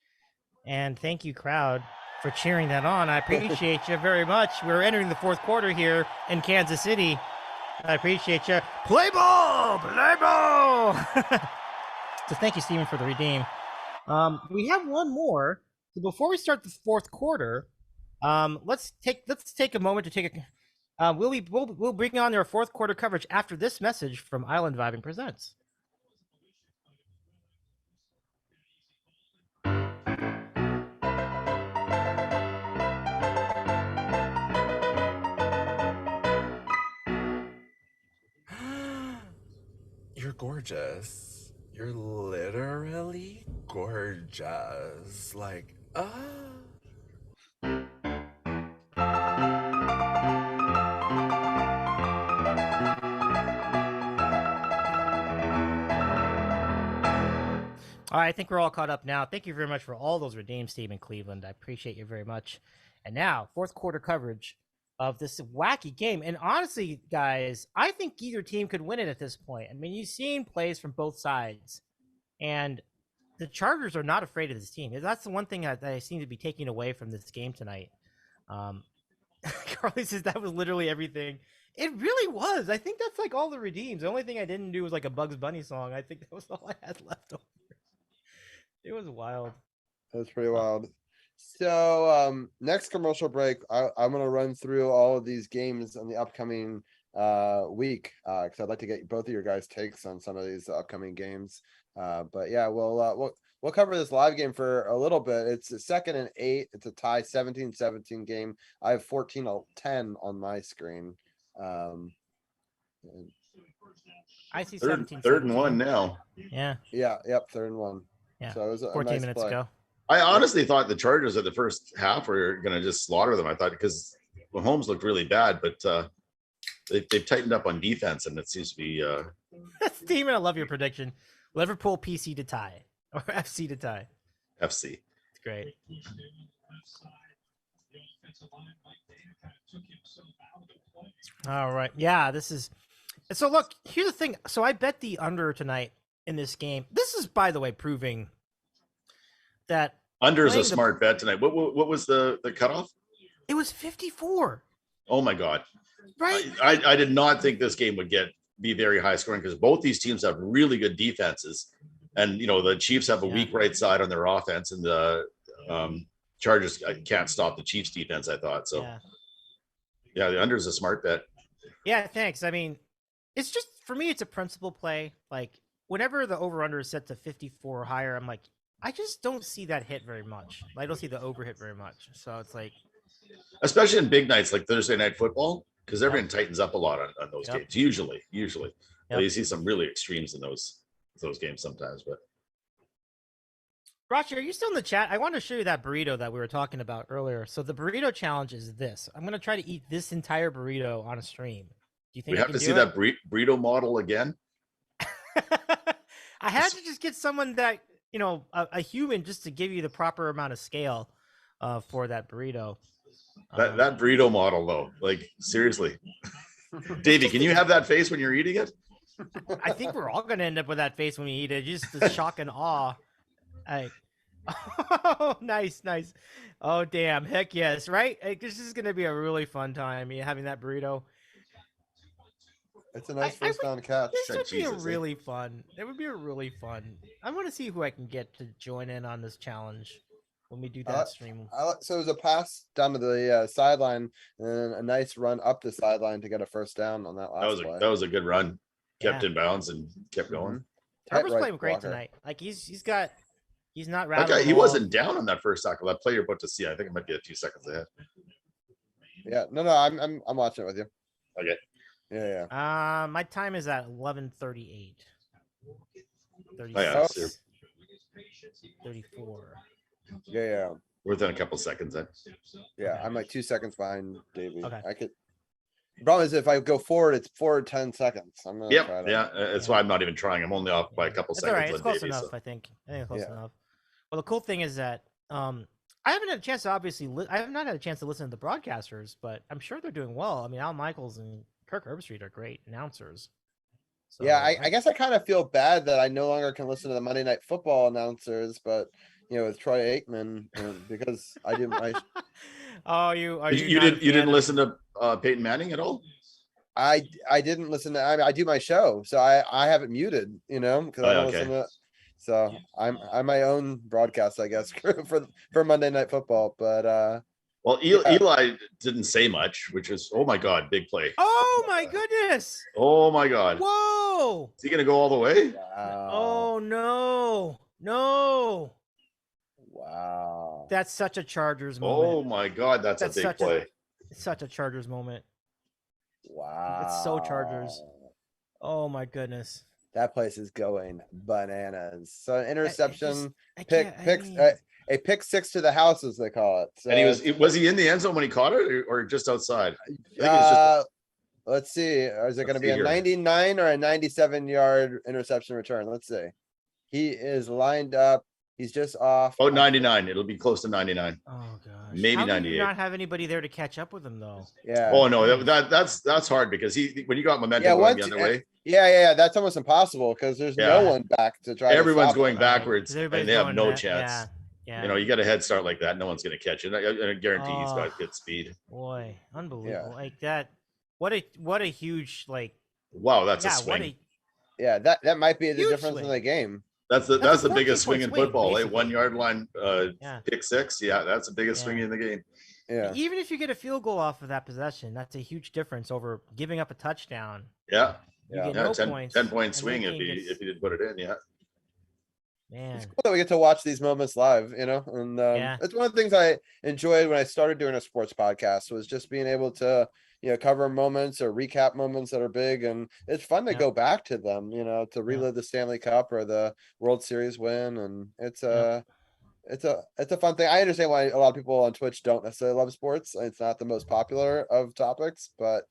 [SPEAKER 1] And thank you, crowd, for cheering that on. I appreciate you very much. We're entering the fourth quarter here in Kansas City. I appreciate you. Play ball! Play ball! So thank you, Steven, for the redeem. We have one more. So before we start the fourth quarter, let's take a moment to take a. We'll bring on our fourth quarter coverage after this message from Island Vibing Presents.
[SPEAKER 6] You're gorgeous. You're literally gorgeous. Like,
[SPEAKER 1] All right, I think we're all caught up now. Thank you very much for all those redeems, Steve in Cleveland. I appreciate you very much. And now, fourth quarter coverage of this wacky game. And honestly, guys, I think either team could win it at this point. I mean, you've seen plays from both sides. And the Chargers are not afraid of this team. That's the one thing that I seem to be taking away from this game tonight. Carly says that was literally everything. It really was. I think that's like all the redeems. The only thing I didn't do was like a Bugs Bunny song. I think that was all I had left over. It was wild.
[SPEAKER 2] That's pretty wild. So next commercial break, I'm gonna run through all of these games on the upcoming week because I'd like to get both of your guys' takes on some of these upcoming games. But yeah, we'll cover this live game for a little bit. It's a 2nd and 8. It's a tie 17-17 game. I have 14-10 on my screen.
[SPEAKER 1] I see
[SPEAKER 3] Third
[SPEAKER 1] 17.
[SPEAKER 3] and 1 now.
[SPEAKER 1] Yeah.
[SPEAKER 2] Yeah. Yep. 3rd and 1.
[SPEAKER 1] Yeah.
[SPEAKER 2] So it was a
[SPEAKER 1] 14
[SPEAKER 2] nice
[SPEAKER 1] minutes
[SPEAKER 2] play.
[SPEAKER 1] ago.
[SPEAKER 3] I honestly thought the Chargers at the first half were going to just slaughter them. I thought because Mahomes looked really bad, but they've tightened up on defense, and it seems to be.
[SPEAKER 1] Steven, I love your prediction. Liverpool PC to tie or FC to tie.
[SPEAKER 3] FC.
[SPEAKER 1] It's great. All right. Yeah, this is. So look, here's the thing. So I bet the under tonight in this game. This is, by the way, proving that
[SPEAKER 3] under is a smart bet tonight. What was the cutoff?
[SPEAKER 1] It was 54.
[SPEAKER 3] Oh my God.
[SPEAKER 1] Right.
[SPEAKER 3] I did not think this game would be very high scoring because both these teams have really good defenses. And, the Chiefs have a weak right side on their offense, and the Chargers can't stop the Chiefs defense, I thought. So, yeah, the under is a smart bet.
[SPEAKER 1] Yeah, thanks. I mean, it's just, for me, it's a principal play. Like, whenever the over-under is set to 54 or higher, I'm like, I just don't see that hit very much. I don't see the over hit very much. So it's like.
[SPEAKER 3] Especially in big nights like Thursday Night Football, because everyone tightens up a lot on those games. Usually. You see some really extremes in those games sometimes. But
[SPEAKER 1] Rachi, are you still in the chat? I want to show you that burrito that we were talking about earlier. So the burrito challenge is this. I'm going to try to eat this entire burrito on a stream. Do you think
[SPEAKER 3] we have to see that burrito model again?
[SPEAKER 1] I had to just get someone that, a human, just to give you the proper amount of scale for that burrito.
[SPEAKER 3] That burrito model, though, like, seriously. Davey, can you have that face when you're eating it?
[SPEAKER 1] I think we're all going to end up with that face when we eat it. Just the shock and awe. Oh, nice. Oh, damn. Heck yes, right? This is going to be a really fun time, having that burrito.
[SPEAKER 2] It's a nice first down catch.
[SPEAKER 1] This would be really fun. It would be a really fun. I want to see who I can get to join in on this challenge when we do that stream.
[SPEAKER 2] So it was a pass down to the sideline and a nice run up the sideline to get a first down on that last play.
[SPEAKER 3] That was a good run. Kept in bounds and kept going.
[SPEAKER 1] Trevor's playing great tonight. Like he's not rattling.
[SPEAKER 3] Okay, he wasn't down on that first tackle. That play you're about to see, I think it might be a few seconds ahead.
[SPEAKER 2] Yeah, no, I'm watching it with you.
[SPEAKER 3] Okay.
[SPEAKER 2] Yeah.
[SPEAKER 1] My time is at 11:38. 34.
[SPEAKER 2] Yeah.
[SPEAKER 3] Within a couple seconds then.
[SPEAKER 2] Yeah, I'm like 2 seconds behind Davey.
[SPEAKER 1] Okay.
[SPEAKER 2] I could. The problem is if I go forward, it's forward 10 seconds. I'm gonna try to...
[SPEAKER 3] That's why I'm not even trying. I'm only off by a couple seconds.
[SPEAKER 1] All right. It's close enough, so. I think it's close enough. Well, the cool thing is that I haven't had a chance to I have not had a chance to listen to the broadcasters, but I'm sure they're doing well. I mean, Al Michaels and Kirk Herbstreit are great announcers. So,
[SPEAKER 2] yeah, I guess I kind of feel bad that I no longer can listen to the Monday Night Football announcers, but with Troy Aikman, because I do my.
[SPEAKER 3] You didn't listen to Peyton Manning at all?
[SPEAKER 2] I didn't listen to. I do my show, so I have it muted. Because I don't listen to it. So I'm my own broadcast, I guess, for Monday Night Football. But
[SPEAKER 3] well, Eli didn't say much, which is, oh my God, big play.
[SPEAKER 1] Oh my goodness.
[SPEAKER 3] Oh my God.
[SPEAKER 1] Whoa.
[SPEAKER 3] Is he gonna go all the way?
[SPEAKER 2] Wow.
[SPEAKER 1] Oh no.
[SPEAKER 2] Wow.
[SPEAKER 1] That's such a Chargers moment.
[SPEAKER 3] Oh my God, that's a big play.
[SPEAKER 1] Such a Chargers moment.
[SPEAKER 2] Wow.
[SPEAKER 1] It's so Chargers. Oh my goodness.
[SPEAKER 2] That place is going bananas. So an interception,
[SPEAKER 1] a
[SPEAKER 2] pick six to the house, as they call it. So,
[SPEAKER 3] and was he in the end zone when he caught it, or just outside?
[SPEAKER 2] Let's see. Is it going to be a 99 or a 97-yard interception return? Let's see. He is lined up. He's just off.
[SPEAKER 3] Oh, 99. It'll be close to 99.
[SPEAKER 1] Oh gosh.
[SPEAKER 3] Maybe
[SPEAKER 1] How
[SPEAKER 3] 98.
[SPEAKER 1] do you not have anybody there to catch up with him though?
[SPEAKER 2] Yeah.
[SPEAKER 3] Oh no, that's hard because when you got momentum going the other way.
[SPEAKER 2] Yeah. That's almost impossible because there's no one back to try.
[SPEAKER 3] Everyone's
[SPEAKER 2] to
[SPEAKER 3] going backwards and they have no chance.
[SPEAKER 1] Yeah.
[SPEAKER 3] You got a head start like that, no one's going to catch it. I guarantee he's got good speed.
[SPEAKER 1] Boy, unbelievable! Like that. What a huge like.
[SPEAKER 3] Wow, that's a swing.
[SPEAKER 2] That might be the difference in the game.
[SPEAKER 3] That's the biggest swing in football. 1 yard line, pick six. Yeah, that's the biggest swing in the game.
[SPEAKER 2] Yeah.
[SPEAKER 1] Even if you get a field goal off of that possession, that's a huge difference over giving up a touchdown.
[SPEAKER 3] Yeah.
[SPEAKER 1] You get no
[SPEAKER 3] 10-point swing if he didn't put it in. Yeah.
[SPEAKER 1] Man.
[SPEAKER 2] It's cool that we get to watch these moments live, and it's one of the things I enjoyed when I started doing a sports podcast was just being able to, cover moments or recap moments that are big, and it's fun to
[SPEAKER 1] Yep.
[SPEAKER 2] go back to them, to relive the Stanley Cup or the World Series win, and it's a fun thing. I understand why a lot of people on Twitch don't necessarily love sports. It's not the most popular of topics, but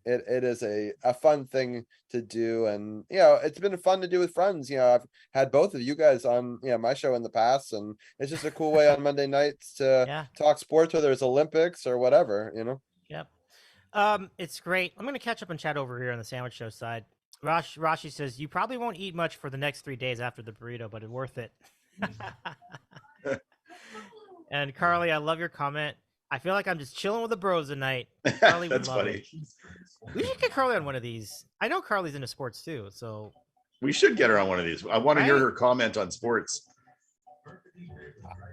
[SPEAKER 2] it is a fun thing to do, and it's been fun to do with friends. I've had both of you guys on my show in the past, and it's just a cool way on Monday nights to talk sports, whether it's Olympics or whatever.
[SPEAKER 1] Yep. It's great. I'm gonna catch up and chat over here on the sandwich show side. Rashi says you probably won't eat much for the next 3 days after the burrito, but it's worth it. And Carly, I love your comment. I feel like I'm just chilling with the bros tonight. Carly would
[SPEAKER 3] That's
[SPEAKER 1] love
[SPEAKER 3] funny.
[SPEAKER 1] it. We should get Carly on one of these. I know Carly's into sports too, so
[SPEAKER 3] We should get her on one of these. I want to hear her comment on sports.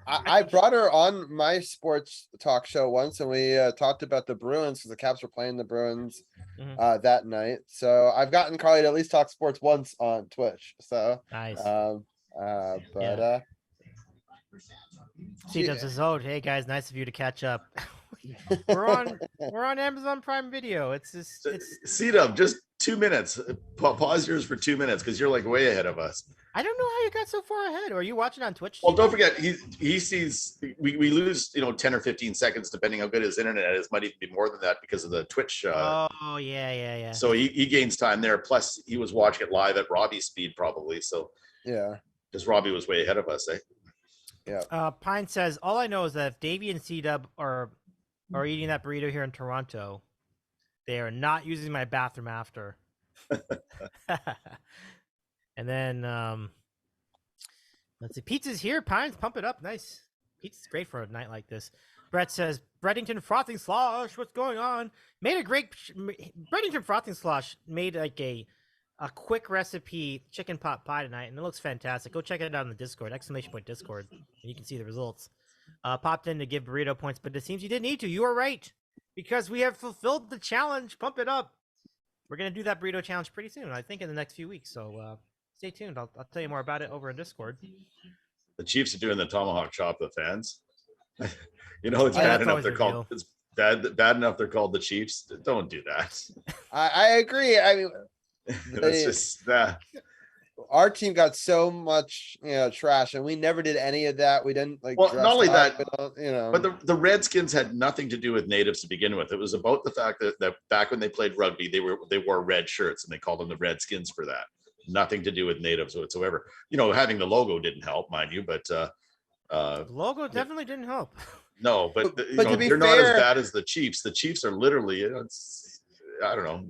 [SPEAKER 2] I brought her on my sports talk show once, and we talked about the Bruins because the Caps were playing the Bruins that night. So I've gotten Carly to at least talk sports once on Twitch. So
[SPEAKER 1] nice. C-Dub says, "Oh, hey guys, nice of you to catch up." we're on Amazon Prime Video. It's
[SPEAKER 3] C-Dub, just 2 minutes. Pause yours for 2 minutes because you're like way ahead of us.
[SPEAKER 1] I don't know how you got so far ahead. Or are you watching on Twitch?
[SPEAKER 3] Well, don't forget, he sees we lose 10 or 15 seconds depending how good his internet is. Might even be more than that because of the Twitch.
[SPEAKER 1] Oh yeah.
[SPEAKER 3] So he gains time there. Plus, he was watching it live at Robbie's speed probably. So
[SPEAKER 2] yeah,
[SPEAKER 3] because Robbie was way ahead of us, eh?
[SPEAKER 2] Yeah.
[SPEAKER 1] Pine says, all I know is that if Davy and C-Dub are eating that burrito here in Toronto, they are not using my bathroom after. And then let's see, pizza's here. Pines, pump it up. Nice. Pizza's great for a night like this. Brett says, Breddington frothing slosh, what's going on? Made a great Breddington frothing slosh made like a quick recipe chicken pot pie tonight, and it looks fantastic. Go check it out on the Discord, !Discord, and you can see the results. Popped in to give burrito points, but it seems you didn't need to. You are right, because we have fulfilled the challenge. Pump it up. We're going to do that burrito challenge pretty soon, I think in the next few weeks, so stay tuned. I'll tell you more about it over in Discord.
[SPEAKER 3] The Chiefs are doing the tomahawk chop, the fans. It's bad enough they're called. It's bad enough they're called the Chiefs. Don't do that.
[SPEAKER 2] I agree. I mean,
[SPEAKER 3] it's just that
[SPEAKER 2] our team got so much trash, and we never did any of that. We didn't
[SPEAKER 3] not only that,
[SPEAKER 2] but
[SPEAKER 3] the Redskins had nothing to do with natives to begin with. It was about the fact that back when they played rugby, they wore red shirts, and they called them the Redskins for that. Nothing to do with natives whatsoever. Having the logo didn't help, mind you, but
[SPEAKER 1] the logo definitely didn't help.
[SPEAKER 3] No, but
[SPEAKER 2] to be
[SPEAKER 3] they're
[SPEAKER 2] fair,
[SPEAKER 3] not as bad as the Chiefs. The Chiefs are literally, I don't know.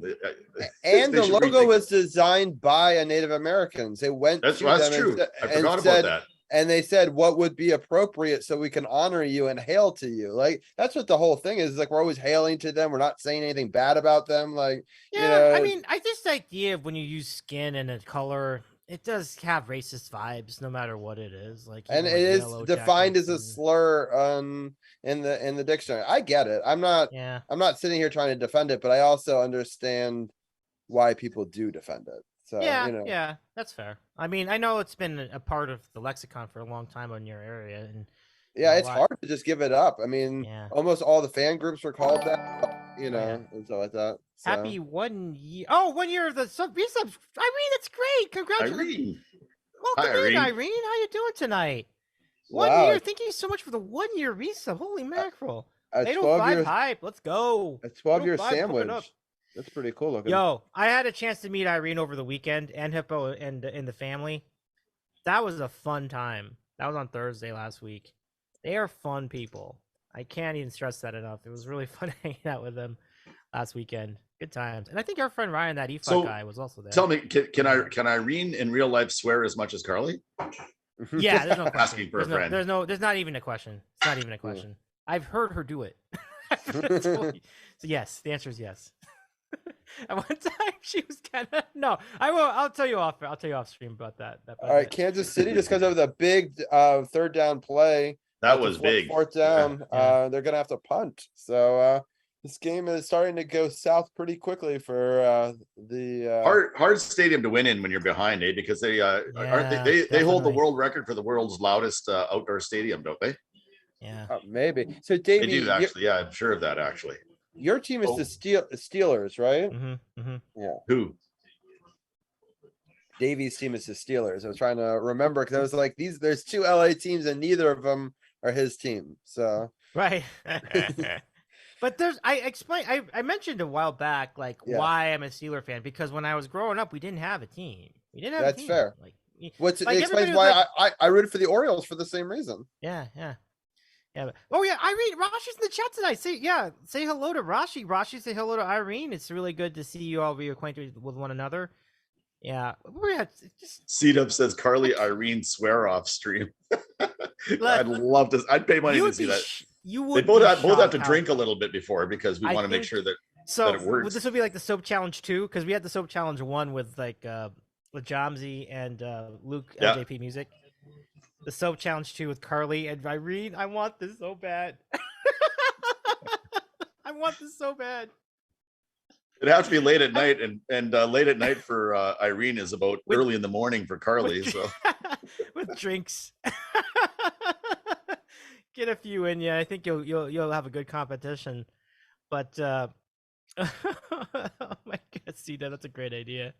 [SPEAKER 2] And the logo was designed by a Native Americans. They went.
[SPEAKER 3] That's true. I forgot about that.
[SPEAKER 2] And they said, what would be appropriate so we can honor you and hail to you? Like, that's what the whole thing is. Like, we're always hailing to them. We're not saying anything bad about them. Like,
[SPEAKER 1] I mean, I just idea of when you use skin and a color, it does have racist vibes no matter what it is. Like,
[SPEAKER 2] and it is defined as a slur in the dictionary. I get it. I'm not sitting here trying to defend it, but I also understand why people do defend it. So
[SPEAKER 1] yeah, that's fair. I mean, I know it's been a part of the lexicon for a long time in your area, and
[SPEAKER 2] it's hard to just give it up. I mean, almost all the fan groups were called that, and so like that. So.
[SPEAKER 1] Happy 1 year! Oh, 1 year of the resubs. Irene, that's great. Congratulations! Welcome in, Irene. How you doing tonight?
[SPEAKER 2] Wow.
[SPEAKER 1] 1 year. Thank you so much for the 1 year resub. Holy mackerel! 805 hype. Let's go.
[SPEAKER 2] A 12-year sandwich. That's pretty cool looking.
[SPEAKER 1] Yo, I had a chance to meet Irene over the weekend and Hippo and the family. That was a fun time. That was on Thursday last week. They are fun people. I can't even stress that enough. It was really fun hanging out with them last weekend. Good times. And I think our friend Ryan, that EFUT guy, was also there.
[SPEAKER 3] Tell me, can Irene in real life swear as much as Carly?
[SPEAKER 1] Yeah, there's no question.
[SPEAKER 3] Asking for a friend.
[SPEAKER 1] There's not even a question. It's not even a question. I've heard her do it. So yes, the answer is yes. At one time, she was kind of I'll tell you off stream about that.
[SPEAKER 2] All right, Kansas City just comes over with a big third down play.
[SPEAKER 3] That was big.
[SPEAKER 2] Fourth down. Yeah. They're gonna have to punt. So this game is starting to go south pretty quickly for the
[SPEAKER 3] hard stadium to win in when you're behind, because they they hold the world record for the world's loudest outdoor stadium, don't they?
[SPEAKER 1] Yeah,
[SPEAKER 2] maybe. So Davey,
[SPEAKER 3] they do actually. Yeah, I'm sure of that actually.
[SPEAKER 2] Your team is the Steelers, right? Yeah.
[SPEAKER 3] Who?
[SPEAKER 2] Davy's team is the Steelers. I was trying to remember because I was like, there's 2 LA teams and neither of them are his team. So
[SPEAKER 1] right. But I mentioned a while back why I'm a Steeler fan, because when I was growing up we didn't have a team.
[SPEAKER 2] That's fair. It explains
[SPEAKER 1] why
[SPEAKER 2] I rooted for the Orioles for the same reason.
[SPEAKER 1] Yeah. Irene, Rashi's in the chat tonight. Say hello to Rashi. Rashi, say hello to Irene. It's really good to see you all be acquainted with one another. Yeah,
[SPEAKER 3] C-Dub says Carly Irene swear off stream. I'd love to. I'd pay money to see that. They both have to drink a little bit before, because we want to make sure that it works.
[SPEAKER 1] This would be like the soap challenge 2, because we had the soap challenge 1 with with Jamzi and Luke LJP Music. The soap challenge 2 with Carly and Irene. I want this so bad. I want this so bad.
[SPEAKER 3] It'd have to be late at night, and late at night for Irene is about early in the morning for Carly.
[SPEAKER 1] With drinks. Get a few in you. I think you'll have a good competition. But oh my god, Cena, that's a great idea.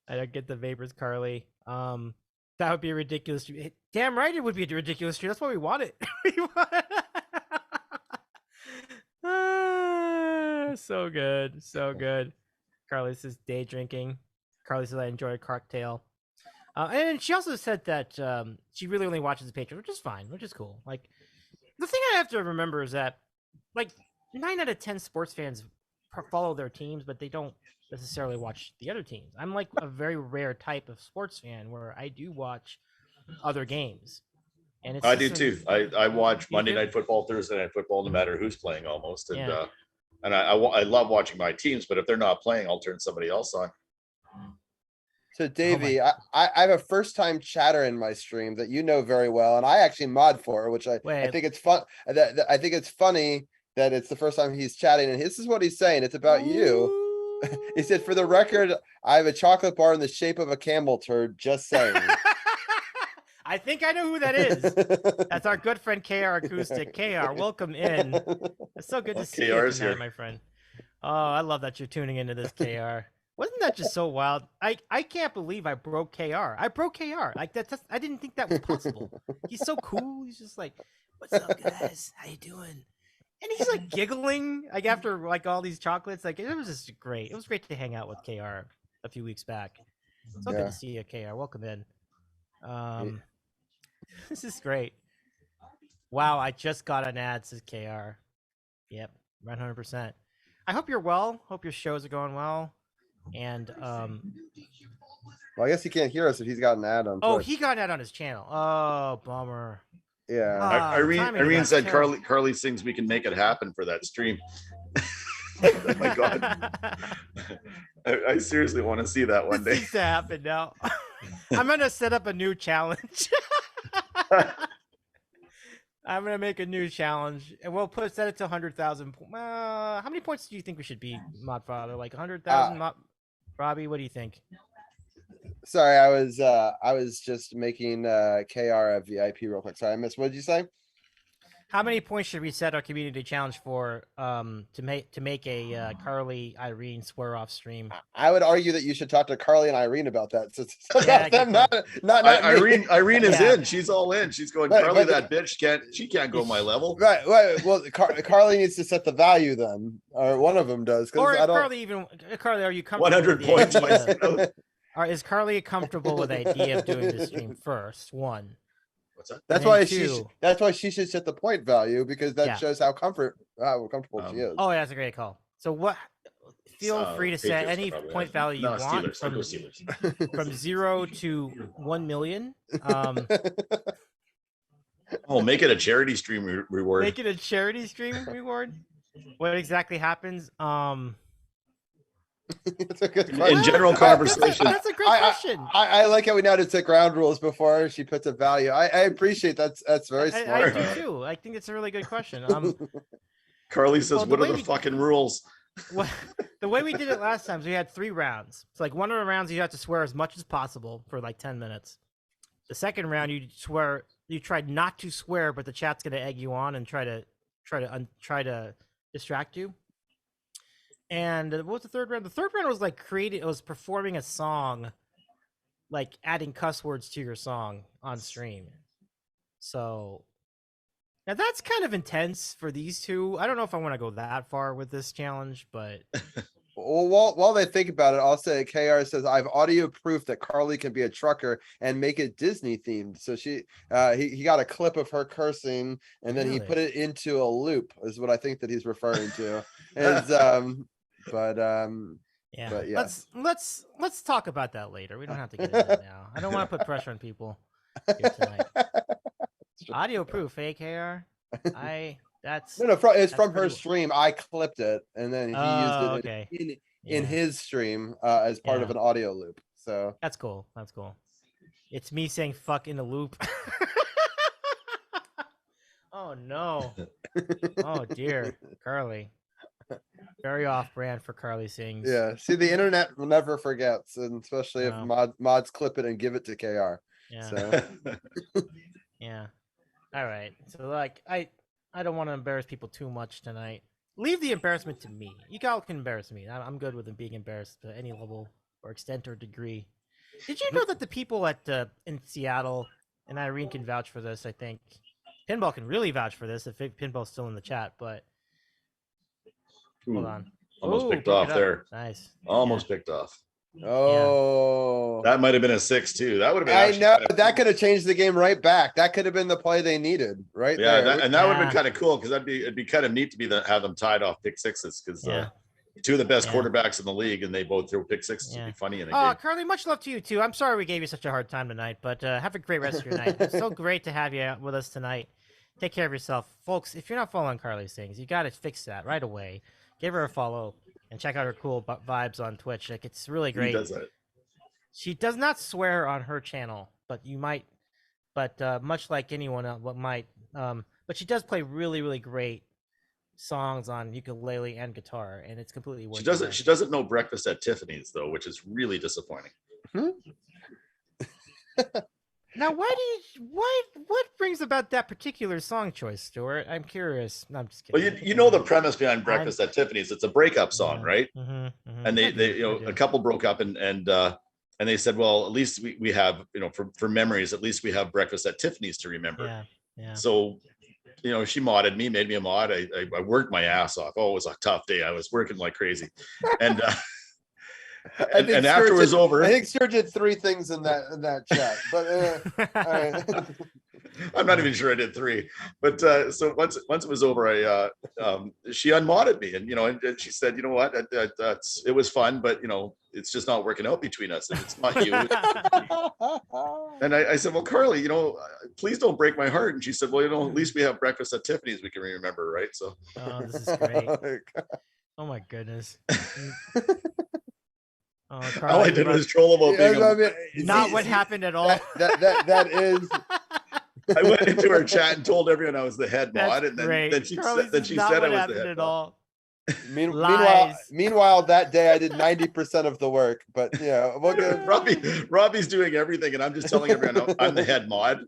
[SPEAKER 1] I don't get the vapors, Carly. That would be a ridiculous. Damn right, it would be a ridiculous stream. That's why we want it. So good, so good. Carly says day drinking. Carly says I enjoy a cocktail. And she also said that she really only watches the Patriots, which is fine, which is cool. Like, the thing I have to remember is that, like, 9 out of 10 sports fans follow their teams, but they don't necessarily watch the other teams. I'm like a very rare type of sports fan where I do watch other games. And
[SPEAKER 3] I do too. I watch Monday Night Football, Thursday Night Football, no matter who's playing almost. And I love watching my teams, but if they're not playing, I'll turn somebody else on.
[SPEAKER 2] So Davey, I have a first time chatter in my stream that you know very well, and I actually mod for, which I think it's fun. I think it's funny that it's the first time he's chatting, and this is what he's saying. It's about you. He said, "For the record, I have a chocolate bar in the shape of a camel turd." Just saying.
[SPEAKER 1] I think I know who that is. That's our good friend KR Acoustic. KR, welcome in. It's so good to see you tonight, my friend. Oh, I love that you're tuning into this, KR. Wasn't that just so wild? I can't believe I broke KR. I broke KR. Like that's I didn't think that was possible. He's so cool. He's just like, "What's up, guys? How you doing?" And he's like giggling like after like all these chocolates. Like it was just great. It was great to hang out with KR a few weeks back. So good to see you, KR. Welcome in. This is great. Wow, I just got an ad, says KR. Yep, 100%. I hope you're well. Hope your shows are going well. And
[SPEAKER 2] well, I guess he can't hear us if he's got an ad on.
[SPEAKER 1] Oh, he got an ad on his channel. Oh, bummer.
[SPEAKER 2] Yeah.
[SPEAKER 3] Irene said Carly sings "We Can Make It Happen" for that stream. Oh my god. I seriously want to see that one day.
[SPEAKER 1] This needs to happen now. I'm gonna set up a new challenge. I'm gonna make a new challenge, and we'll set it to 100,000. How many points do you think we should be, Modfather? Like 100,000? Robbie, what do you think?
[SPEAKER 2] Sorry, I was just making KR a VIP real quick. Sorry, I missed. What did you say?
[SPEAKER 1] How many points should we set our community challenge for to make a Carly Irene swear off stream?
[SPEAKER 2] I would argue that you should talk to Carly and Irene about that. So not
[SPEAKER 3] Irene is in. She's all in. She's going, Carly, that bitch can't go my level.
[SPEAKER 2] Right. Well, Carly needs to set the value then, or one of them does.
[SPEAKER 1] Or Carly, are you comfortable?
[SPEAKER 3] 100 points.
[SPEAKER 1] Is Carly comfortable with the idea of doing the stream first? One.
[SPEAKER 2] That's why she should set the point value, because that shows how comfortable she is.
[SPEAKER 1] Oh, yeah, that's a great call. So what? Feel free to set any point value you want from 0 to 1 million.
[SPEAKER 3] Make it a charity stream reward.
[SPEAKER 1] Make it a charity stream reward. What exactly happens?
[SPEAKER 2] That's a good question.
[SPEAKER 3] In general conversation.
[SPEAKER 1] That's a great question.
[SPEAKER 2] I like how we now did set ground rules before she puts a value. I appreciate that's very smart.
[SPEAKER 1] I do too. I think it's a really good question.
[SPEAKER 3] Carly says, "What are the fucking rules?"
[SPEAKER 1] The way we did it last time is we had 3 rounds. It's like one of the rounds you have to swear as much as possible for like 10 minutes. The second round you tried not to swear, but the chat's gonna egg you on and try to distract you. And what was the third round? The third round was like it was performing a song, like adding cuss words to your song on stream. So now that's kind of intense for these two. I don't know if I want to go that far with this challenge, but
[SPEAKER 2] Well, while they think about it, I'll say KR says I have audio proof that Carly can be a trucker and make it Disney themed. So he got a clip of her cursing and then he
[SPEAKER 1] Really?
[SPEAKER 2] put it into a loop is what I think that he's referring to. Is but yeah.
[SPEAKER 1] Let's talk about that later. We don't have to get into that now. I don't want to put pressure on people here tonight. Audio proof, KR. That's
[SPEAKER 2] no, it's from her
[SPEAKER 1] pretty...
[SPEAKER 2] stream. I clipped it and then he used it in his stream as part of an audio loop. So
[SPEAKER 1] that's cool. That's cool. It's me saying fuck in the loop. Oh no. Oh dear. Carly. Very off brand for Carly sings.
[SPEAKER 2] Yeah. See, the internet never forgets, and especially if mods clip it and give it to KR.
[SPEAKER 1] Yeah.
[SPEAKER 2] So
[SPEAKER 1] yeah. All right. So like I don't want to embarrass people too much tonight. Leave the embarrassment to me. You all can embarrass me. I'm good with them being embarrassed to any level or extent or degree. Did you know that the people at in Seattle, and Irene can vouch for this, I think. Pinball can really vouch for this if Pinball's still in the chat, but hold on.
[SPEAKER 3] Almost picked off there.
[SPEAKER 1] Nice.
[SPEAKER 3] Almost picked off.
[SPEAKER 2] Oh,
[SPEAKER 3] that might have been a 6 too. That would have been.
[SPEAKER 2] I know that could have changed the game right back. That could have been the play they needed, right?
[SPEAKER 3] Yeah, that would have been kind of cool because it'd be kind of neat to have them tied off pick sixes because two of the best quarterbacks in the league and they both throw pick sixes. It'd be funny in a game.
[SPEAKER 1] Carly, much love to you too. I'm sorry we gave you such a hard time tonight, but have a great rest of your night. It's so great to have you with us tonight. Take care of yourself, folks. If you're not following Carly's things, you got to fix that right away. Give her a follow and check out her cool vibes on Twitch. Like it's really great.
[SPEAKER 3] He does that.
[SPEAKER 1] She does not swear on her channel, but you might. But much like anyone else, but she does play really, really great songs on ukulele and guitar, and it's completely worth it.
[SPEAKER 3] She doesn't know Breakfast at Tiffany's though, which is really disappointing.
[SPEAKER 1] Now, what brings about that particular song choice, Stuart? I'm curious. No, I'm just kidding.
[SPEAKER 3] Well, you know the premise behind Breakfast at Tiffany's. It's a breakup song, right? And they a couple broke up and they said, well, at least we have, for memories, at least we have Breakfast at Tiffany's to remember.
[SPEAKER 1] Yeah.
[SPEAKER 3] So, she modded me, made me a mod. I worked my ass off. Oh, it was a tough day. I was working like crazy. And and after it was over,
[SPEAKER 2] I think Stuart did 3 things in that chat, but all right.
[SPEAKER 3] I'm not even sure I did 3, but so once it was over, she unmodded me, and she said, you know what, it was fun, but it's just not working out between us, and it's not you. And I said, well, Carly, please don't break my heart. And she said, well, at least we have Breakfast at Tiffany's we can remember, right? So
[SPEAKER 1] this is great. Oh my goodness. Carly,
[SPEAKER 3] all I did was troll about being
[SPEAKER 1] not what happened at all.
[SPEAKER 2] That is.
[SPEAKER 3] I went into her chat and told everyone I was the head mod, and then she said I was the head mod.
[SPEAKER 2] Meanwhile, that day I did 90% of the work, but
[SPEAKER 3] Robbie's doing everything, and I'm just telling everyone I'm the head mod.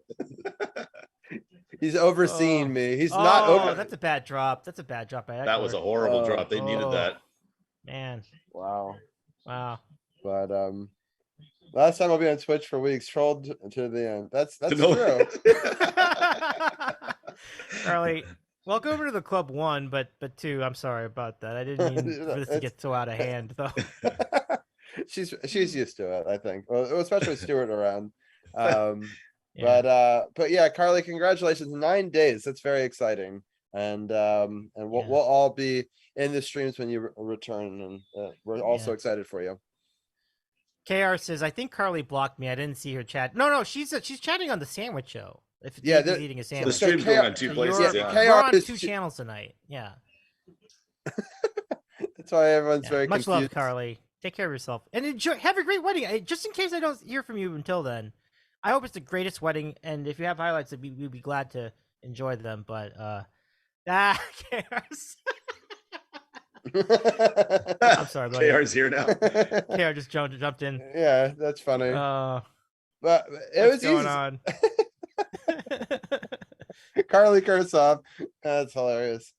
[SPEAKER 2] He's overseeing me. He's not over.
[SPEAKER 1] That's a bad drop. That's a bad drop.
[SPEAKER 3] That was a horrible drop. They needed that.
[SPEAKER 1] Man.
[SPEAKER 2] Wow.
[SPEAKER 1] But
[SPEAKER 2] last time I'll be on Twitch for weeks, trolled to the end. That's true.
[SPEAKER 1] Carly, welcome over to the club 1, but 2. I'm sorry about that. I didn't mean for this to get so out of hand, though.
[SPEAKER 2] She's used to it, I think. Well, especially with Stuart around. But yeah, Carly, congratulations! 9 days. That's very exciting, and we'll all be in the streams when you return, and we're also excited for you.
[SPEAKER 1] KR says, I think Carly blocked me. I didn't see her chat. No, she's chatting on the sandwich show. If
[SPEAKER 2] they're
[SPEAKER 1] eating a sandwich.
[SPEAKER 3] The stream's going on 2 places.
[SPEAKER 1] We're on 2 channels tonight. Yeah.
[SPEAKER 2] That's why everyone's very
[SPEAKER 1] much
[SPEAKER 2] confused.
[SPEAKER 1] love, Carly. Take care of yourself and enjoy. Have a great wedding. Just in case I don't hear from you until then, I hope it's the greatest wedding. And if you have highlights, we'd be glad to enjoy them. But KR's. I'm sorry, buddy.
[SPEAKER 3] KR's here now.
[SPEAKER 1] KR just jumped in.
[SPEAKER 2] Yeah, that's funny. But
[SPEAKER 1] what's going on?
[SPEAKER 2] Carly Kursoff. That's hilarious.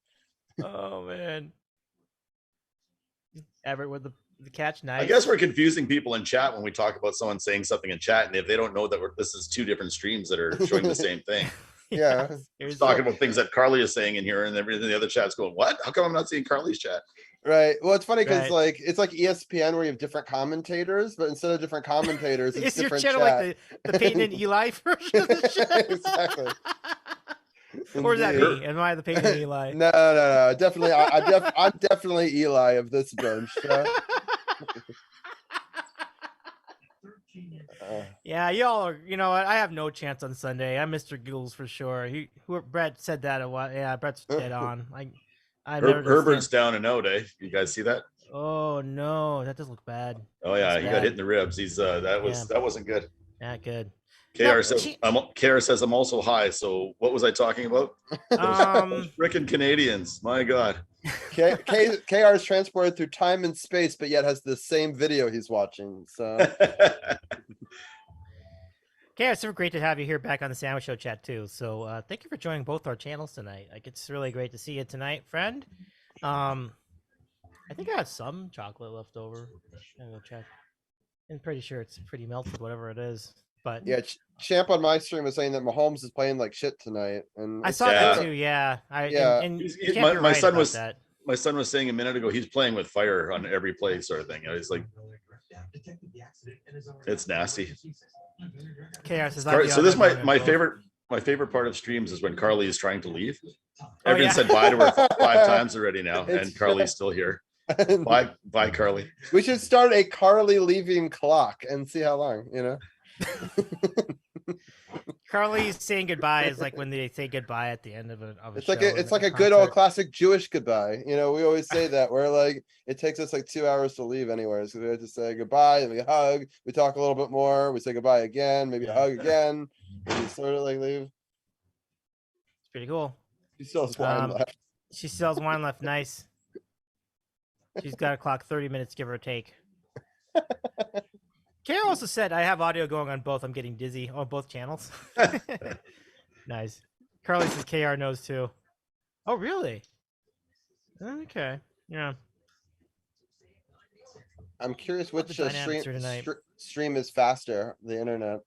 [SPEAKER 1] Oh man. Everett with the catch. Nice.
[SPEAKER 3] I guess we're confusing people in chat when we talk about someone saying something in chat, and if they don't know that this is two different streams that are showing the same thing.
[SPEAKER 2] Yeah.
[SPEAKER 3] We're talking about things that Carly is saying in here, and everything the other chat's going, what? How come I'm not seeing Carly's chat?
[SPEAKER 2] Right. Well, it's funny because
[SPEAKER 1] Right.
[SPEAKER 2] it's like ESPN where you have different commentators, but instead of different commentators, it's
[SPEAKER 1] Is your
[SPEAKER 2] different
[SPEAKER 1] channel
[SPEAKER 2] chat.
[SPEAKER 1] like the Peyton and Eli version of the show?
[SPEAKER 2] Exactly.
[SPEAKER 1] Or is that
[SPEAKER 2] Indeed.
[SPEAKER 1] me? Am I the Peyton and Eli?
[SPEAKER 2] No. Definitely, I'm definitely Eli of this bunch.
[SPEAKER 1] Yeah, y'all are. You know what? I have no chance on Sunday. I'm Mr. Googles for sure. Brett said that a while. Yeah, Brett's dead on.
[SPEAKER 3] Herbert's down and out, eh? You guys see that?
[SPEAKER 1] Oh no, that does look bad.
[SPEAKER 3] Oh yeah,
[SPEAKER 1] That's
[SPEAKER 3] he
[SPEAKER 1] bad.
[SPEAKER 3] got hit in the ribs. He's that wasn't good.
[SPEAKER 1] Not good.
[SPEAKER 3] KR says I'm also high. So what was I talking about? Frickin' Canadians. My God.
[SPEAKER 2] KR is transported through time and space, but yet has the same video he's watching. So
[SPEAKER 1] Okay, it's super great to have you here back on the Sandwich Show chat too. So thank you for joining both our channels tonight. Like, it's really great to see you tonight, friend. I think I have some chocolate left over. I'm gonna check. I'm pretty sure it's pretty melted, whatever it is. But
[SPEAKER 2] yeah, Champ on my stream was saying that Mahomes is playing like shit tonight, and
[SPEAKER 1] I saw that too. Yeah,
[SPEAKER 3] my son was that. My son was saying a minute ago he's playing with fire on every play, sort of thing. He's like, it's nasty. So this is my favorite part of streams is when Carly is trying to leave. Everyone said bye to her 5 times already now, and Carly's still here. Bye, Carly.
[SPEAKER 2] We should start a Carly leaving clock and see how long, you know.
[SPEAKER 1] Carly's saying goodbye is like when they say goodbye at the end of a
[SPEAKER 2] it's
[SPEAKER 1] show.
[SPEAKER 2] It's like a good old classic Jewish goodbye. You know, we always say that where like it takes us like 2 hours to leave anywhere. So we have to say goodbye, and we hug, we talk a little bit more, we say goodbye again, maybe hug again, and we sort of like leave.
[SPEAKER 1] It's pretty cool.
[SPEAKER 2] She still has wine left.
[SPEAKER 1] She still has wine left. Nice. She's got a clock 30 minutes, give or take. Kara also said, I have audio going on both. I'm getting dizzy on both channels. Nice. Carly says KR knows too. Oh, really? Okay. Yeah.
[SPEAKER 2] I'm curious which stream is faster, the internet.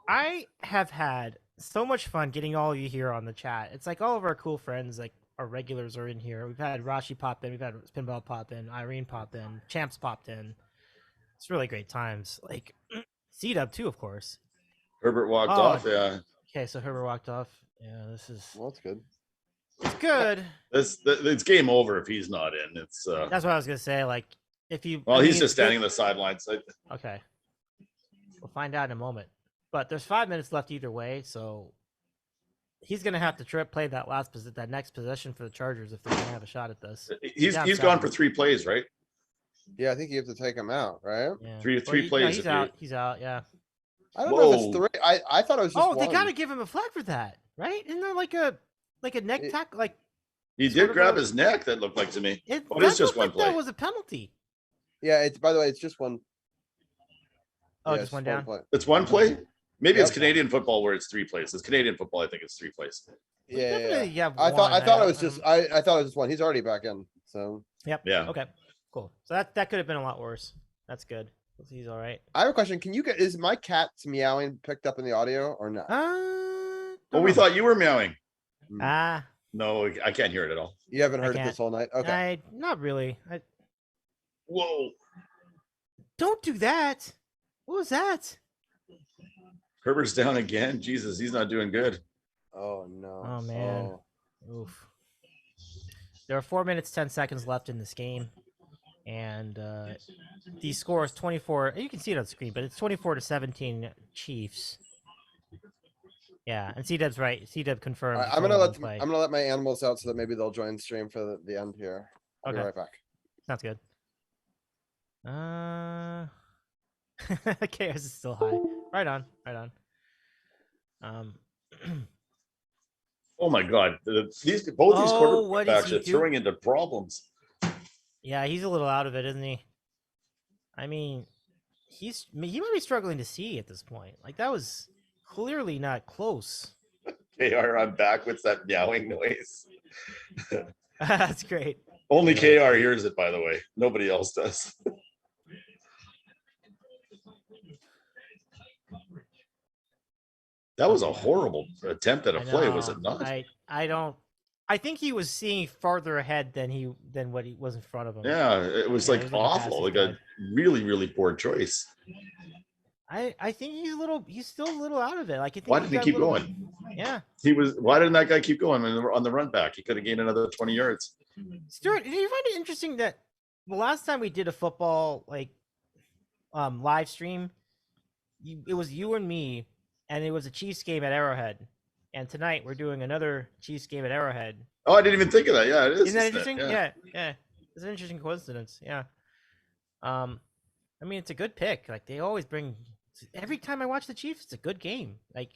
[SPEAKER 1] I have had so much fun getting all of you here on the chat. It's like all of our cool friends, like our regulars are in here. We've had Rashi pop in, we've had Spinball pop in, Irene pop in, Champs popped in. It's really great times. Like C-Dub too, of course.
[SPEAKER 3] Herbert walked off, yeah.
[SPEAKER 1] Okay, so Herbert walked off. Yeah, this is
[SPEAKER 2] that's good.
[SPEAKER 1] It's good.
[SPEAKER 3] It's game over if he's not in. It's
[SPEAKER 1] that's what I was gonna say. Like if you
[SPEAKER 3] he's just standing on the sidelines.
[SPEAKER 1] Okay. We'll find out in a moment. But there's 5 minutes left either way, so he's gonna have to play that next possession for the Chargers if they're gonna have a shot at this.
[SPEAKER 3] He's gone for 3 plays, right?
[SPEAKER 2] Yeah, I think you have to take him out, right?
[SPEAKER 1] Yeah.
[SPEAKER 3] Three plays.
[SPEAKER 1] He's out. He's out. Yeah.
[SPEAKER 2] I don't know if it's 3. I thought it was just 1.
[SPEAKER 1] They gotta give him a flag for that, right? Isn't there like a neck tackle? Like
[SPEAKER 3] he did grab his neck. That looked like to me. It's just one play.
[SPEAKER 1] That was a penalty.
[SPEAKER 2] Yeah. By the way, it's just one.
[SPEAKER 1] Oh, just one down.
[SPEAKER 3] It's one play. Maybe it's Canadian football where it's 3 plays. It's Canadian football. I think it's 3 plays.
[SPEAKER 2] Yeah. I thought it was just. I thought it was just 1. He's already back in. So.
[SPEAKER 1] Yep.
[SPEAKER 3] Yeah.
[SPEAKER 1] Okay. Cool. So that could have been a lot worse. That's good. He's all right.
[SPEAKER 2] I have a question. Is my cat's meowing picked up in the audio or not?
[SPEAKER 3] Well, we thought you were meowing.
[SPEAKER 1] No,
[SPEAKER 3] I can't hear it at all.
[SPEAKER 2] You haven't heard it this whole night? Okay.
[SPEAKER 1] Not really.
[SPEAKER 3] Whoa.
[SPEAKER 1] Don't do that. What was that?
[SPEAKER 3] Herbert's down again. Jesus, he's not doing good.
[SPEAKER 2] Oh, no.
[SPEAKER 1] Oh, man. Oof. There are 4 minutes, 10 seconds left in this game. And the score is 24. You can see it on the screen, but it's 24-17 Chiefs. Yeah, and C-Dub's right. C-Dub confirmed.
[SPEAKER 2] Right, I'm gonna let my animals out so that maybe they'll join stream for the end here. I'll be right back.
[SPEAKER 1] Sounds good. Chaos is still high. Right on.
[SPEAKER 3] Oh my God! Both these quarterbacks are throwing into problems.
[SPEAKER 1] Yeah, he's a little out of it, isn't he? I mean, he might be struggling to see at this point. Like that was clearly not close.
[SPEAKER 3] KR, I'm back with that meowing noise.
[SPEAKER 1] That's great.
[SPEAKER 3] Only KR hears it, by the way. Nobody else does. That was a horrible attempt at a play, was it not?
[SPEAKER 1] I think he was seeing farther ahead than what he was in front of him.
[SPEAKER 3] Yeah, it was like awful. Like a really, really poor choice.
[SPEAKER 1] I think he's still a little out of it. Like,
[SPEAKER 3] why didn't he keep going?
[SPEAKER 1] Yeah.
[SPEAKER 3] Why didn't that guy keep going on the run back? He could have gained another 20 yards.
[SPEAKER 1] Stuart, did you find it interesting that the last time we did a football live stream, it was you and me, and it was a Chiefs game at Arrowhead. And tonight we're doing another Chiefs game at Arrowhead.
[SPEAKER 3] Oh, I didn't even think of that. Yeah, it is.
[SPEAKER 1] Isn't that interesting? Yeah. It's an interesting coincidence. Yeah. I mean, it's a good pick. Like, they always bring. Every time I watch the Chiefs, it's a good game. Like,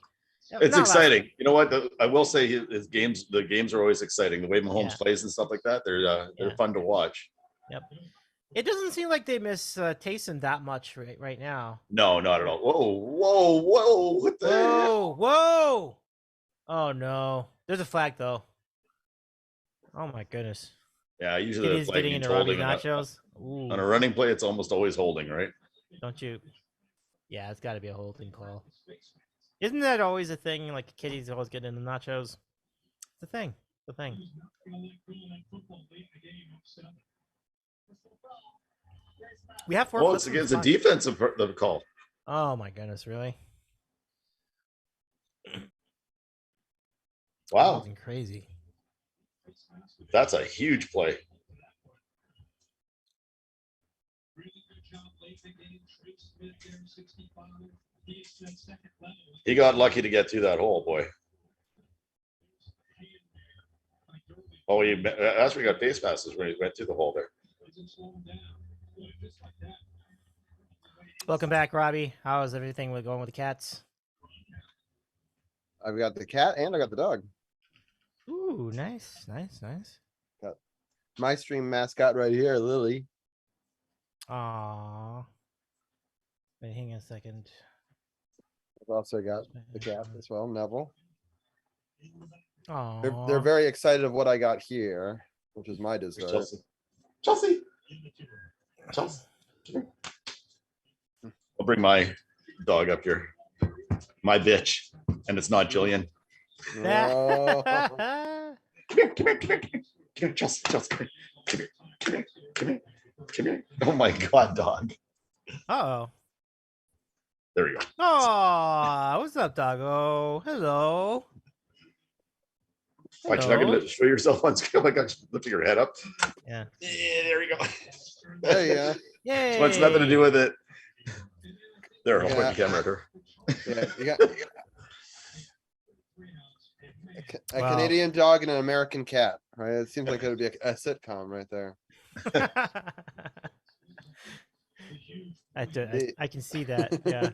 [SPEAKER 3] it's exciting. You know what? I will say his games. The games are always exciting. The way Mahomes plays and stuff like that, they're fun to watch.
[SPEAKER 1] Yep. It doesn't seem like they miss Taysom that much right now.
[SPEAKER 3] No, not at all. Whoa! What the?
[SPEAKER 1] Whoa! Oh no! There's a flag though. Oh my goodness!
[SPEAKER 3] Yeah, usually
[SPEAKER 1] he's getting into Robbie nachos.
[SPEAKER 3] On a running play, it's almost always holding, right?
[SPEAKER 1] Don't you? Yeah, it's got to be a holding call. Isn't that always a thing? Like, Kitty's always getting into nachos. It's the thing. We have 4.
[SPEAKER 3] Well, it's against a defensive call.
[SPEAKER 1] Oh my goodness! Really?
[SPEAKER 3] Wow,
[SPEAKER 1] crazy.
[SPEAKER 3] That's a huge play. He got lucky to get through that hole, boy. Oh, that's where he got face passes when he went through the hole there.
[SPEAKER 1] Welcome back, Robbie. How is everything going with the cats?
[SPEAKER 2] I've got the cat and I got the dog.
[SPEAKER 1] Ooh, nice.
[SPEAKER 2] Got my stream mascot right here, Lily.
[SPEAKER 1] Aww. Wait, hang on a second.
[SPEAKER 2] I've also got the cat as well, Neville.
[SPEAKER 1] Aww.
[SPEAKER 2] They're very excited of what I got here, which is my dessert.
[SPEAKER 3] Chelsea. I'll bring my dog up here. My bitch. And it's not Jillian.
[SPEAKER 2] Oh.
[SPEAKER 3] Come here, Chelsea. Come here. Oh my God, dog.
[SPEAKER 1] Uh-oh.
[SPEAKER 3] There we go.
[SPEAKER 1] Oh, what's up, doggo? Hello.
[SPEAKER 3] Watch, you're not going to show yourself on screen. Oh my God, lifting your head up.
[SPEAKER 1] Yeah.
[SPEAKER 3] Yeah, there we go.
[SPEAKER 2] There you go.
[SPEAKER 1] Yay.
[SPEAKER 3] So it's nothing to do with it. There, I'll point the camera at her.
[SPEAKER 2] Yeah, you got a Canadian dog and an American cat, right? It seems like it would be a sitcom right there.
[SPEAKER 1] I can see that. Yeah.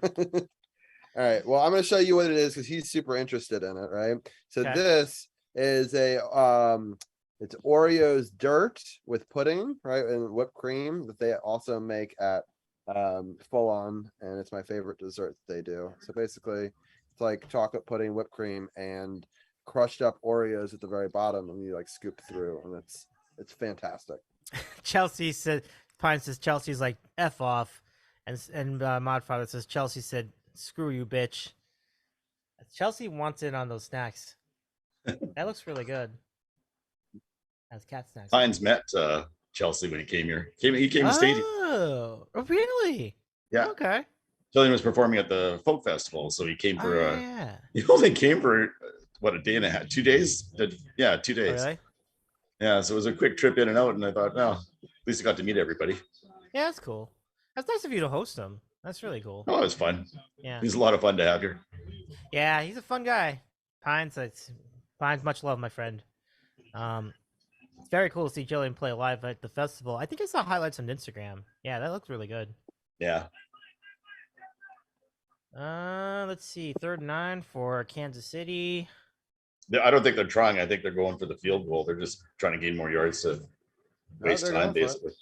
[SPEAKER 2] All right. Well, I'm going to show you what it is because he's super interested in it, right? So this is it's Oreo's dirt with pudding, right, and whipped cream that they also make at Full On, and it's my favorite dessert that they do. So basically, it's like chocolate pudding, whipped cream, and crushed up Oreos at the very bottom, and you like scoop through, and it's fantastic.
[SPEAKER 1] Chelsea said, Pine says Chelsea's like F off, and Modfather says Chelsea said screw you, bitch. Chelsea wants in on those snacks. That looks really good. As cat snacks.
[SPEAKER 3] Pines met Chelsea when he came here. He came to stadium.
[SPEAKER 1] Oh, really?
[SPEAKER 3] Yeah.
[SPEAKER 1] Okay.
[SPEAKER 3] Jillian was performing at the folk festival, so he came for
[SPEAKER 1] yeah.
[SPEAKER 3] He only came for what, a day and a half, 2 days? 2 days.
[SPEAKER 1] Oh, really?
[SPEAKER 3] Yeah, so it was a quick trip in and out, and I thought, no, at least I got to meet everybody.
[SPEAKER 1] Yeah, that's cool. That's nice of you to host him. That's really cool.
[SPEAKER 3] Oh, it was fun.
[SPEAKER 1] Yeah.
[SPEAKER 3] He's a lot of fun to have here.
[SPEAKER 1] Yeah, he's a fun guy. Pines, much love, my friend. It's very cool to see Jillian play live at the festival. I think I saw highlights on Instagram. Yeah, that looks really good.
[SPEAKER 3] Yeah.
[SPEAKER 1] Let's see. 3rd and 9 for Kansas City.
[SPEAKER 3] I don't think they're trying. I think they're going for the field goal. They're just trying to gain more yards to waste time, basically.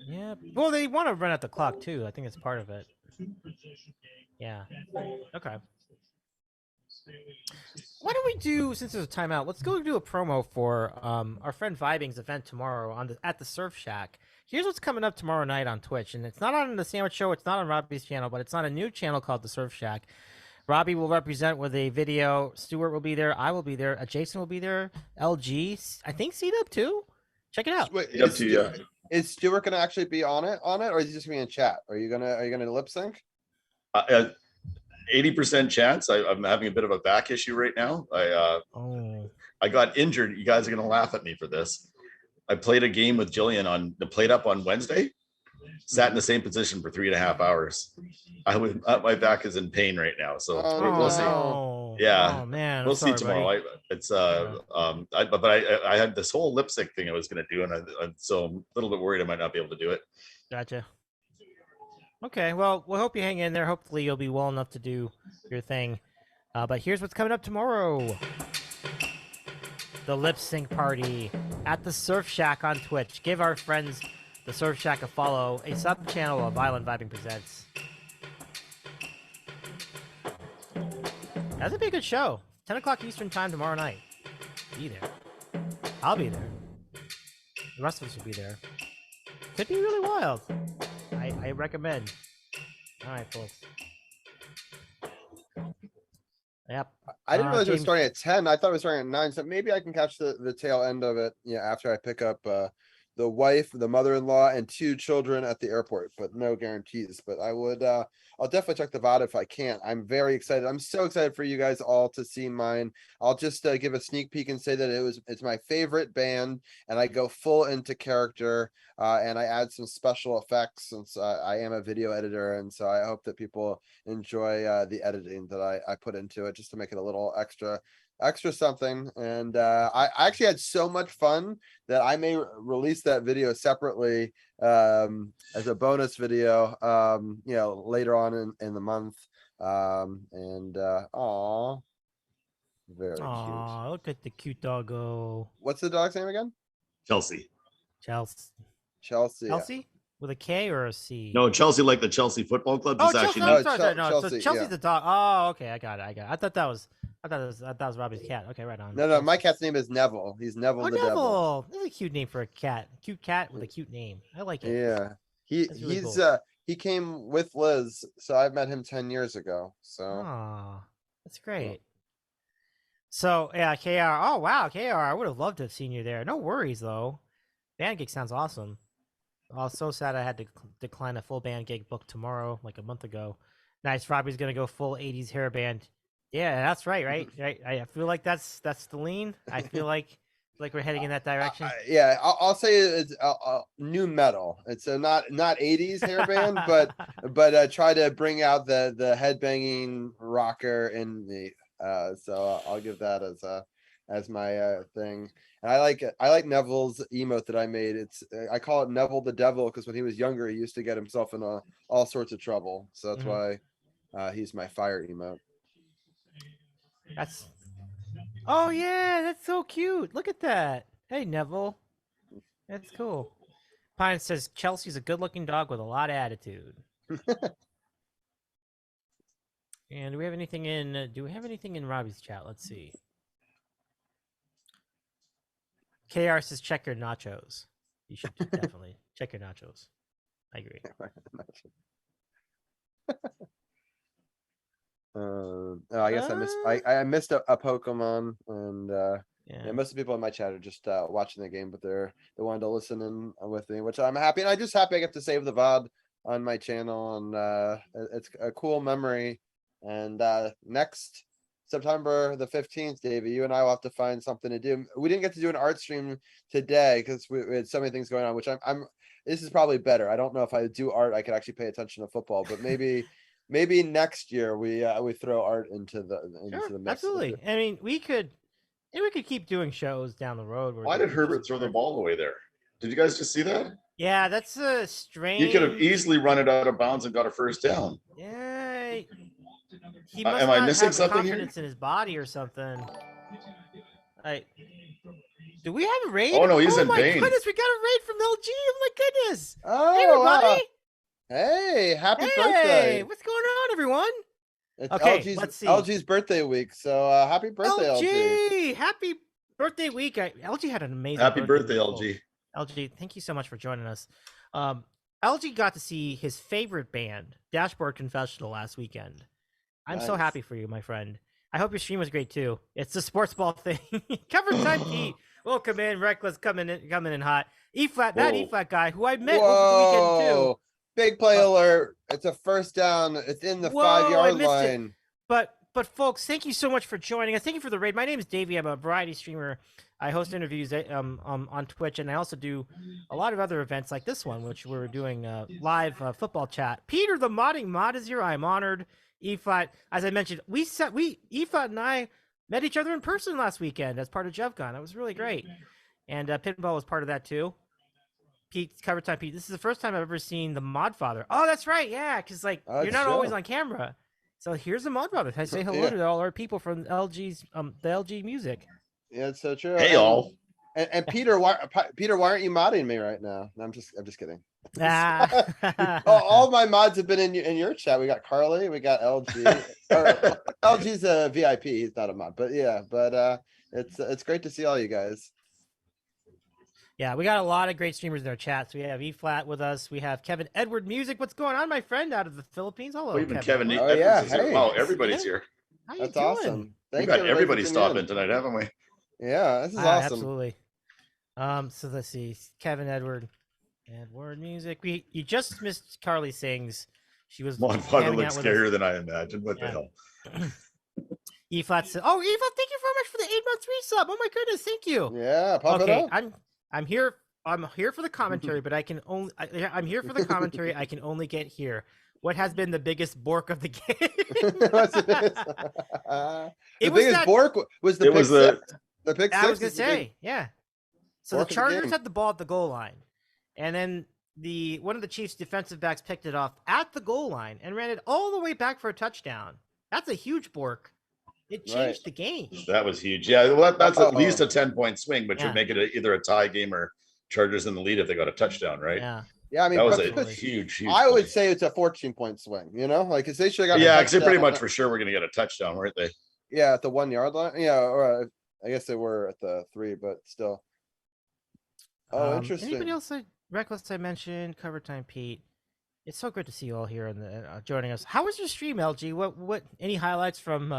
[SPEAKER 1] Yeah. Well, they want to run out the clock, too. I think it's part of it. Yeah. Okay. Why don't we do, since there's a timeout, let's go do a promo for our friend Vibing's event tomorrow at the Surf Shack. Here's what's coming up tomorrow night on Twitch, and it's not on the Sandwich Show, it's not on Robbie's channel, but it's on a new channel called the Surf Shack. Robbie will represent with a video. Stuart will be there. I will be there. Jason will be there. LG, I think C-Dub too. Check it out.
[SPEAKER 2] Wait,
[SPEAKER 3] Yeah.
[SPEAKER 2] is Stuart gonna actually be on it, or is he just gonna be in chat? Are you gonna lip sync?
[SPEAKER 3] 80% chance. I'm having a bit of a back issue right now. I got injured. You guys are gonna laugh at me for this. I played a game with Jillian played up on Wednesday. Sat in the same position for 3.5 hours. My back is in pain right now, so we'll see. Yeah,
[SPEAKER 1] man,
[SPEAKER 3] we'll see tomorrow. I had this whole lip sync thing I was going to do, and so I'm a little bit worried I might not be able to do it.
[SPEAKER 1] Gotcha. Okay, well, we'll hope you hang in there. Hopefully, you'll be well enough to do your thing. But here's what's coming up tomorrow: the lip sync party at the Surf Shack on Twitch. Give our friends the Surf Shack a follow, a sub-channel of Violent Vibing Presents. That's a big good show. 10 o'clock Eastern time tomorrow night. Be there. I'll be there. The rest of us will be there. Could be really wild. I recommend. All right, folks. Yep.
[SPEAKER 2] I didn't realize it was starting at 10. I thought it was starting at 9. So maybe I can catch the tail end of it. Yeah, after I pick up the wife, the mother-in-law, and 2 children at the airport, but no guarantees. But I would, I'll definitely check the VOD if I can. I'm very excited. I'm so excited for you guys all to see mine. I'll just give a sneak peek and say that it's my favorite band, and I go full into character, and I add some special effects since I am a video editor, and so I hope that people enjoy the editing that I put into it just to make it a little extra something. And I actually had so much fun that I may release that video separately as a bonus video later on in the month. Very cute.
[SPEAKER 1] Look at the cute doggo.
[SPEAKER 2] What's the dog's name again?
[SPEAKER 3] Chelsea.
[SPEAKER 1] Chelsea with a K or a C?
[SPEAKER 3] No, Chelsea, like the Chelsea Football Club.
[SPEAKER 1] Oh,
[SPEAKER 3] Chelsea.
[SPEAKER 1] So Chelsea's the dog. Oh, okay, I got it. I thought that was Robbie's cat. Okay, right on.
[SPEAKER 2] No, my cat's name is Neville. He's Neville the Devil.
[SPEAKER 1] Neville. That's a cute name for a cat. Cute cat with a cute name. I like it.
[SPEAKER 2] Yeah.
[SPEAKER 1] Really cool.
[SPEAKER 2] He came with Liz, so I met him 10 years ago. So
[SPEAKER 1] that's great. So yeah, KR. Oh wow, KR. I would have loved to have seen you there. No worries though. Band gig sounds awesome. I was so sad I had to decline a full band gig booked tomorrow, like a month ago. Nice. Robbie's gonna go full 80s hair band. Yeah, that's right. I feel like that's the lean. I feel like we're heading in that direction.
[SPEAKER 2] I'll say it's new metal. It's a not 80s hair band, but try to bring out the headbanging rocker in me. So I'll give that as my thing. And I like Neville's emote that I made. I call it Neville the Devil because when he was younger, he used to get himself in all sorts of trouble. So that's why he's my fire emote.
[SPEAKER 1] Oh yeah, that's so cute. Look at that. Hey Neville, that's cool. Pine says Chelsea's a good-looking dog with a lot of attitude. And do we have anything in Robbie's chat? Let's see. KR says check your nachos. You should definitely check your nachos. I agree.
[SPEAKER 2] I guess I missed a Pokemon, and most of the people in my chat are just watching the game, but they wanted to listen in with me, which I'm happy. And I'm just happy I get to save the VOD on my channel, and it's a cool memory. And next September the 15th, Davey, you and I will have to find something to do. We didn't get to do an art stream today because we had so many things going on, which this is probably better. I don't know if I do art, I could actually pay attention to football, but maybe next year we throw art into the mix.
[SPEAKER 1] Absolutely. I mean, we could keep doing shows down the road.
[SPEAKER 3] Why did Herbert throw the ball away there? Did you guys just see that?
[SPEAKER 1] Yeah, that's a strange.
[SPEAKER 3] He could have easly run it out of bounds and got a first down.
[SPEAKER 1] Yeah. He must
[SPEAKER 3] am I missing something
[SPEAKER 1] confidence
[SPEAKER 3] here?
[SPEAKER 1] in his body or something. Do we have a raid?
[SPEAKER 3] Oh no, he's in pain.
[SPEAKER 1] Oh my goodness, we got a raid from LG. Oh my goodness.
[SPEAKER 2] Oh,
[SPEAKER 1] hey everybody.
[SPEAKER 2] Hey, happy birthday.
[SPEAKER 1] Hey, what's going on, everyone?
[SPEAKER 2] It's
[SPEAKER 1] Okay, let's see.
[SPEAKER 2] LG's birthday week, so happy birthday, LG!
[SPEAKER 1] Happy birthday week! LG had an amazing.
[SPEAKER 3] Happy birthday,
[SPEAKER 1] week.
[SPEAKER 3] LG!
[SPEAKER 1] LG, thank you so much for joining us. LG got to see his favorite band, Dashboard Confessional, last weekend. I'm so happy for you, my friend. I hope your stream was great too. It's the sports ball thing. Cover time, Pete. Welcome in, Reckless coming in hot. E-flat, that E-flat guy who I met over the weekend too.
[SPEAKER 2] Big play alert! It's a first down. It's in the 5-yard line.
[SPEAKER 1] But folks, thank you so much for joining us. Thank you for the raid. My name is Davey. I'm a variety streamer. I host interviews on Twitch, and I also do a lot of other events like this one, which we're doing live football chat. Peter, the modding mod is here. I'm honored. E-flat, as I mentioned, E-flat and I met each other in person last weekend as part of JevCon. That was really great, and Pinball was part of that too. Pete's cover time. Pete, this is the first time I've ever seen the Modfather. Oh, that's right. Yeah, because you're not always on camera. So here's the Modfather. I say hello to all our people from LG's the LG music.
[SPEAKER 2] Yeah, it's so true.
[SPEAKER 3] Hey, all.
[SPEAKER 2] And Peter, why aren't you modding me right now? No, I'm just kidding. All my mods have been in your chat. We got Carly, we got LG. LG's a VIP. He's not a mod, but yeah. It's great to see all you guys.
[SPEAKER 1] Yeah, we got a lot of great streamers in our chats. We have E-flat with us. We have Kevin Edward Music. What's going on, my friend, out of the Philippines? Hello,
[SPEAKER 3] even
[SPEAKER 1] Kevin.
[SPEAKER 3] Hey. Wow, everybody's here.
[SPEAKER 2] That's awesome.
[SPEAKER 3] We've got everybody stopping tonight, haven't we?
[SPEAKER 2] Yeah, this is awesome.
[SPEAKER 1] Absolutely. So let's see. Kevin Edward Music. You just missed Carly Sings. She was
[SPEAKER 3] Modfather looks scarier than I imagined. What the hell?
[SPEAKER 1] E-flat said, "Oh, Eva, thank you very much for the 8-month resub. Oh my goodness, thank you."
[SPEAKER 2] Yeah, pop it up.
[SPEAKER 1] I'm here for the commentary, but I'm here for the commentary. I can only get here. What has been the biggest bork of the game?
[SPEAKER 2] The biggest bork was the pick six.
[SPEAKER 1] I was gonna say, yeah. So the Chargers had the ball at the goal line, and then one of the Chiefs' defensive backs picked it off at the goal line and ran it all the way back for a touchdown. That's a huge bork. It changed the game.
[SPEAKER 3] That was huge. Yeah, well, that's at least a 10-point swing, but you'd make it either a tie game or Chargers in the lead if they got a touchdown, right?
[SPEAKER 2] Yeah, I mean,
[SPEAKER 3] that was a huge.
[SPEAKER 2] I would say it's a 14-point swing. You know, like because they should have got.
[SPEAKER 3] Yeah, because pretty much for sure we're going to get a touchdown, weren't they?
[SPEAKER 2] Yeah, at the 1-yard line. Yeah, or I guess they were at the 3, but still. Oh, interesting.
[SPEAKER 1] Anybody else? Reckless, I mentioned. Cover time, Pete. It's so good to see you all here and joining us. How was your stream, LG? What? Any highlights from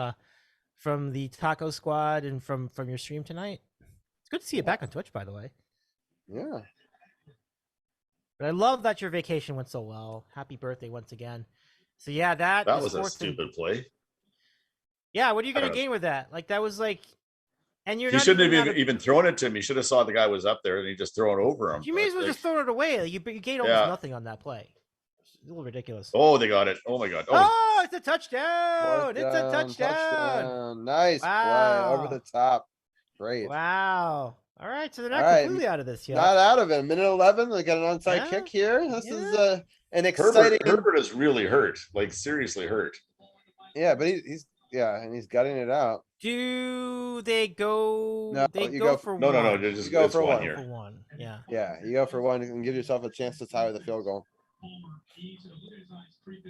[SPEAKER 1] the Taco Squad and from your stream tonight? It's good to see you back on Twitch, by the way.
[SPEAKER 2] Yeah.
[SPEAKER 1] But I love that your vacation went so well. Happy birthday once again. So yeah, that
[SPEAKER 3] was a stupid play.
[SPEAKER 1] Yeah, what are you gonna gain with that? Like that was like, and you're.
[SPEAKER 3] He shouldn't have even thrown it to him. He should have saw the guy was up there and he just throw it over him.
[SPEAKER 1] You may as well just throw it away. Like, you gained almost nothing on that play. It's a little ridiculous.
[SPEAKER 3] Oh, they got it. Oh my god.
[SPEAKER 1] Oh, it's a touchdown! It's a touchdown!
[SPEAKER 2] Nice play over the top. Great.
[SPEAKER 1] Wow. All right, so they're not completely out of this yet.
[SPEAKER 2] Not out of it. Minute 11, they got an onside kick here. This is an exciting.
[SPEAKER 3] Herbert is really hurt, like seriously hurt.
[SPEAKER 2] Yeah, but he's gutting it out.
[SPEAKER 1] Do they go?
[SPEAKER 2] No,
[SPEAKER 1] they go for one.
[SPEAKER 3] No. Just go for one here.
[SPEAKER 1] For one. Yeah.
[SPEAKER 2] Yeah, you go for one and give yourself a chance to tie with a field goal.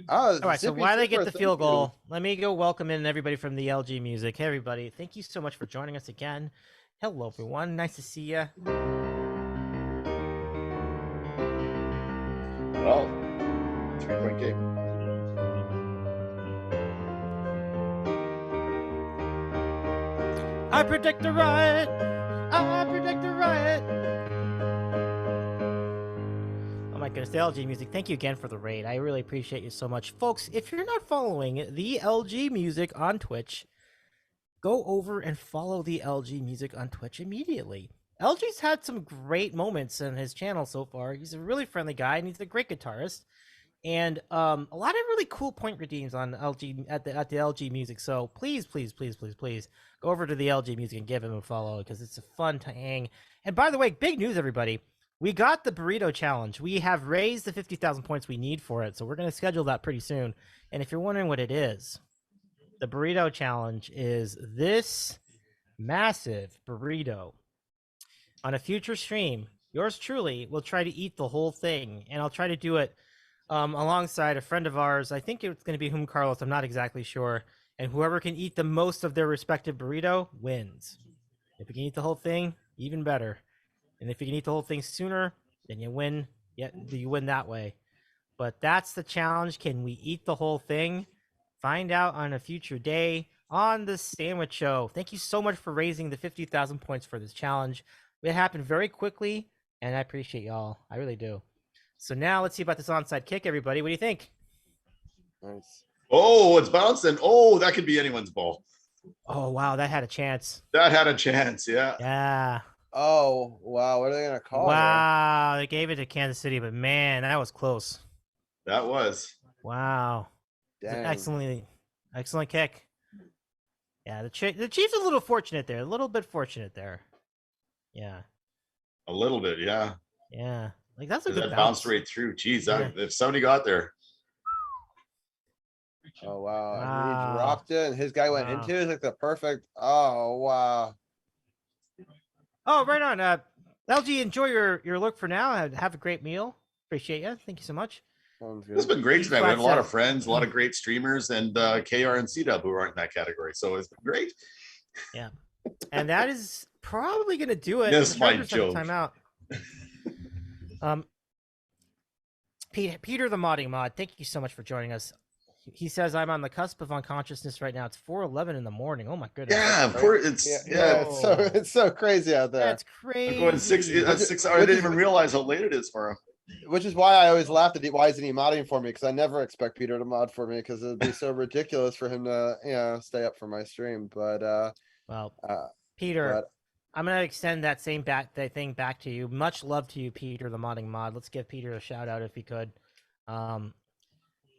[SPEAKER 2] All right,
[SPEAKER 1] so while they get the field goal, let me go welcome in everybody from the LG Music. Hey, everybody. Thank you so much for joining us again. Hello, everyone. Nice to see you.
[SPEAKER 3] Well, 3-point game.
[SPEAKER 1] I predict a riot. I predict a riot. Oh my goodness, the LG Music. Thank you again for the raid. I really appreciate you so much. Folks, if you're not following the LG Music on Twitch, go over and follow the LG Music on Twitch immediately. LG's had some great moments on his channel so far. He's a really friendly guy, and he's a great guitarist. And a lot of really cool point redeems on LG at the LG Music. So please go over to the LG Music and give him a follow because it's a fun to hang. And by the way, big news, everybody. We got the burrito challenge. We have raised the 50,000 points we need for it. So we're going to schedule that pretty soon. And if you're wondering what it is, the burrito challenge is this massive burrito. On a future stream, yours truly will try to eat the whole thing, and I'll try to do it alongside a friend of ours. I think it's going to be Whom Carlos. I'm not exactly sure. And whoever can eat the most of their respective burrito wins. If you can eat the whole thing, even better. And if you can eat the whole thing sooner, then you win. Yeah, you win that way. But that's the challenge. Can we eat the whole thing? Find out on a future day on the Sandwich Show. Thank you so much for raising the 50,000 points for this challenge. It happened very quickly, and I appreciate y'all. I really do. So now let's see about this onside kick, everybody. What do you think?
[SPEAKER 2] Nice.
[SPEAKER 3] Oh, it's bouncing. Oh, that could be anyone's ball.
[SPEAKER 1] Oh, wow. That had a chance.
[SPEAKER 3] That had a chance. Yeah.
[SPEAKER 1] Yeah.
[SPEAKER 2] Oh, wow. What are they going to call it?
[SPEAKER 1] Wow. They gave it to Kansas City, but man, that was close.
[SPEAKER 3] That was.
[SPEAKER 1] Wow.
[SPEAKER 2] Dang.
[SPEAKER 1] Excellent kick. Yeah, the Chiefs are a little fortunate there. A little bit fortunate there. Yeah.
[SPEAKER 3] A little bit, yeah.
[SPEAKER 1] Yeah. Like that's a good
[SPEAKER 3] that
[SPEAKER 1] bounce.
[SPEAKER 3] bounced right through. Jeez,
[SPEAKER 1] Yeah.
[SPEAKER 3] if somebody got there.
[SPEAKER 2] Oh, wow.
[SPEAKER 1] Wow.
[SPEAKER 2] He dropped it, and his guy went into it. It's like the perfect. Oh, wow.
[SPEAKER 1] Oh, right on. LG, enjoy your look for now. Have a great meal. Appreciate you. Thank you so much.
[SPEAKER 3] It's been great tonight. We had a lot of friends, a lot of great streamers, and KR and CW who aren't in that category. So it's been great.
[SPEAKER 1] Yeah. And that is probably going to do it.
[SPEAKER 3] Yes, my joke.
[SPEAKER 1] Timeout. Peter the Modding Mod, thank you so much for joining us. He says, I'm on the cusp of unconsciousness right now. It's 4:11 in the morning. Oh my goodness.
[SPEAKER 3] Yeah, of course.
[SPEAKER 2] It's so crazy out there.
[SPEAKER 1] That's crazy.
[SPEAKER 3] I'm going 6 hours. I didn't even realize how late it is for him.
[SPEAKER 2] Which is why I always laughed at why isn't he modding for me? Because I never expect Peter to mod for me because it'd be so ridiculous for him to stay up for my stream. But
[SPEAKER 1] Peter, I'm gonna extend that same thing back to you. Much love to you, Peter, the modding mod. Let's give Peter a shout out if he could.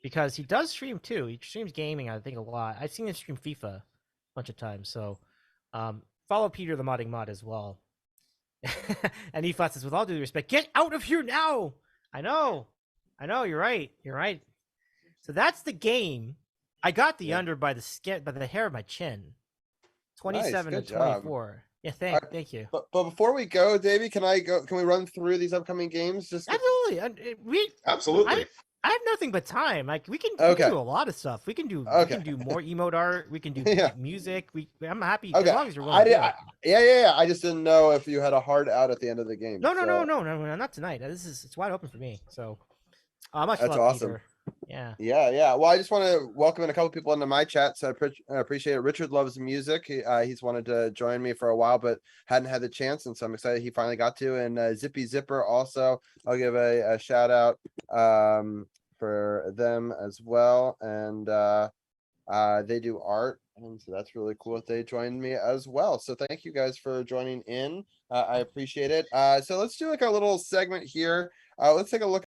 [SPEAKER 1] Because he does stream too. He streams gaming, I think, a lot. I've seen him stream FIFA a bunch of times. So follow Peter the modding mod as well. And he says, with all due respect, get out of here now. I know. You're right. So that's the game. I got the under by the hair of my chin. 27
[SPEAKER 2] nice,
[SPEAKER 1] to 24. Yeah, thank you.
[SPEAKER 2] But before we go, Davey, can we run through these upcoming games?
[SPEAKER 1] Absolutely.
[SPEAKER 3] Absolutely.
[SPEAKER 1] I have nothing but time. Like we can do a lot of stuff. We can do more emote art. We can do music. I'm happy as long as you're willing.
[SPEAKER 2] Yeah. I just didn't know if you had a hard out at the end of the game.
[SPEAKER 1] No, not tonight. It's wide open for me. So much
[SPEAKER 2] that's
[SPEAKER 1] love,
[SPEAKER 2] awesome.
[SPEAKER 1] Peter. Yeah.
[SPEAKER 2] Well, I just want to welcome in a couple people into my chat, so I appreciate it. Richard loves music. He's wanted to join me for a while, but hadn't had the chance, and so I'm excited he finally got to. And Zippy Zipper also, I'll give a shout out for them as well. And they do art, and so that's really cool that they joined me as well. So thank you guys for joining in. I appreciate it. So let's do like a little segment here. Let's take a look